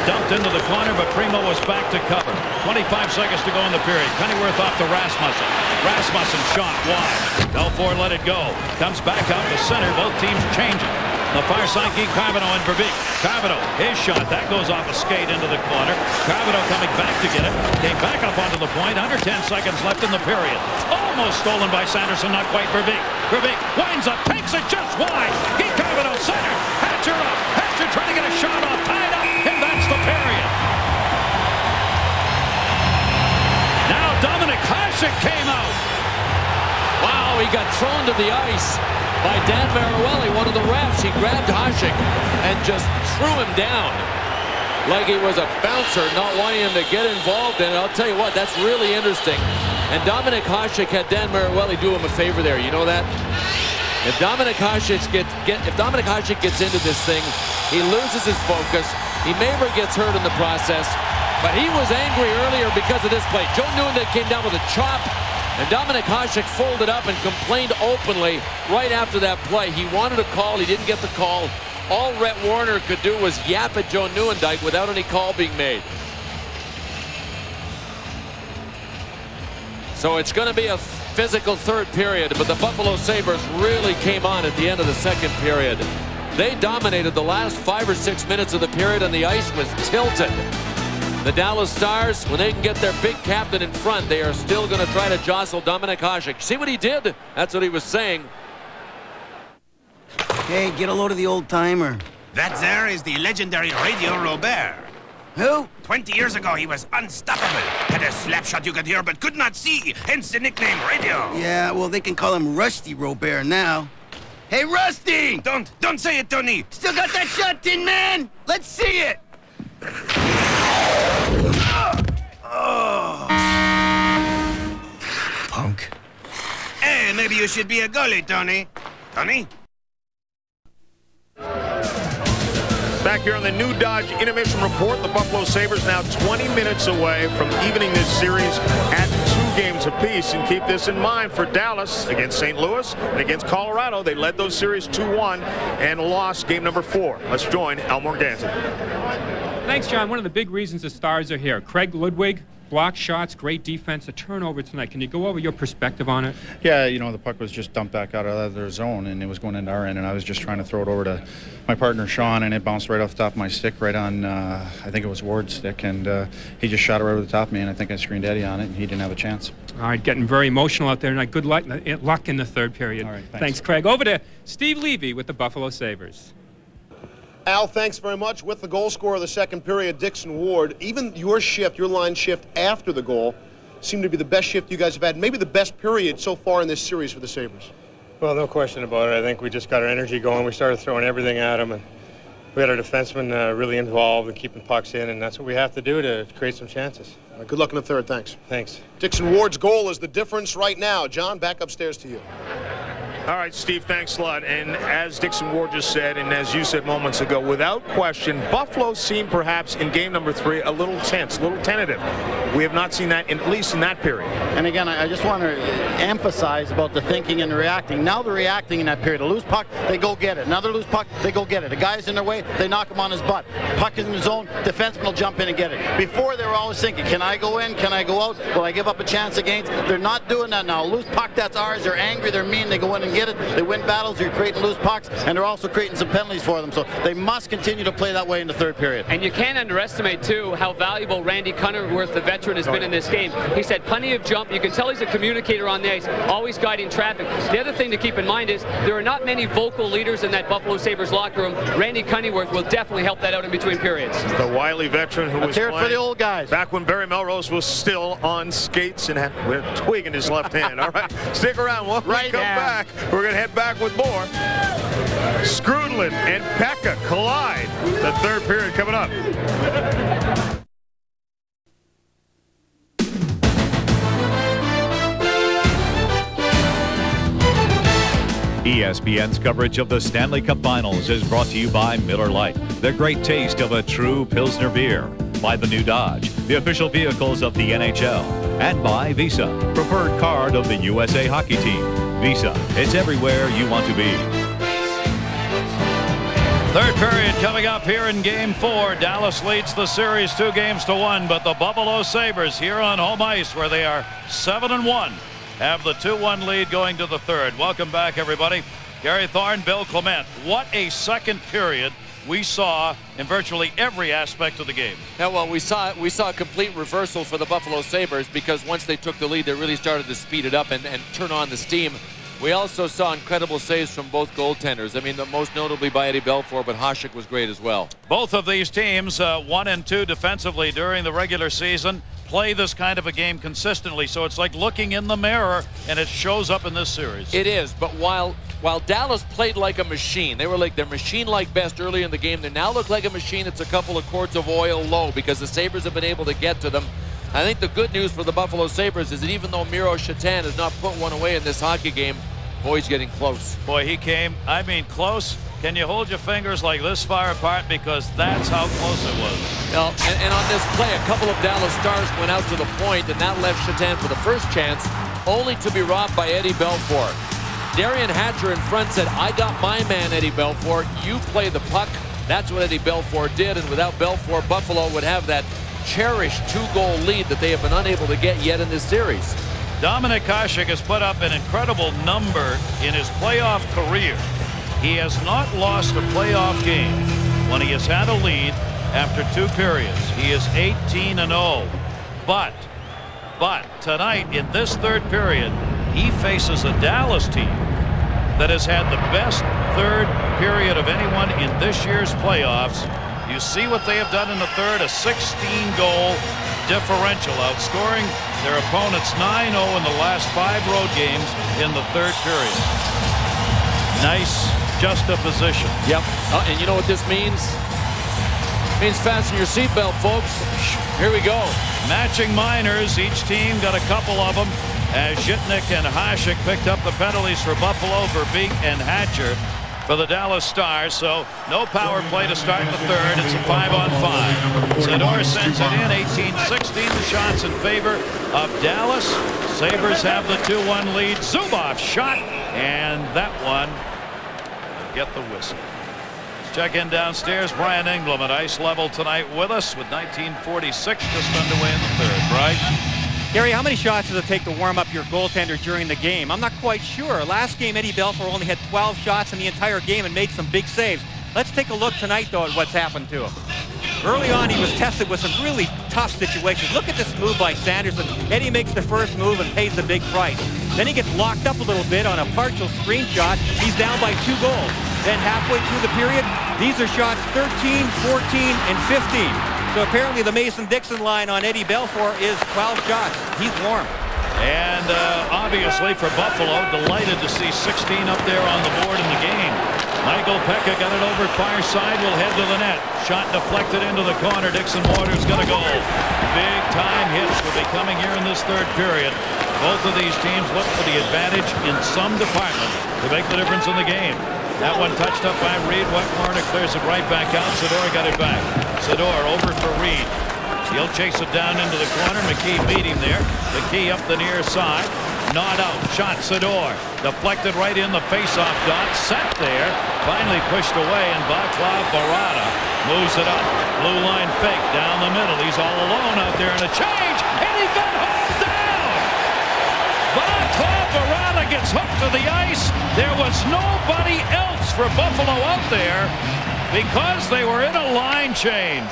[SPEAKER 15] Dumped into the corner, but Primo was back to cover. 25 seconds to go in the period. Cunnyworth off to Rasmussen. Rasmussen shot wide. Belfour let it go. Comes back out to center. Both teams changing. The far side, Guy Carbonneau and Verbeek. Carbonneau, his shot. That goes off a skate into the corner. Carbonneau coming back to get it. Came back up onto the point. Under 10 seconds left in the period. Almost stolen by Sanderson, not quite Verbeek. Verbeek winds up, takes it just wide. Guy Carbonneau center. Hatcher up. Hatcher trying to get a shot off. Tied up. And that's the period. Now Dominik Hasek came out.
[SPEAKER 16] Wow, he got thrown to the ice by Dan Maruelli, one of the refs. He grabbed Hasek and just threw him down like he was a bouncer, not wanting him to get involved in it. I'll tell you what, that's really interesting. And Dominik Hasek had Dan Maruelli do him a favor there. You know that? If Dominik Hasek gets into this thing, he loses his focus. He maybe gets hurt in the process, but he was angry earlier because of this play. Joe Nieuwendyk came down with a chop, and Dominik Hasek folded up and complained openly right after that play. He wanted a call. He didn't get the call. All Rhett Warrener could do was yap at Joe Nieuwendyk without any call being made. So it's going to be a physical third period, but the Buffalo Sabres really came on at the end of the second period. They dominated the last 5 or 6 minutes of the period, and the ice was tilted. The Dallas Stars, when they can get their big captain in front, they are still going to try to jostle Dominik Hasek. See what he did? That's what he was saying.
[SPEAKER 17] Hey, get a load of the old timer.
[SPEAKER 20] That there is the legendary Radio Robert.
[SPEAKER 17] Who? 20 years ago, he was unstoppable. Had a slap shot you could hear but could not see, hence the nickname Radio.
[SPEAKER 20] Yeah, well, they can call him Rusty Robert now. Hey, Rusty!
[SPEAKER 17] Don't say it, Tony.
[SPEAKER 20] Still got that shot, Tin Man? Let's see it!
[SPEAKER 17] Punk. Hey, maybe you should be a goalie, Tony. Tony?
[SPEAKER 1] Back here on the new Dodge Intermission Report, the Buffalo Sabres now 20 minutes away from evening this series at 2 games apiece. And keep this in mind for Dallas against St. Louis and against Colorado. They led those series 2-1 and lost game number 4. Let's join Al Morganti.
[SPEAKER 2] Thanks, John. One of the big reasons the Stars are here. Craig Ludwig, block shots, great defense, a turnover tonight. Can you go over your perspective on it?
[SPEAKER 21] Yeah, you know, the puck was just dumped back out of their zone, and it was going into our end, and I was just trying to throw it over to my partner, Sean, and it bounced right off the top of my stick, right on, I think it was Ward's stick, and he just shot it right over the top of me, and I think I screened Eddie on it, and he didn't have a chance.
[SPEAKER 2] All right, getting very emotional out there tonight. Good luck in the third period.
[SPEAKER 21] All right,
[SPEAKER 2] thanks, Craig. Over to Steve Levy with the Buffalo Sabres.
[SPEAKER 8] Al, thanks very much. With the goal scorer of the second period, Dixon Ward, even your shift, your line shift after the goal, seemed to be the best shift you guys have had, maybe the best period so far in this series for the Sabres.
[SPEAKER 22] Well, no question about it. I think we just got our energy going. We started throwing everything at them, and we had our defensemen really involved and keeping pucks in, and that's what we have to do to create some chances.
[SPEAKER 8] Good luck in the third. Thanks.
[SPEAKER 22] Thanks.
[SPEAKER 8] Dixon Ward's goal is the difference right now. John, back upstairs to you.
[SPEAKER 1] All right, Steve, thanks a lot. And as Dixon Ward just said, and as you said moments ago, without question, Buffalo seemed perhaps in game number 3 a little tense, a little tentative. We have not seen that, at least in that period.
[SPEAKER 3] And again, I just want to emphasize about the thinking and the reacting. Now they're reacting in that period. A loose puck, they go get it. Another loose puck, they go get it. A guy's in their way, they knock him on his butt. Puck is in the zone, defenseman will jump in and get it. Before, they were always thinking, can I go in? Can I go out? Will I give up a chance against? They're not doing that now. A loose puck, that's ours. They're angry, they're mean, they go in and get it. They win battles, they're creating loose pucks, and they're also creating some penalties for them. So they must continue to play that way in the third period.
[SPEAKER 4] And you can't underestimate, too, how valuable Randy Cunnerworth, the veteran, has been in this game. He's had plenty of jump. You can tell he's a communicator on the ice, always guiding traffic. The other thing to keep in mind is there are not many vocal leaders in that Buffalo Sabres locker room. Randy Cunnerworth will definitely help that out in between periods.
[SPEAKER 1] The wily veteran who was playing
[SPEAKER 3] for the old guys.
[SPEAKER 1] Back when Barry Melrose was still on skates and had a twig in his left hand. All right, stick around. When we come back, we're going to head back with more. Skrudlin and Pekka collide. The third period coming up.
[SPEAKER 11] ESPN's coverage of the Stanley Cup Finals is brought to you by Miller Lite, the great taste of a true Pilsner beer, by the new Dodge, the official vehicles of the NHL, and by Visa, preferred card of the USA hockey team. Visa, it's everywhere you want to be.
[SPEAKER 15] Third period coming up here in Game 4. Dallas leads the series 2-1, but the Buffalo Sabres here on home ice, where they are 7-1, have the 2-1 lead going to the third. Welcome back, everybody. Gary Thorne, Bill Clement. What a second period we saw in virtually every aspect of the game.
[SPEAKER 9] Yeah, well, we saw a complete reversal for the Buffalo Sabres, because once they took the lead, they really started to speed it up and turn on the steam. We also saw incredible saves from both goaltenders. I mean, most notably by Eddie Belfour, but Hasek was great as well.
[SPEAKER 15] Both of these teams, 1 and 2 defensively during the regular season, play this kind of a game consistently. So it's like looking in the mirror, and it shows up in this series.
[SPEAKER 9] It is, but while Dallas played like a machine, they were like their machine-like best early in the game, they now look like a machine that's a couple of quarts of oil low, because the Sabres have been able to get to them. I think the good news for the Buffalo Sabres is that even though Miro Shatan has not put one away in this hockey game, boy, he's getting close.
[SPEAKER 15] Boy, he came, I mean, close. Can you hold your fingers like this far apart? Because that's how close it was.
[SPEAKER 9] Well, and on this play, a couple of Dallas Stars went out to the point, and that left Shatan for the first chance, only to be robbed by Eddie Belfour. Darian Hatcher in front said, I got my man, Eddie Belfour. You play the puck. That's what Eddie Belfour did, and without Belfour, Buffalo would have that cherished 2-goal lead that they have been unable to get yet in this series.
[SPEAKER 15] Dominik Hasek has put up an incredible number in his playoff career. He has not lost a playoff game when he has had a lead after 2 periods. He is 18-0. But tonight in this third period, he faces a Dallas team that has had the best third period of anyone in this year's playoffs. You see what they have done in the third, a 16-goal differential, outscoring their opponents 9-0 in the last 5 road games in the third period. Nice juxtaposition.
[SPEAKER 16] Yep. And you know what this means? It means fasten your seatbelt, folks. Here we go.
[SPEAKER 15] Matching minors. Each team got a couple of them, as Zhitnik and Hasek picked up the penalties for Buffalo, Verbeek and Hatcher for the Dallas Stars. So no power play to start the third. It's a 5-on-5. Sador sends it in. 18-16. The shots in favor of Dallas. Sabres have the 2-1 lead. Zubov shot, and that one will get the whistle. Let's check in downstairs. Brian Engblom at ice level tonight with us with 1946 just underway in the third. Right?
[SPEAKER 5] Gary, how many shots does it take to warm up your goaltender during the game? I'm not quite sure. Last game, Eddie Belfour only had 12 shots in the entire game and made some big saves. Let's take a look tonight, though, at what's happened to him. Early on, he was tested with some really tough situations. Look at this move by Sanderson. Eddie makes the first move and pays the big price. Then he gets locked up a little bit on a partial screen shot. He's down by 2 goals. Then halfway through the period, these are shots 13, 14, and 15. So apparently the Mason-Dixon line on Eddie Belfour is 12 shots. He's warm.
[SPEAKER 15] And obviously for Buffalo, delighted to see 16 up there on the board in the game. Michael Pekka got it over far side, will head to the net. Shot deflected into the corner. Dixon Waters got a goal. Big time hits will be coming here in this third period. Both of these teams look for the advantage in some department to make the difference in the game. That one touched up by Reed. Warner clears it right back out. Sador got it back. Sador over for Reed. He'll chase it down into the corner. McKee beat him there. McKee up the near side. Not out. Shot Sador. Deflected right in the face-off dot. Set there. Finally pushed away, and Vaclav Barada moves it up. Blue line fake down the middle. He's all alone out there in a change, and he got hauled down. Vaclav Barada gets hooked to the ice. There was nobody else for Buffalo out there because they were in a line change.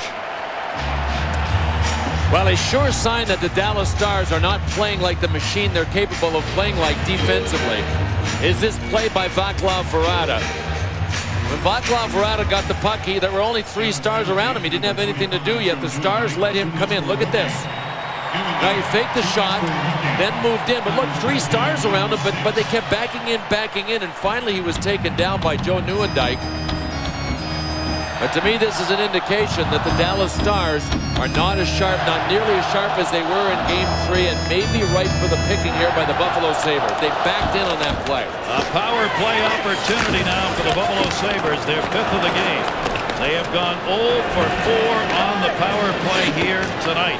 [SPEAKER 16] Well, a sure sign that the Dallas Stars are not playing like the machine they're capable of playing like defensively is this play by Vaclav Barada. When Vaclav Barada got the puck, there were only 3 Stars around him. He didn't have anything to do yet. The Stars let him come in. Look at this. Now he faked the shot, then moved in. But look, 3 Stars around him, but they kept backing in, and finally he was taken down by Joe Nieuwendyk. But to me, this is an indication that the Dallas Stars are not as sharp, not nearly as sharp as they were in Game 3, and maybe ripe for the picking here by the Buffalo Sabres. They backed in on that play.
[SPEAKER 15] A power play opportunity now for the Buffalo Sabres, their 5th of the game. They have gone 0 for 4 on the power play here tonight.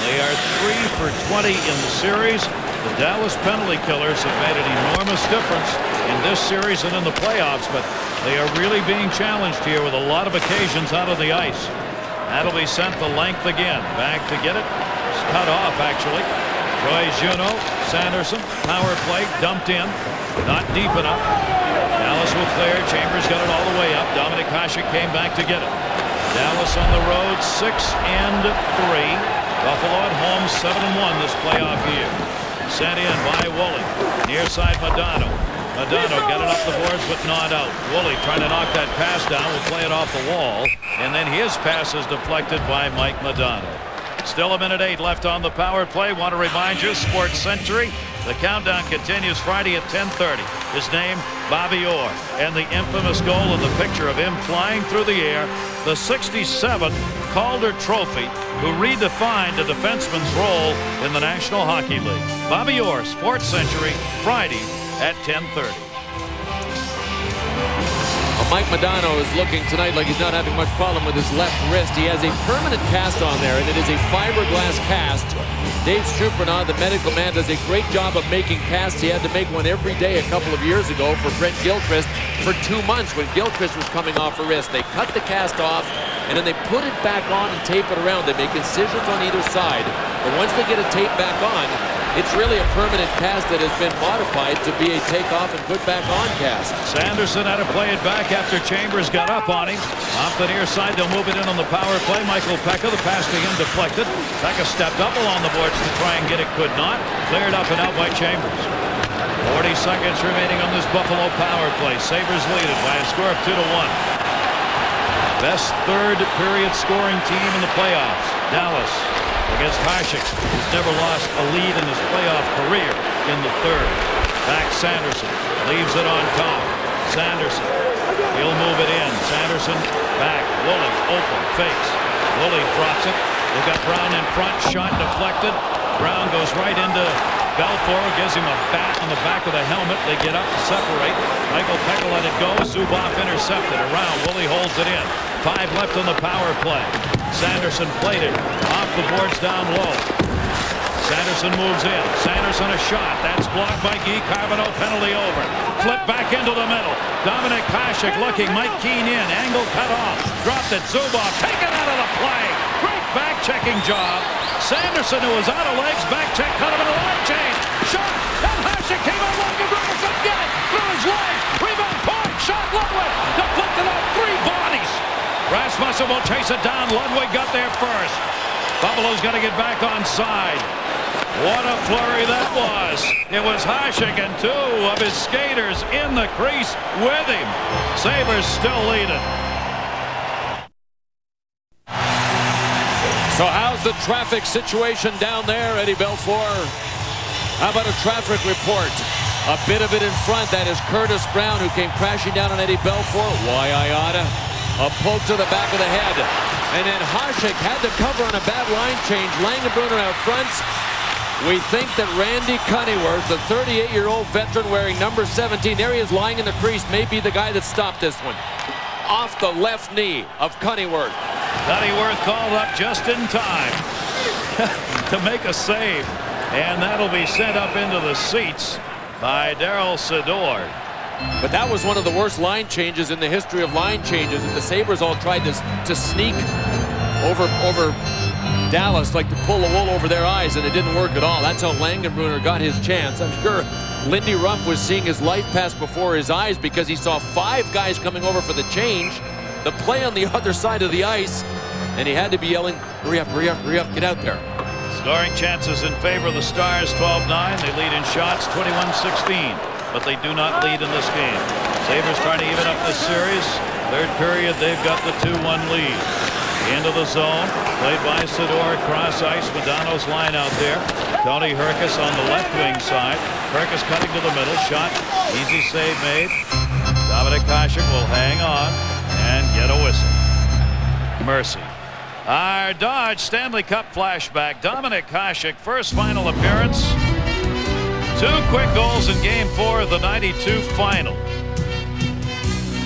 [SPEAKER 15] They are 3 for 20 in the series. The Dallas penalty killers have made an enormous difference in this series and in the playoffs, but they are really being challenged here with a lot of occasions out of the ice. That'll be sent the length again. Back to get it. It's cut off, actually. Troy Juneau, Sanderson, power play, dumped in. Not deep enough. Dallas will clear. Chambers got it all the way up. Dominic Hasek came back to get it. Dallas on the road, 6-3. Buffalo at home, 7-1 this playoff year. Sent in by Woolley. Near side Modano. Modano got it up the boards but not out. Woolley trying to knock that pass down. Will play it off the wall. And then his pass is deflected by Mike Modano. Still 1:08 left on the power play. Want to remind you, Sports Century. The countdown continues Friday at 10:30. His name, Bobby Orr. And the infamous goal in the picture of him flying through the air. The 67th Calder Trophy, who redefined a defenseman's role in the National Hockey League. Bobby Orr, Sports Century, Friday at 10:30.
[SPEAKER 16] Well, Mike Modano is looking tonight like he's not having much problem with his left wrist. He has a permanent cast on there, and it is a fiberglass cast. Dave Strupernaud, the medical man, does a great job of making casts. He had to make one every day a couple of years ago for Brent Gilchrist for 2 months when Gilchrist was coming off a wrist. They cut the cast off, and then they put it back on and tape it around. They make incisions on either side. But once they get it taped back on, it's really a permanent cast that has been modified to be a take-off and put back on cast.
[SPEAKER 15] Sanderson had to play it back after Chambers got up on him. Off the near side, they'll move it in on the power play. Michael Pekka, the pass to him deflected. Pekka stepped up along the boards to try and get it, could not. Cleared up and out by Chambers. 40 seconds remaining on this Buffalo power play. Sabres lead it by a score of 2-1. Best third period scoring team in the playoffs. Dallas against Hasek, who's never lost a lead in his playoff career in the third. Back Sanderson. Leaves it on top. Sanderson. He'll move it in. Sanderson back. Woolley open. Fakes. Woolley drops it. They've got Brown in front. Shot deflected. Brown goes right into Belfour, gives him a bat on the back of the helmet. They get up to separate. Michael Pekka let it go. Zubov intercepted. Around. Woolley holds it in. 5 left on the power play. Sanderson played it. Off the boards down low. Sanderson moves in. Sanderson a shot. That's blocked by Guy Carbonneau. Penalty over. Flip back into the middle. Dominic Hasek looking. Mike Keane in. Angle cut off. Dropped it. Zubov taken out of the play. Great back checking job. Sanderson, who was out of legs, back check, cut him in the line change. Shot. And Hasek came out long and couldn't get it. Through his leg. Rebound point. Shot Ludwig. Deflected off 3 bodies. Rasmussen will chase it down. Ludwig got there first. Buffalo's got to get back on side. What a flurry that was. It was Hasek and 2 of his skaters in the crease with him. Sabres still lead it.
[SPEAKER 9] So how's the traffic situation down there, Eddie Belfour? How about a traffic report? A bit of it in front. That is Curtis Brown, who came crashing down on Eddie Belfour. Why I oughta. A poke to the back of the head. And then Hasek had the cover on a bad line change. Langenbrunner out front. We think that Randy Cunneyworth, the 38-year-old veteran wearing number 17, there he is lying in the crease, may be the guy that stopped this one. Off the left knee of Cunneyworth.
[SPEAKER 15] Cunneyworth called up just in time to make a save. And that'll be sent up into the seats by Daryl Sador.
[SPEAKER 9] But that was one of the worst line changes in the history of line changes. And the Sabres all tried to sneak over Dallas, like to pull the wool over their eyes, and it didn't work at all. That's how Langenbrunner got his chance. I'm sure Lindy Ruff was seeing his life pass before his eyes because he saw 5 guys coming over for the change, the play on the other side of the ice, and he had to be yelling, hurry up, hurry up, hurry up, get out there.
[SPEAKER 15] Scoring chances in favor of the Stars, 12-9. They lead in shots, 21-16. But they do not lead in this game. Sabres trying to even up this series. Third period, they've got the 2-1 lead. Into the zone, played by Sador, cross ice. Modano's line out there. Tony Herkus on the left wing side. Herkus cutting to the middle, shot, easy save made. Dominic Hasek will hang on and get a whistle. Mercy. Our Dodge Stanley Cup flashback. Dominic Hasek, first final appearance. 2 quick goals in Game 4 of the '92 final.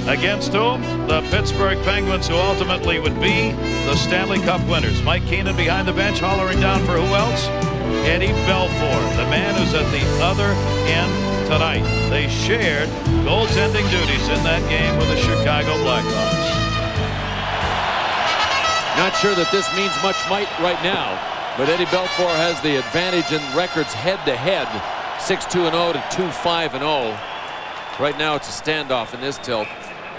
[SPEAKER 15] Against whom? The Pittsburgh Penguins, who ultimately would be the Stanley Cup winners. Mike Keenan behind the bench, hollering down for who else? Eddie Belfour, the man who's at the other end tonight. They shared goaltending duties in that game with the Chicago Blackhawks.
[SPEAKER 9] Not sure that this means much right now, but Eddie Belfour has the advantage in records head-to-head, 6-2-0 to 2-5-0. Right now it's a standoff in this tilt.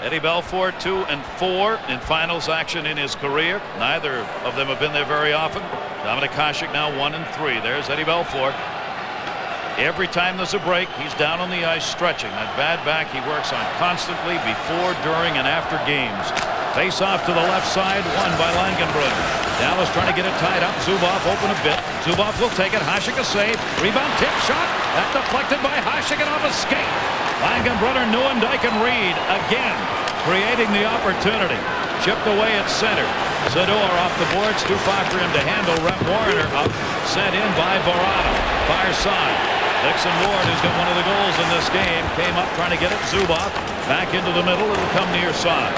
[SPEAKER 15] Eddie Belfour 2-4 in finals action in his career. Neither of them have been there very often. Dominic Hasek now 1-3. There's Eddie Belfour. Every time there's a break, he's down on the ice stretching. That bad back he works on constantly before, during, and after games. Face off to the left side, won by Langenbrunner. Dallas trying to get it tied up. Zubov open a bit. Zubov will take it. Hasek a save. Rebound, tip shot. That deflected by Hasek and off a skate. Langenbrunner, Nieuwendyk, and Reed again creating the opportunity. Chipped away at center. Sador off the boards, too far for him to handle. Rhett Warrener up, sent in by Verano. Far side. Dixon Ward, who's got one of the goals in this game, came up trying to get it. Zubov back into the middle. It'll come near side.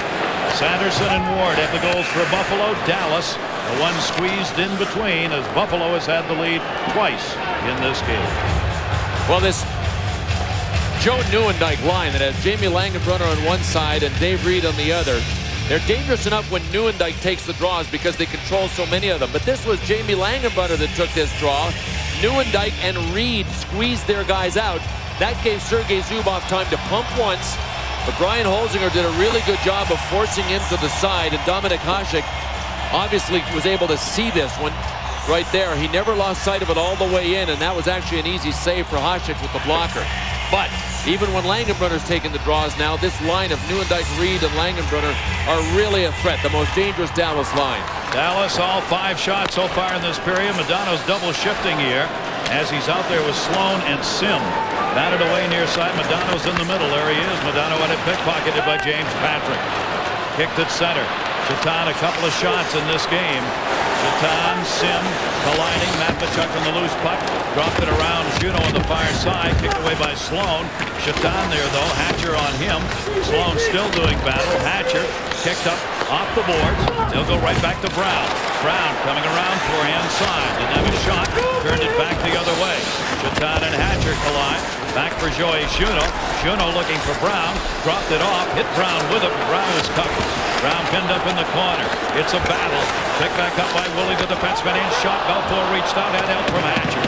[SPEAKER 15] Sanderson and Ward have the goals for Buffalo. Dallas, the one squeezed in between, as Buffalo has had the lead twice in this game.
[SPEAKER 9] Well, this Joe Nieuwendyk line that has Jamie Langenbrunner on one side and Dave Reed on the other. They're dangerous enough when Nieuwendyk takes the draws because they control so many of them. But this was Jamie Langenbrunner that took this draw. Nieuwendyk and Reed squeezed their guys out. That gave Sergei Zubov time to pump once. But Brian Holzinger did a really good job of forcing him to the side. And Dominic Hasek obviously was able to see this one right there. He never lost sight of it all the way in. And that was actually an easy save for Hasek with the blocker. But
[SPEAKER 16] Even when Langenbrunner's taking the draws now, this line of Nieuwendyk, Reed, and Langenbrunner are really a threat. The most dangerous Dallas line.
[SPEAKER 15] Dallas, all 5 shots so far in this period. Modano's double shifting here as he's out there with Sloan and Sim. Batted away near side. Modano's in the middle. There he is. Modano had it pickpocketed by James Patrick. Kicked at center. Chetan, a couple of shots in this game. Chetan, Sim, colliding. Matvichuk on the loose puck. Dropped it around Juno on the far side. Kicked away by Sloan. Chetan there, though. Hatcher on him. Sloan still doing battle. Hatcher kicked up off the boards. They'll go right back to Brown. Brown coming around forehand side. Didn't have a shot. Turned it back the other way. Chetan and Hatcher collide. Back for Joey Juno. Juno looking for Brown. Dropped it off. Hit Brown with it. Brown is covered. Brown pinned up in the corner. It's a battle. Picked back up by Willie, the defenseman. In shot. Belfour reached out. Had help from Hatcher.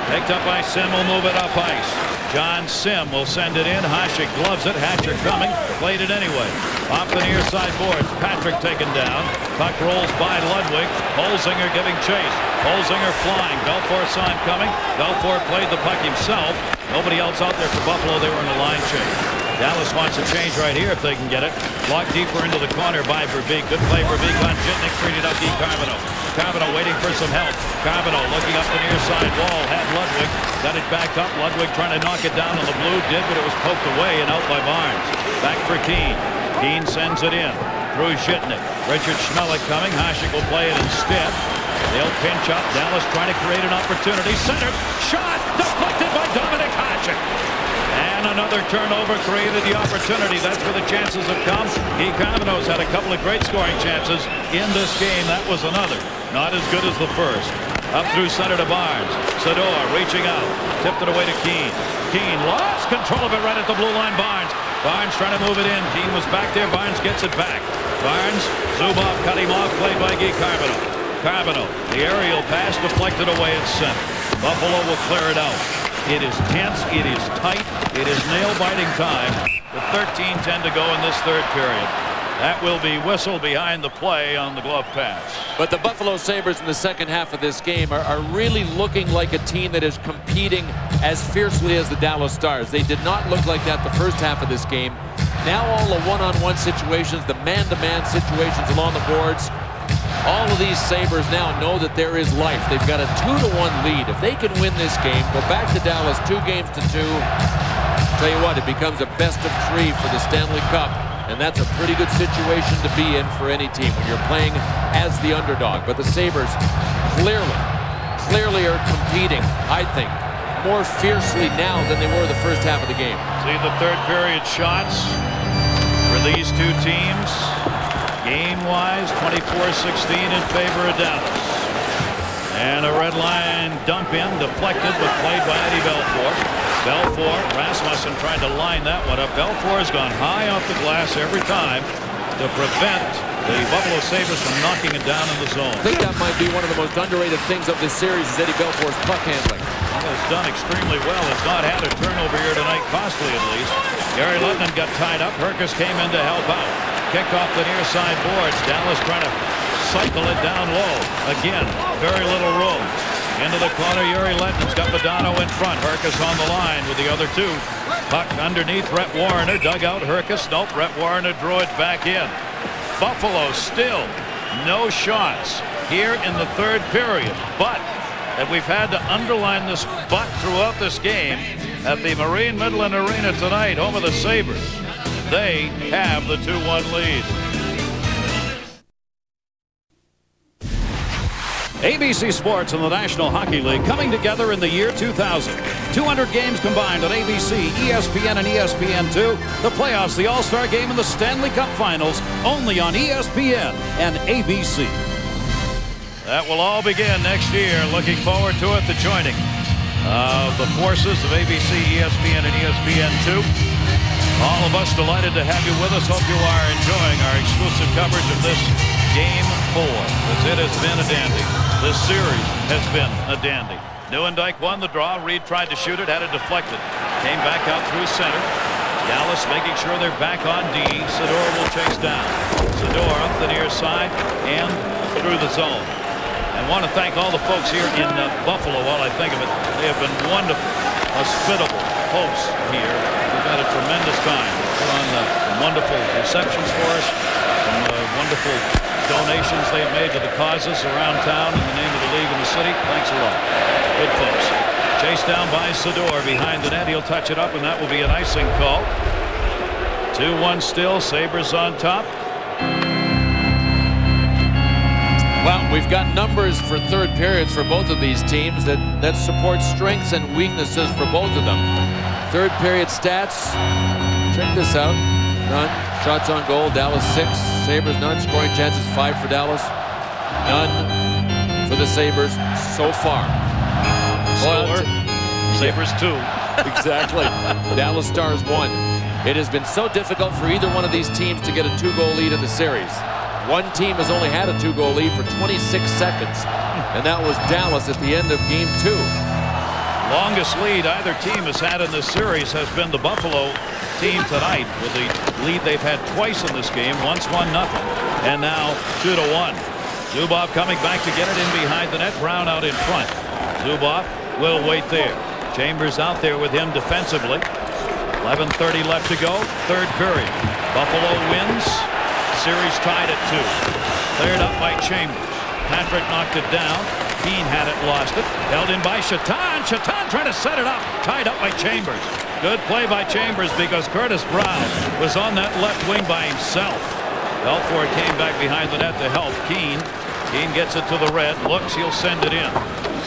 [SPEAKER 15] Picked up by Sim. Will move it up ice. John Sim will send it in. Hasek gloves it. Hatcher coming. Played it anyway. Off the near side board. Patrick taken down. Puck rolls by Ludwig. Holzinger giving chase. Holzinger flying. Belfour saw him coming. Belfour played the puck himself. Nobody else out there for Buffalo. They were in the line change. Dallas wants a change right here if they can get it. Blocked deeper into the corner by Verbeek. Good play. Verbeek on Jitnik. Freed it up to Carbono. Carbono waiting for some help. Carbono looking up the near side wall. Had Ludwig. Got it back up. Ludwig trying to knock it down on the blue. Did, but it was poked away and out by Barnes. Back for Keane. Keane sends it in. Through Jitnik. Richard Schmelik coming. Hasek will play it instead. They'll pinch up. Dallas trying to create an opportunity. Centered. Shot. Deflected by Dominic Hasek. And another turnover created the opportunity. That's where the chances have come. Guy Carbono's had a couple of great scoring chances in this game. That was another. Not as good as the first. Up through center to Barnes. Sador reaching out. Tipped it away to Keane. Keane lost control of it right at the blue line. Barnes. Barnes trying to move it in. Keane was back there. Barnes gets it back. Barnes. Zubov cut him off. Played by Guy Carbono. Carbono. The aerial pass deflected away at center. Buffalo will clear it out. It is tense. It is tight. It is nail-biting time. With 13:10 to go in this third period. That will be whistled behind the play on the glove pass.
[SPEAKER 16] But the Buffalo Sabres in the second half of this game are really looking like a team that is competing as fiercely as the Dallas Stars. They did not look like that the first half of this game. Now all the one-on-one situations, the man-to-man situations along the boards, all of these Sabres now know that there is life. They've got a 2-1 lead. If they can win this game, go back to Dallas 2-2, tell you what, it becomes a best-of-3 for the Stanley Cup. And that's a pretty good situation to be in for any team when you're playing as the underdog. But the Sabres clearly are competing, I think, more fiercely now than they were the first half of the game.
[SPEAKER 15] See the third period shots for these two teams. Game-wise, 24-16 in favor of Dallas. And a red line dump in, deflected, but played by Eddie Belfour. Belfour, Rasmussen tried to line that one up. Belfour has gone high off the glass every time to prevent the Buffalo Sabres from knocking it down in the zone.
[SPEAKER 16] I think that might be one of the most underrated things of this series is Eddie Belfour's puck handling.
[SPEAKER 15] Has done extremely well. Has not had a turnover here tonight, costly at least. Gary Lettman got tied up. Herkus came in to help out. Kicked off the near side boards. Dallas trying to cycle it down low. Again, very little room. Into the corner, Yuri Lettman's got Modano in front. Herkus on the line with the other two. Puck underneath Brett Warner. Dug out Herkus. Nope, Brett Warner drew it back in. Buffalo still no shots here in the third period. But, and we've had to underline this but throughout this game, at the Marine Midland Arena tonight, home of the Sabres. They have the 2-1 lead. ABC Sports and the National Hockey League coming together in the year 2000. 200 games combined on ABC, ESPN, and ESPN2. The playoffs, the All-Star Game, and the Stanley Cup Finals, only on ESPN and ABC. That will all begin next year. Looking forward to it, the joining of the forces of ABC, ESPN, and ESPN2. All of us delighted to have you with us. Hope you are enjoying our exclusive coverage of this Game 4, as it has been a dandy. This series has been a dandy. Nieuwendyk won the draw. Reed tried to shoot it, had it deflected. Came back out through center. Dallas making sure they're back on D. Sador will chase down. Sador up the near side and through the zone. I want to thank all the folks here in Buffalo while I think of it. They have been wonderful, hospitable, hosts here. We've had a tremendous time. Put on the wonderful receptions for us. Some wonderful donations they've made to the causes around town in the name of the league and the city. Thanks a lot. Good folks. Chased down by Sador behind the net. He'll touch it up, and that will be an icing call. 2-1 still. Sabres on top.
[SPEAKER 16] Well, we've got numbers for third periods for both of these teams that support strengths and weaknesses for both of them. Third period stats. Check this out. None. Shots on goal. Dallas 6. Sabres none. Scoring chances 5 for Dallas. None for the Sabres so far.
[SPEAKER 15] Score. Sabres 2.
[SPEAKER 16] Exactly. Dallas Stars 1. It has been so difficult for either one of these teams to get a 2-goal lead in the series. One team has only had a 2-goal lead for 26 seconds, and that was Dallas at the end of Game 2.
[SPEAKER 15] Longest lead either team has had in this series has been the Buffalo team tonight, with the lead they've had twice in this game. Once 1-0, and now 2-1. Zubov coming back to get it in behind the net. Brown out in front. Zubov will wait there. Chambers out there with him defensively. 11:30 left to go. Third period. Buffalo wins. Series tied at 2. Cleared up by Chambers. Patrick knocked it down. Keane had it, lost it. Held in by Chaton. Chaton trying to set it up. Tied up by Chambers. Good play by Chambers because Curtis Brown was on that left wing by himself. Belfort came back behind the net to help Keane. Keane gets it to the red. Looks, he'll send it in.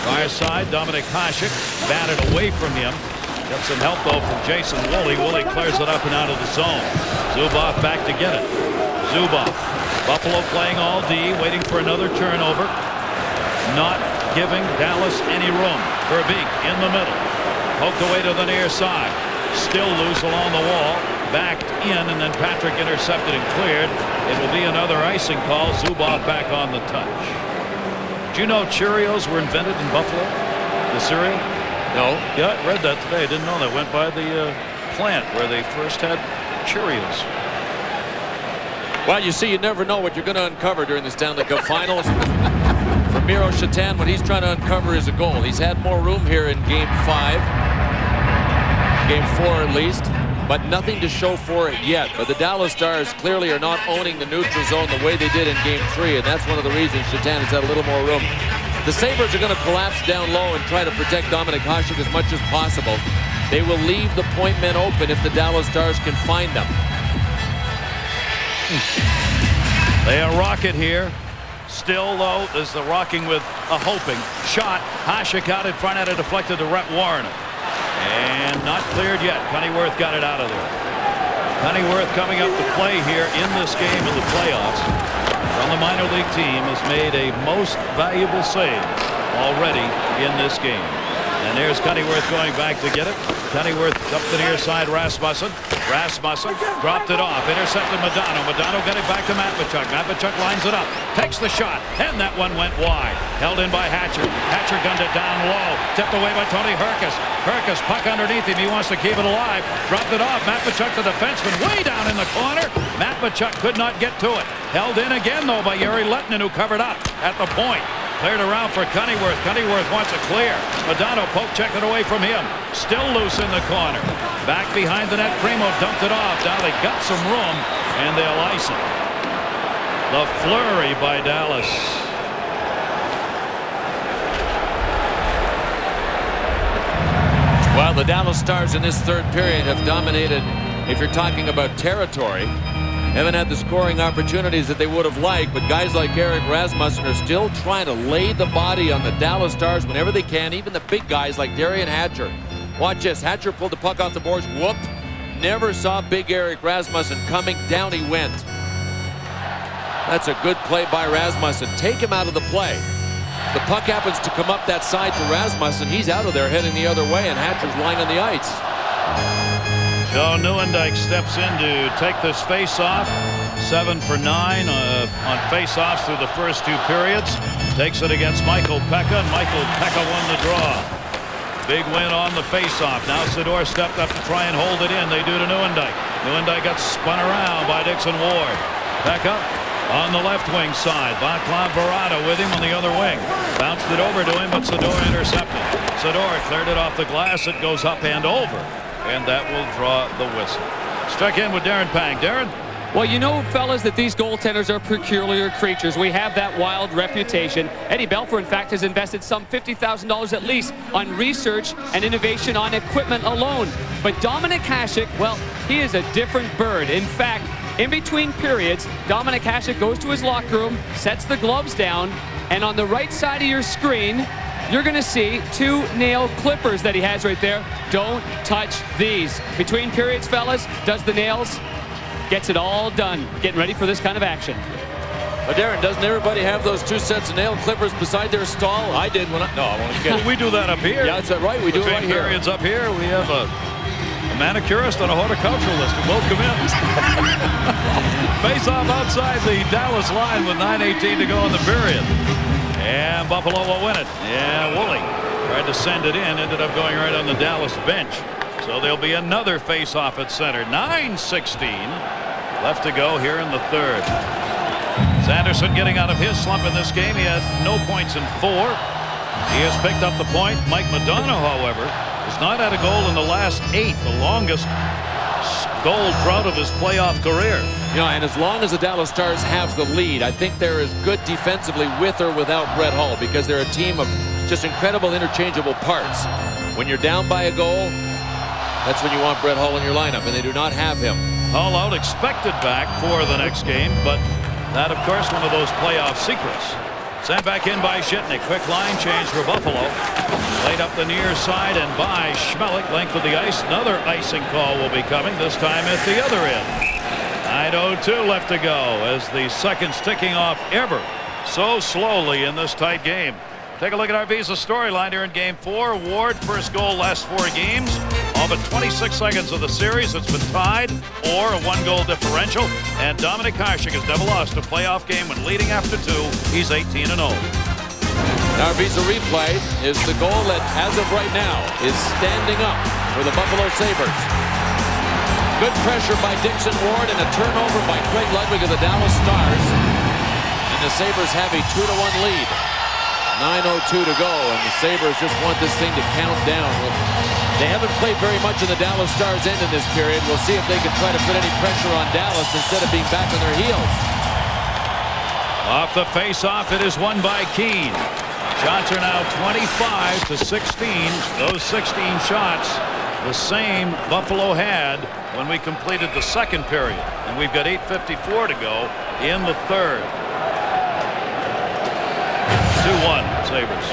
[SPEAKER 15] Far side, Dominic Hasek batted away from him. Got some help though from Jason Woolley. Woolley clears it up and out of the zone. Zubov back to get it. Zubov. Buffalo playing all D, waiting for another turnover. Not giving Dallas any room. Verbeek in the middle. Poked away to the near side. Still loose along the wall. Backed in, and then Patrick intercepted and cleared. It will be another icing call. Zubov back on the touch. Did you know Cheerios were invented in Buffalo? The cereal?
[SPEAKER 16] No.
[SPEAKER 15] Yeah, I read that today. I didn't know that. Went by the plant where they first had Cheerios.
[SPEAKER 16] Well, you see, you never know what you're going to uncover during the Stanley Cup Finals. For Miro Shatan, what he's trying to uncover is a goal. He's had more room here in Game 5. Game 4 at least. But nothing to show for it yet. But the Dallas Stars clearly are not owning the neutral zone the way they did in Game 3. And that's one of the reasons Shatan has had a little more room. The Sabres are going to collapse down low and try to protect Dominic Hasek as much as possible. They will leave the point men open if the Dallas Stars can find them.
[SPEAKER 15] They are rocket here. Still, though, there's the rocking with a hoping shot. Hasek out in front, had it deflected to Rhett Warren. And not cleared yet. Cunnyworth got it out of there. Cunnyworth coming up to play here in this game in the playoffs from the minor league team has made a most valuable save already in this game. And there's Cunnyworth going back to get it. Cunnyworth up the near side. Rasmussen dropped it off. Intercepted Modano. Modano got it back to Matvichuk. Matvichuk lines it up. Takes the shot. And that one went wide. Held in by Hatcher. Hatcher gunned it down low. Tipped away by Tony Herkus. Herkus, puck underneath him. He wants to keep it alive. Dropped it off. Matvichuk, the defenseman, way down in the corner. Matvichuk could not get to it. Held in again, though, by Yuri Lettinen, who covered up at the point. Cleared around for Cunnyworth. Cunnyworth wants it clear. Modano poke checked it away from him. Still loose in the corner. Back behind the net. Primo dumped it off. Now they got some room, and they'll ice it. The flurry by Dallas.
[SPEAKER 16] Well, the Dallas Stars in this third period have dominated, if you're talking about territory. Haven't had the scoring opportunities that they would have liked, but guys like Eric Rasmussen are still trying to lay the body on the Dallas Stars whenever they can, even the big guys like Darian Hatcher. Watch this. Hatcher pulled the puck off the boards. Whoop. Never saw big Eric Rasmussen coming. Down he went. That's a good play by Rasmussen. Take him out of the play. The puck happens to come up that side to Rasmussen. He's out of there heading the other way, and Hatcher's lying on the ice.
[SPEAKER 15] Joe Neuendijk steps in to take this face-off. 7 for 9 on face-offs through the first 2 periods. Takes it against Michael Pekka, and Michael Pekka won the draw. Big win on the face-off. Now Sador stepped up to try and hold it in. They do to Neuendijk. Neuendijk got spun around by Dixon Ward. Pekka on the left wing side. Vaclav Barada with him on the other wing. Bounced it over to him, but Sador intercepted. Sador cleared it off the glass. It goes up and over. and that will draw the whistle. Let's check in with Darren Pang. Darren?
[SPEAKER 4] Well, you know, fellas, that these goaltenders are peculiar creatures. We have that wild reputation. Eddie Belfour, in fact, has invested some $50,000 at least on research and innovation on equipment alone. But Dominic Hasek, well, he is a different bird. In fact, in between periods, Dominic Hasek goes to his locker room, sets the gloves down, and on the right side of your screen, you're going to see 2 nail clippers that he has right there. Don't touch these. Between periods, fellas, does the nails, gets it all done. Getting ready for this kind of action.
[SPEAKER 9] But Darren, doesn't everybody have those 2 sets of nail clippers beside their stall? I did when I... No, I won't get it.
[SPEAKER 15] We do that up here.
[SPEAKER 9] Yeah, that's right. We do it right here.
[SPEAKER 15] Periods up here. We have a manicurist and a horticulturalist who both come in. Face off outside the Dallas line with 9:18 to go in the period. And Buffalo will win it. Yeah, Woolley tried to send it in, ended up going right on the Dallas bench. So there'll be another face-off at center. 9:16 left to go here in the third. Sanderson getting out of his slump in this game. He had no points in 4. He has picked up the point. Mike Madonna, however, has not had a goal in the last 8, the longest goal drought of his playoff career.
[SPEAKER 9] You know, and as long as the Dallas Stars have the lead, I think they're as good defensively with or without Brett Hull, because they're a team of just incredible interchangeable parts. When you're down by a goal, that's when you want Brett Hull in your lineup, and they do not have him.
[SPEAKER 15] Hull out, expected back for the next game, but that, of course, one of those playoff secrets. Sent back in by Shitnik. Quick line change for Buffalo. Laid up the near side and by Schmelik. Length of the ice. Another icing call will be coming, this time at the other end. 9:02 left to go as the seconds ticking off ever so slowly in this tight game. Take a look at our Visa storyline here in Game 4. Ward, first goal last 4 games. All but 26 seconds of the series, it's been tied or a 1-goal differential. And Dominic Hasek has never lost a playoff game when leading after 2. He's 18-0.
[SPEAKER 9] Our Visa replay is the goal that, as of right now, is standing up for the Buffalo Sabres. Good pressure by Dixon Ward and a turnover by Craig Ludwig of the Dallas Stars. And the Sabres have a 2-1 lead. 9:02 to go, and the Sabres just want this thing to count down. They haven't played very much in the Dallas Stars end in this period. We'll see if they can try to put any pressure on Dallas instead of being back on their heels.
[SPEAKER 15] Off the face-off, it is won by Keane. Shots are now 25-16. Those 16 shots, the same Buffalo had when we completed the second period. And we've got 8:54 to go in the third. 2-1 Sabres.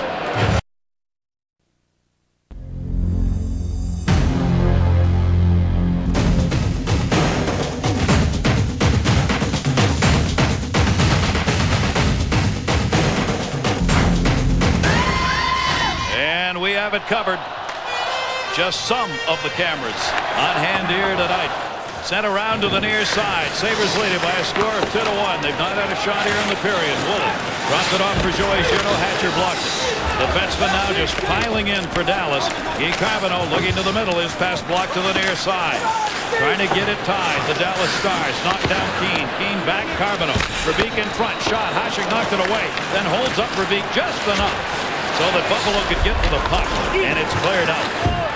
[SPEAKER 15] And we have it covered. Just some of the cameras on hand here tonight. Sent around to the near side. Sabres lead it by a score of 2-1. They've not had a shot here in the period. Woolley dropped it off for Joey Gino. Hatcher blocked it. Defenseman now just piling in for Dallas. Guy Carbonneau looking to the middle. His pass blocked to the near side. Trying to get it tied. The Dallas Stars knocked down Keane. Keane back Carbonneau. Verbeek in front. Shot. Hasek knocked it away. Then holds up Verbeek just enough so that Buffalo could get to the puck. And it's cleared out.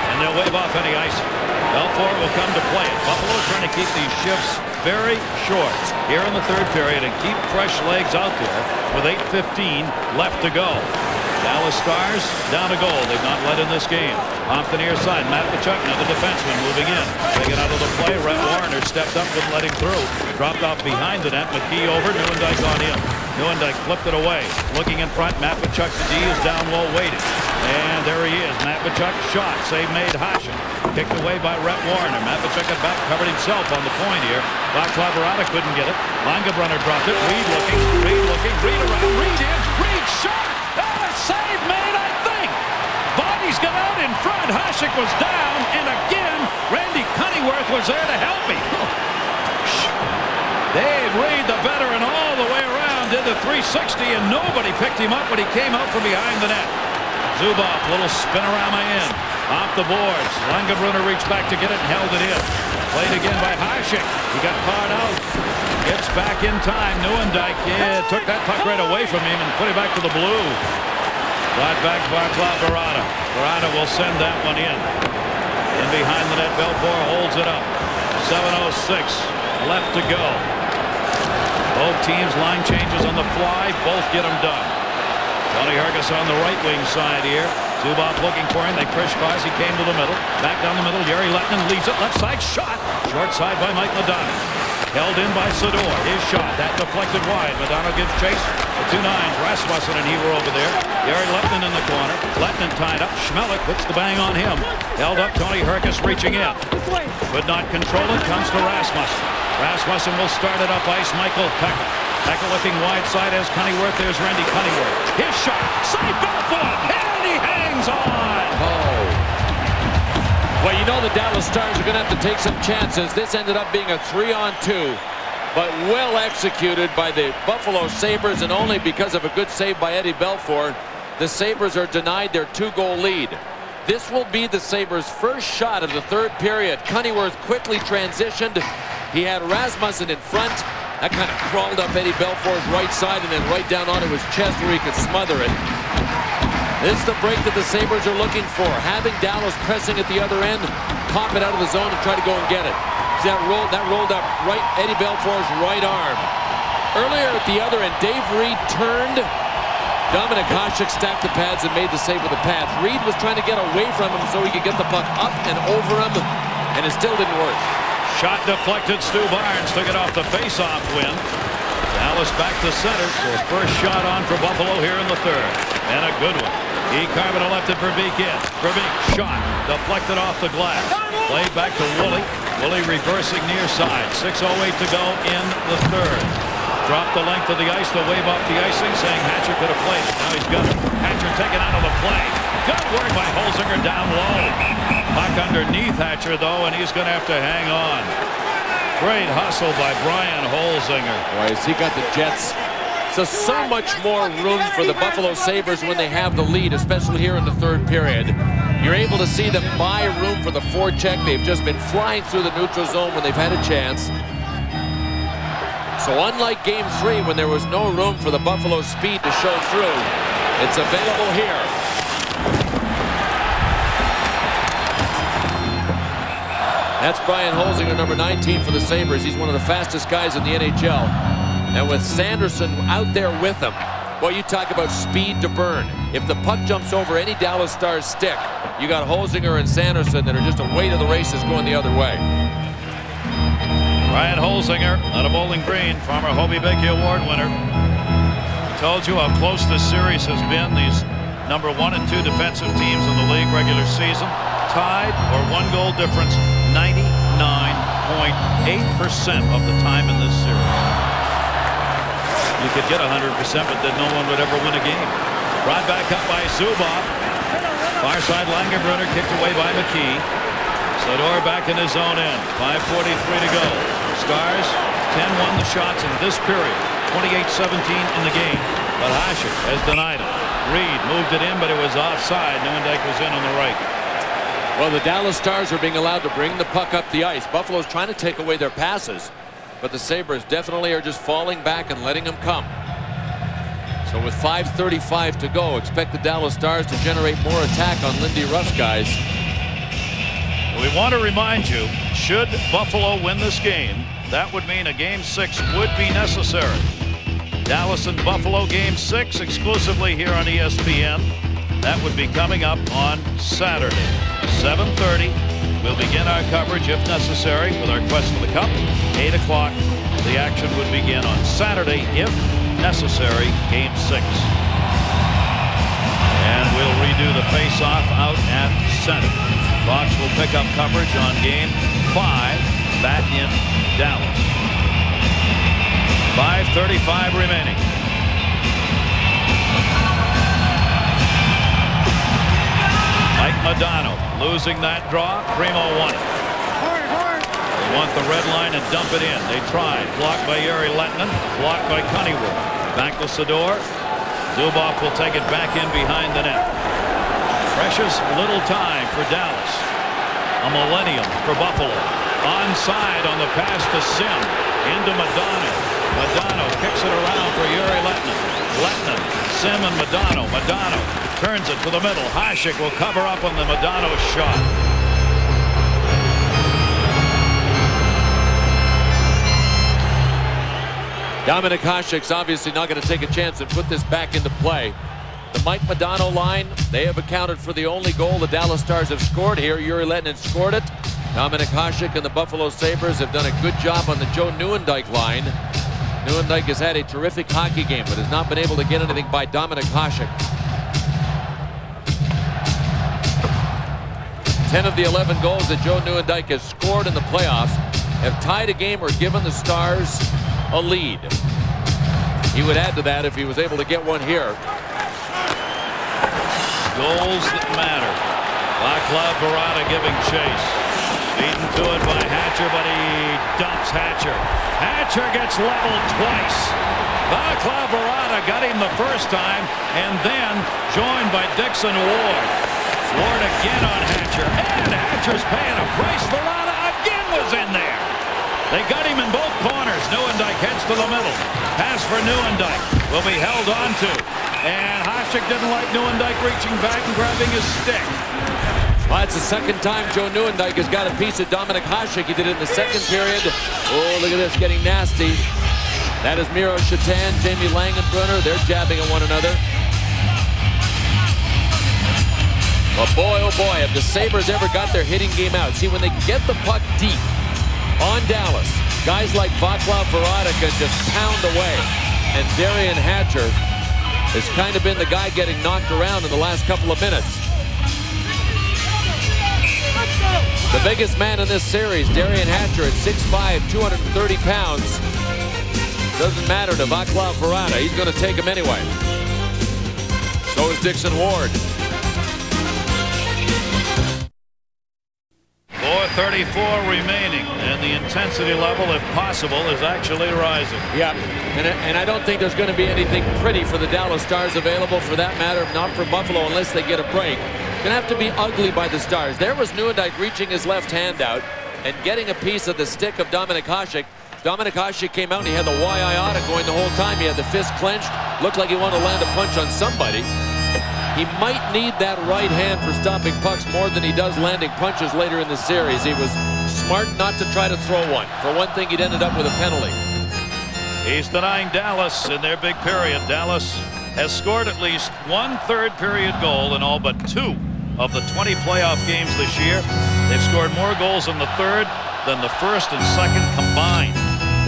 [SPEAKER 15] And they'll wave off any icing. Belfour will come to play it. Buffalo trying to keep these shifts very short here in the third period and keep fresh legs out there with 8:15 left to go. Dallas Stars down a goal. They've not led in this game. Off the near side, Matt Tkachuk, another defenseman moving in. Taken out of the play. Rhett Warner stepped up, wouldn't let him through. Dropped off behind the net. McKee over. Nieuwendyk on him. Nieuwendyk flipped it away. Looking in front. Matt Tkachuk, the D is down low, waiting. And there he is. Matt Tkachuk shot. Save made Hasek. Kicked away by Rhett Warner. Matt Tkachuk got back, covered himself on the point here. Vaclav Barada couldn't get it. Langenbrunner dropped it. Reed looking. Reed around. Reed in. Reed shot. Save made, I think. Bodies got out in front. Hasek was down. And again, Randy Cunneyworth was there to help him. Dave Reed, the veteran, all the way around, did the 360, and nobody picked him up when he came out from behind the net. Zubov, little spinorama in. Off the boards. Langenbrunner reached back to get it and held it in. Played again by Hasek. He got caught out. Gets back in time. Nieuwendyk took that puck right away from him and put it back to the blue. Got back Vaclav Barada. Barada will send that one in. In behind the net, Belfour holds it up. 7:06 left to go. Both teams line changes on the fly. Both get them done. Tony Hargis on the right wing side here. Zubov looking for him. They crisscross. He came to the middle. Back down the middle. Jere Lehtinen leaves it. Left side shot. Short side by Mike Modano. Held in by Sador. His shot. That deflected wide. Modano gives chase. The 2-9s. Rasmussen and he were over there. Jere Lehtinen in the corner. Lehtinen tied up. Schmelik puts the bang on him. Held up. Tony Hargis reaching in. Could not control it. Comes to Rasmussen. Rasmussen will start it up ice. Michael Pekka. Pekka looking wide side as Cunnyworth. There's Randy Cunnyworth. His shot. Save Belfour. And he hangs on.
[SPEAKER 16] Oh. Well, you know the Dallas Stars are going to have to take some chances. This ended up being a 3-on-2. But well executed by the Buffalo Sabres, and only because of a good save by Eddie Belfour, the Sabres are denied their 2-goal lead. This will be the Sabres' first shot of the third period. Cunnyworth quickly transitioned. He had Rasmussen in front. That kind of crawled up Eddie Belfour's right side and then right down onto his chest where he could smother it. This is the break that the Sabres are looking for. Having Dallas pressing at the other end, pop it out of the zone and try to go and get it. See, that rolled up right Eddie Belfour's right arm. Earlier at the other end, Dave Reed turned. Dominik Hasek stacked the pads and made the save with the pads. Reed was trying to get away from him so he could get the puck up and over him, and it still didn't work.
[SPEAKER 15] Shot deflected. Stu Barnes took it off the face-off win. Dallas back to center. So first shot on for Buffalo here in the third. And a good one. E. Carbon left it for Beek in. Verbeek shot. Deflected off the glass. Played back to Woolley. Woolley reversing near side. 6:08 to go in the third. Dropped the length of the ice to wave off the icing, saying Hatcher could have played it. Now he's got it. Hatcher taken out of the play. Good work by Holzinger down low. Puck underneath Hatcher, though, and he's going to have to hang on. Great hustle by Brian Holzinger.
[SPEAKER 16] Boy, has he got the Jets. So much more room for the Buffalo Sabres when they have the lead, especially here in the third period. You're able to see them buy room for the forecheck. They've just been flying through the neutral zone when they've had a chance. So unlike Game 3, when there was no room for the Buffalo speed to show through, it's available here. That's Brian Holzinger, number 19 for the Sabres. He's one of the fastest guys in the NHL. And with Sanderson out there with him, well, you talk about speed to burn. If the puck jumps over any Dallas Stars stick, you got Holzinger and Sanderson that are just away to the races going the other way.
[SPEAKER 15] Brian Holzinger out of Bowling Green, former Hobie Baker Award winner. Told you how close this series has been. These number 1 and 2 defensive teams in the league regular season, tied or 1-goal difference 99.8% of the time in this series. You could get 100%, but then no one would ever win a game. Brought back up by Zubov. Far side Langerbrunner kicked away by McKee. Sador back in his own end. 5:43 to go. Stars 10-1 the shots in this period. 28-17 in the game. But Hasek has denied it. Reed moved it in, but it was offside. Neuendijk was in on the right.
[SPEAKER 16] Well, the Dallas Stars are being allowed to bring the puck up the ice. Buffalo's trying to take away their passes, but the Sabres definitely are just falling back and letting them come. So with 5:35 to go, expect the Dallas Stars to generate more attack on Lindy Ruff's guys.
[SPEAKER 15] We want to remind you, should Buffalo win this game, that would mean a Game 6 would be necessary. Dallas and Buffalo Game 6 exclusively here on ESPN. That would be coming up on Saturday, 7:30. We'll begin our coverage, if necessary, with our quest for the Cup. 8 o'clock, the action would begin on Saturday, if necessary, Game 6. And we'll redo the face-off out at center. Fox will pick up coverage on Game 5 back in Dallas. 5:35 remaining. Mike Modano losing that draw. Primo won it. They want the red line and dump it in. They tried. Blocked by Jere Lehtinen. Blocked by Cunnyworth. Back to Sador. Zubov will take it back in behind the net. Precious little time for Dallas. A millennium for Buffalo. Onside on the pass to Sim. Into Modano. Modano kicks it around for Jere Lehtinen. Lehtinen, Sim and Modano. Modano turns it to the middle. Hasek will cover up on the Modano shot.
[SPEAKER 9] Dominik Hasek's obviously not going to take a chance and put this back into play. The Mike Modano line, they have accounted for the only goal the Dallas Stars have scored here. Yuri Lettinen scored it. Dominik Hasek and the Buffalo Sabres have done a good job on the Joe Nieuwendyk line. Nieuwendyk has had a terrific hockey game, but has not been able to get anything by Dominik Hasek. 10 of the 11 goals that Joe Nieuwendyk has scored in the playoffs have tied a game or given the Stars a lead. He would add to that if he was able to get one here.
[SPEAKER 15] Goals that matter. Vaclav Barada giving chase. Beaten to it by Hatcher, but he dumps Hatcher. Hatcher gets leveled twice. Vaclav Barada got him the first time, and then joined by Dixon Ward. Ward again on Hatcher, and Hatcher's paying a price. Barada again was in there. They got him in both corners. Nieuwendyk heads to the middle. Pass for Nieuwendyk will be held on to. And Hasek didn't like Nieuwendyk reaching back and grabbing his stick.
[SPEAKER 9] Well, it's the second time Joe Nieuwendyk has got a piece of Dominik Hasek. He did it in the second period. Oh, look at this, getting nasty. That is Miro Shatan, Jamie Langenbrunner. They're jabbing at one another. But boy, oh boy, have the Sabres ever got their hitting game out. See, when they get the puck deep on Dallas, guys like Vaclav Barada can just pound away. And Darian Hatcher has kind of been the guy getting knocked around in the last couple of minutes. The biggest man in this series, Darian Hatcher, at 6'5", 230 pounds. Doesn't matter to Vaclav Barada. He's going to take him anyway. So is Dixon Ward.
[SPEAKER 15] 4:34 remaining, and the intensity level, if possible, is actually rising.
[SPEAKER 9] Yeah, and I don't think there's going to be anything pretty for the Dallas Stars available, for that matter, not for Buffalo, unless they get a break. It's going to have to be ugly by the Stars. There was Nieuwendyk reaching his left hand out and getting a piece of the stick of Dominik Hasek. Dominik Hasek came out and he had the Y-iota going the whole time. He had the fist clenched. Looked like he wanted to land a punch on somebody. He might need that right hand for stopping pucks more than he does landing punches later in the series. He was smart not to try to throw one. For one thing, he'd ended up with a penalty.
[SPEAKER 15] He's denying Dallas in their big period. Dallas has scored at least one third-period goal in all but 2 of the 20 playoff games this year. They've scored more goals in the third than the first and second combined.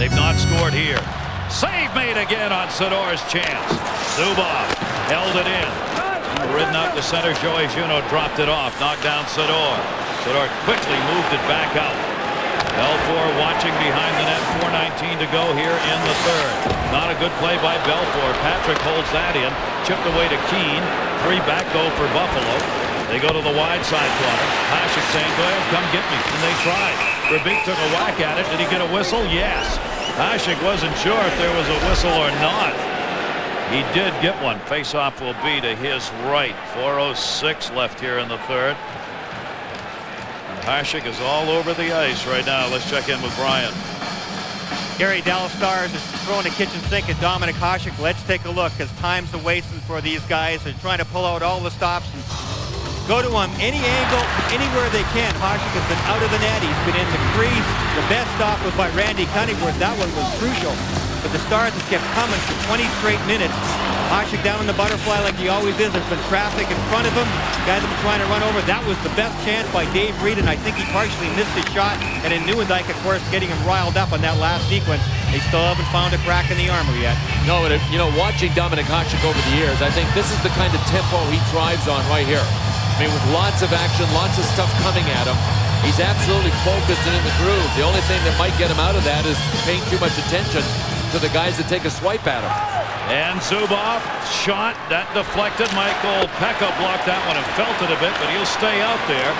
[SPEAKER 15] They've not scored here. Save made again on Sador's chance. Zubov held it in. Ridden up the center, Joey Juneau dropped it off, knocked down Sador. Sador quickly moved it back out. Belfour watching behind the net, 4:19 to go here in the third. Not a good play by Belfour. Patrick holds that in, chipped away to Keane. 3 back goal for Buffalo. They go to the wide side corner. Hasek saying, go ahead, come get me. And they tried. Verbeek took a whack at it. Did he get a whistle? Yes. Hasek wasn't sure if there was a whistle or not. He did get one. Face-off will be to his right. 4:06 left here in the third. Hasek is all over the ice right now. Let's check in with Brian.
[SPEAKER 5] Gary, Dallas Stars is throwing the kitchen sink at Dominik Hasek. Let's take a look, because time's a wasting for these guys. They're trying to pull out all the stops and go to him any angle, anywhere they can. Hasek has been out of the net. He's been in the crease. The best stop was by Randy Cunningworth. That one was crucial. But the Stars have kept coming for 20 straight minutes. Hasek down in the butterfly like he always is. There's been traffic in front of him. Guys have been trying to run over. That was the best chance by Dave Reed, and I think he partially missed his shot. And in Nieuwendyk, of course, getting him riled up on that last sequence. They still haven't found a crack in the armor yet.
[SPEAKER 9] No, and you know, watching Dominik Hasek over the years, I think this is the kind of tempo he thrives on right here. I mean, with lots of action, lots of stuff coming at him. He's absolutely focused and in the groove. The only thing that might get him out of that is paying too much attention to the guys that take a swipe at him.
[SPEAKER 15] And Zubov shot, that deflected. Michael Pekka blocked that one and felt it a bit, but he'll stay out there.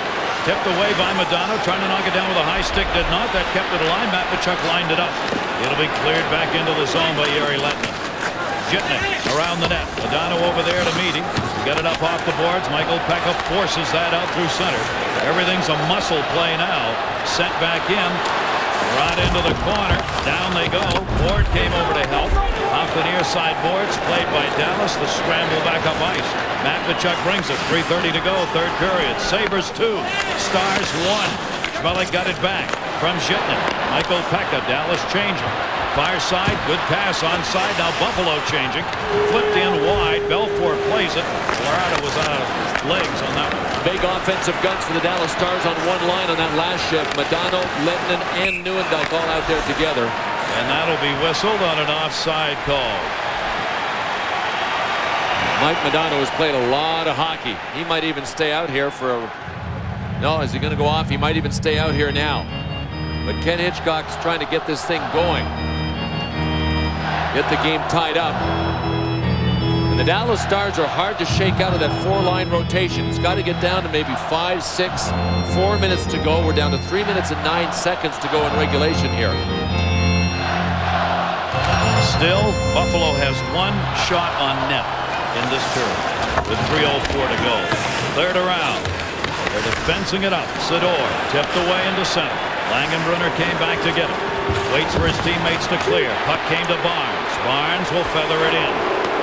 [SPEAKER 15] Tipped away by Modano, trying to knock it down with a high stick, did not. That kept it alive. Matt Tkachuk lined it up. It'll be cleared back into the zone by Yuri Lettinen. Jitnik around the net. Modano over there to meet him. Get it up off the boards. Michael Pekka forces that out through center. Everything's a muscle play now. Sent back in. Right into the corner. Down they go. Ward came over to help. Off the near side boards. Played by Dallas. The scramble back up ice. Matt Tkachuk brings it. 3:30 to go. Third period. Sabres 2. Stars 1. Schmelik got it back from Zhitnik. Michael Pekka. Dallas changing. Far side, good pass onside. Now Buffalo changing. Flipped in wide. Belfour plays it. Florida was out of legs on that one.
[SPEAKER 16] Big offensive guns for the Dallas Stars on one line on that last shift. Madonna, Lennon, and Neuendijk all out there together.
[SPEAKER 15] And that'll be whistled on an offside call.
[SPEAKER 16] Mike Madonna has played a lot of hockey. He might even stay out here for a... No, is he going to go off? He might even stay out here now. But Ken Hitchcock's trying to get this thing going. Get the game tied up. And the Dallas Stars are hard to shake out of that 4-line rotation. It's got to get down to maybe 5, 6, 4 minutes to go. We're down to 3 minutes and 9 seconds to go in regulation here.
[SPEAKER 15] Still, Buffalo has one shot on net in this period with 3:04 to go. Cleared around. They're defensing it up. Sador tipped away into center. Langenbrunner came back to get it. Waits for his teammates to clear. Puck came to Barnes. Barnes will feather it in.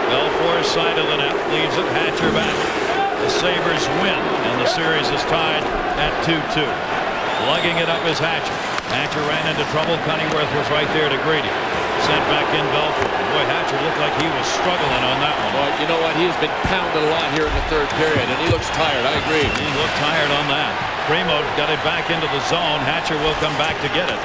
[SPEAKER 15] Belfour's side of the net leaves it. Hatcher back. The Sabres win, and the series is tied at 2-2. Lugging it up is Hatcher. Hatcher ran into trouble. Cunninghworth was right there to greet him. Sent back in Belfour. Boy, Hatcher looked like he was struggling on that one.
[SPEAKER 16] Well, you know what? He has been pounded a lot here in the third period, and he looks tired. I agree.
[SPEAKER 15] He looked tired on that. Primo got it back into the zone. Hatcher will come back to get it.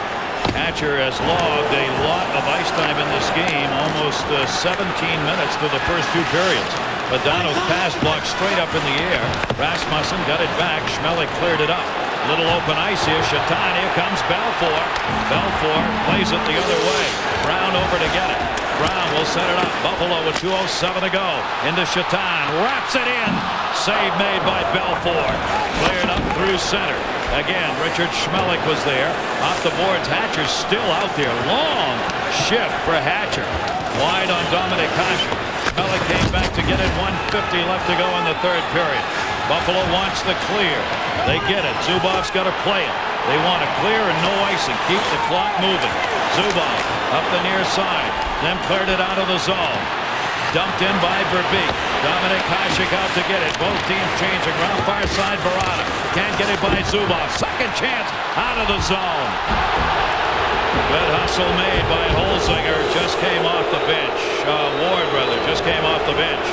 [SPEAKER 15] Hatcher has logged a lot of ice time in this game, almost 17 minutes to the first 2 periods. Badano's pass blocked straight up in the air. Rasmussen got it back. Schmelik cleared it up. Little open ice here. Shatan, here comes Belfour. Belfour plays it the other way. Brown over to get it. Brown will set it up. Buffalo with 2:07 to go. Into Shatan. Wraps it in. Save made by Belfour. Cleared up through center. Again, Richard Schmelik was there. Off the boards. Hatcher's still out there. Long shift for Hatcher. Wide on Dominic Hasek. Schmelik came back to get it. 1:50 left to go in the third period. Buffalo wants the clear. They get it. Zubov's got to play it. They want a clear and no icing. Keep the clock moving. Zubov up the near side. Then cleared it out of the zone. Dumped in by Verbeek. Dominic Hasek out to get it. Both teams changing. Round far side, Barada. Can't get it by Zubov. Second chance out of the zone. Good hustle made by Holzinger. Just came off the bench. Ward, rather, just came off the bench.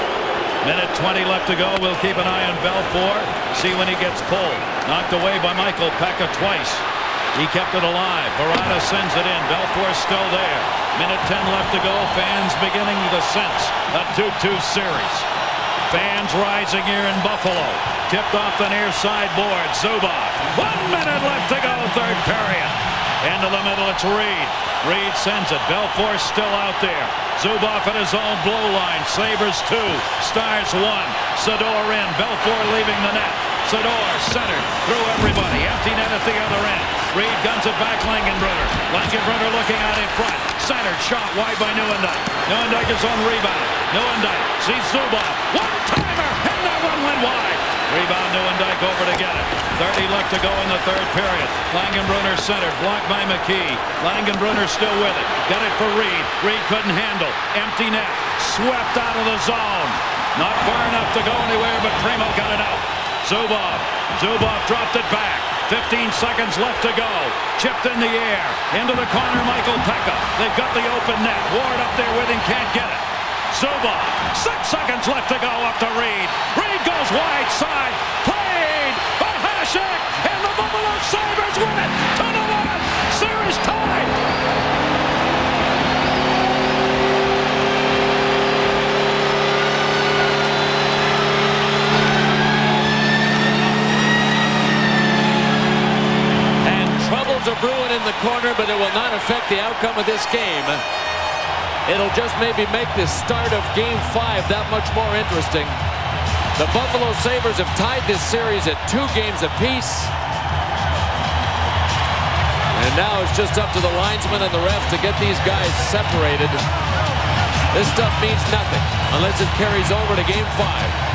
[SPEAKER 15] Minute 20 left to go. We'll keep an eye on Belfour. See when he gets pulled. Knocked away by Michael Pekka twice. He kept it alive. Barada sends it in. Belfour's still there. Minute 10 left to go. Fans beginning to sense a 2-2 series. Fans rising here in Buffalo. Tipped off the near side board. Zubov. 1 minute left to go. Third period. Into the middle. It's Reed. Reed sends it. Belfour's still out there. Zubov at his own blue line. Sabres 2. Stars 1. Sador in. Belfour leaving the net. Sador centered through everybody. Empty net at the other end. Reed guns it back. Langenbrunner. Langenbrunner looking out in front. Centered. Shot wide by Neuendijk. Neuendijk is on rebound. Neuendijk sees Zubov. One-timer. And that one went wide. Rebound Neuendijk over to get it. 30 left to go in the third period. Langenbrunner centered. Blocked by McKee. Langenbrunner still with it. Got it for Reed. Reed couldn't handle. Empty net. Swept out of the zone. Not far enough to go anywhere, but Primo got it out. Zubov. Zubov dropped it back. 15 seconds left to go. Chipped in the air. Into the corner, Michael Pekka. They've got the open net. Ward up there with him. Can't get it. Zubov. 6 seconds left to go up to Reed. Reed goes wide side. Played by Hasek. And the Buffalo Sabres win it. 2-1. Series tied.
[SPEAKER 16] Troubles are brewing in the corner, but it will not affect the outcome of this game. It'll just maybe make the start of Game 5 that much more interesting. The Buffalo Sabres have tied this series at 2 games apiece. And now it's just up to the linesman and the refs to get these guys separated. This stuff means nothing unless it carries over to Game 5.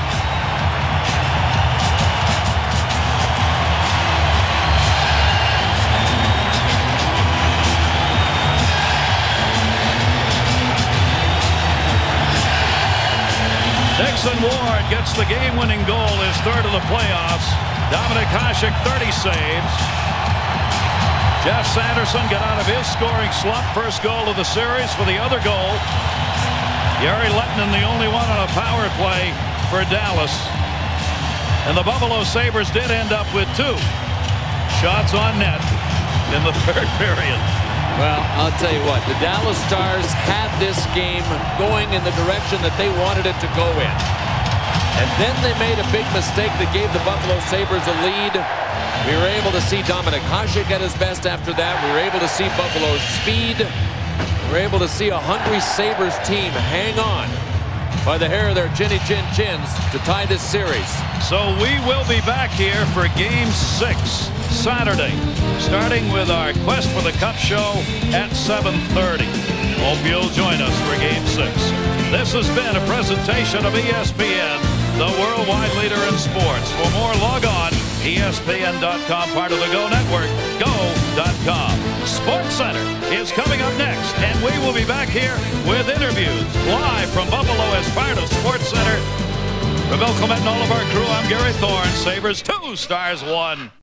[SPEAKER 15] Dixon Ward gets the game-winning goal, his third of the playoffs. Dominic Hasek, 30 saves. Jeff Sanderson got out of his scoring slump. First goal of the series for the other goal. Yari Lettinen, the only one on a power play for Dallas. And the Buffalo Sabres did end up with 2 shots on net in the third period.
[SPEAKER 9] Well, I'll tell you what, the Dallas Stars had this game going in the direction that they wanted it to go in. And then they made a big mistake that gave the Buffalo Sabres a lead. We were able to see Dominik Hasek at his best after that. We were able to see Buffalo's speed. We were able to see a hungry Sabres team hang on by the hair of their chinny chin chins to tie this series.
[SPEAKER 15] So we will be back here for Game 6 Saturday, starting with our Quest for the Cup show at 7:30. Hope you'll join us for Game 6. This has been a presentation of ESPN, the worldwide leader in sports. For more, log on ESPN.com, part of the Go Network, go.com. SportsCenter is coming up next, and we will be back here with interviews live from Buffalo as part of SportsCenter. For Bill Clement and all of our crew, I'm Gary Thorne. Sabres 2, Stars 1.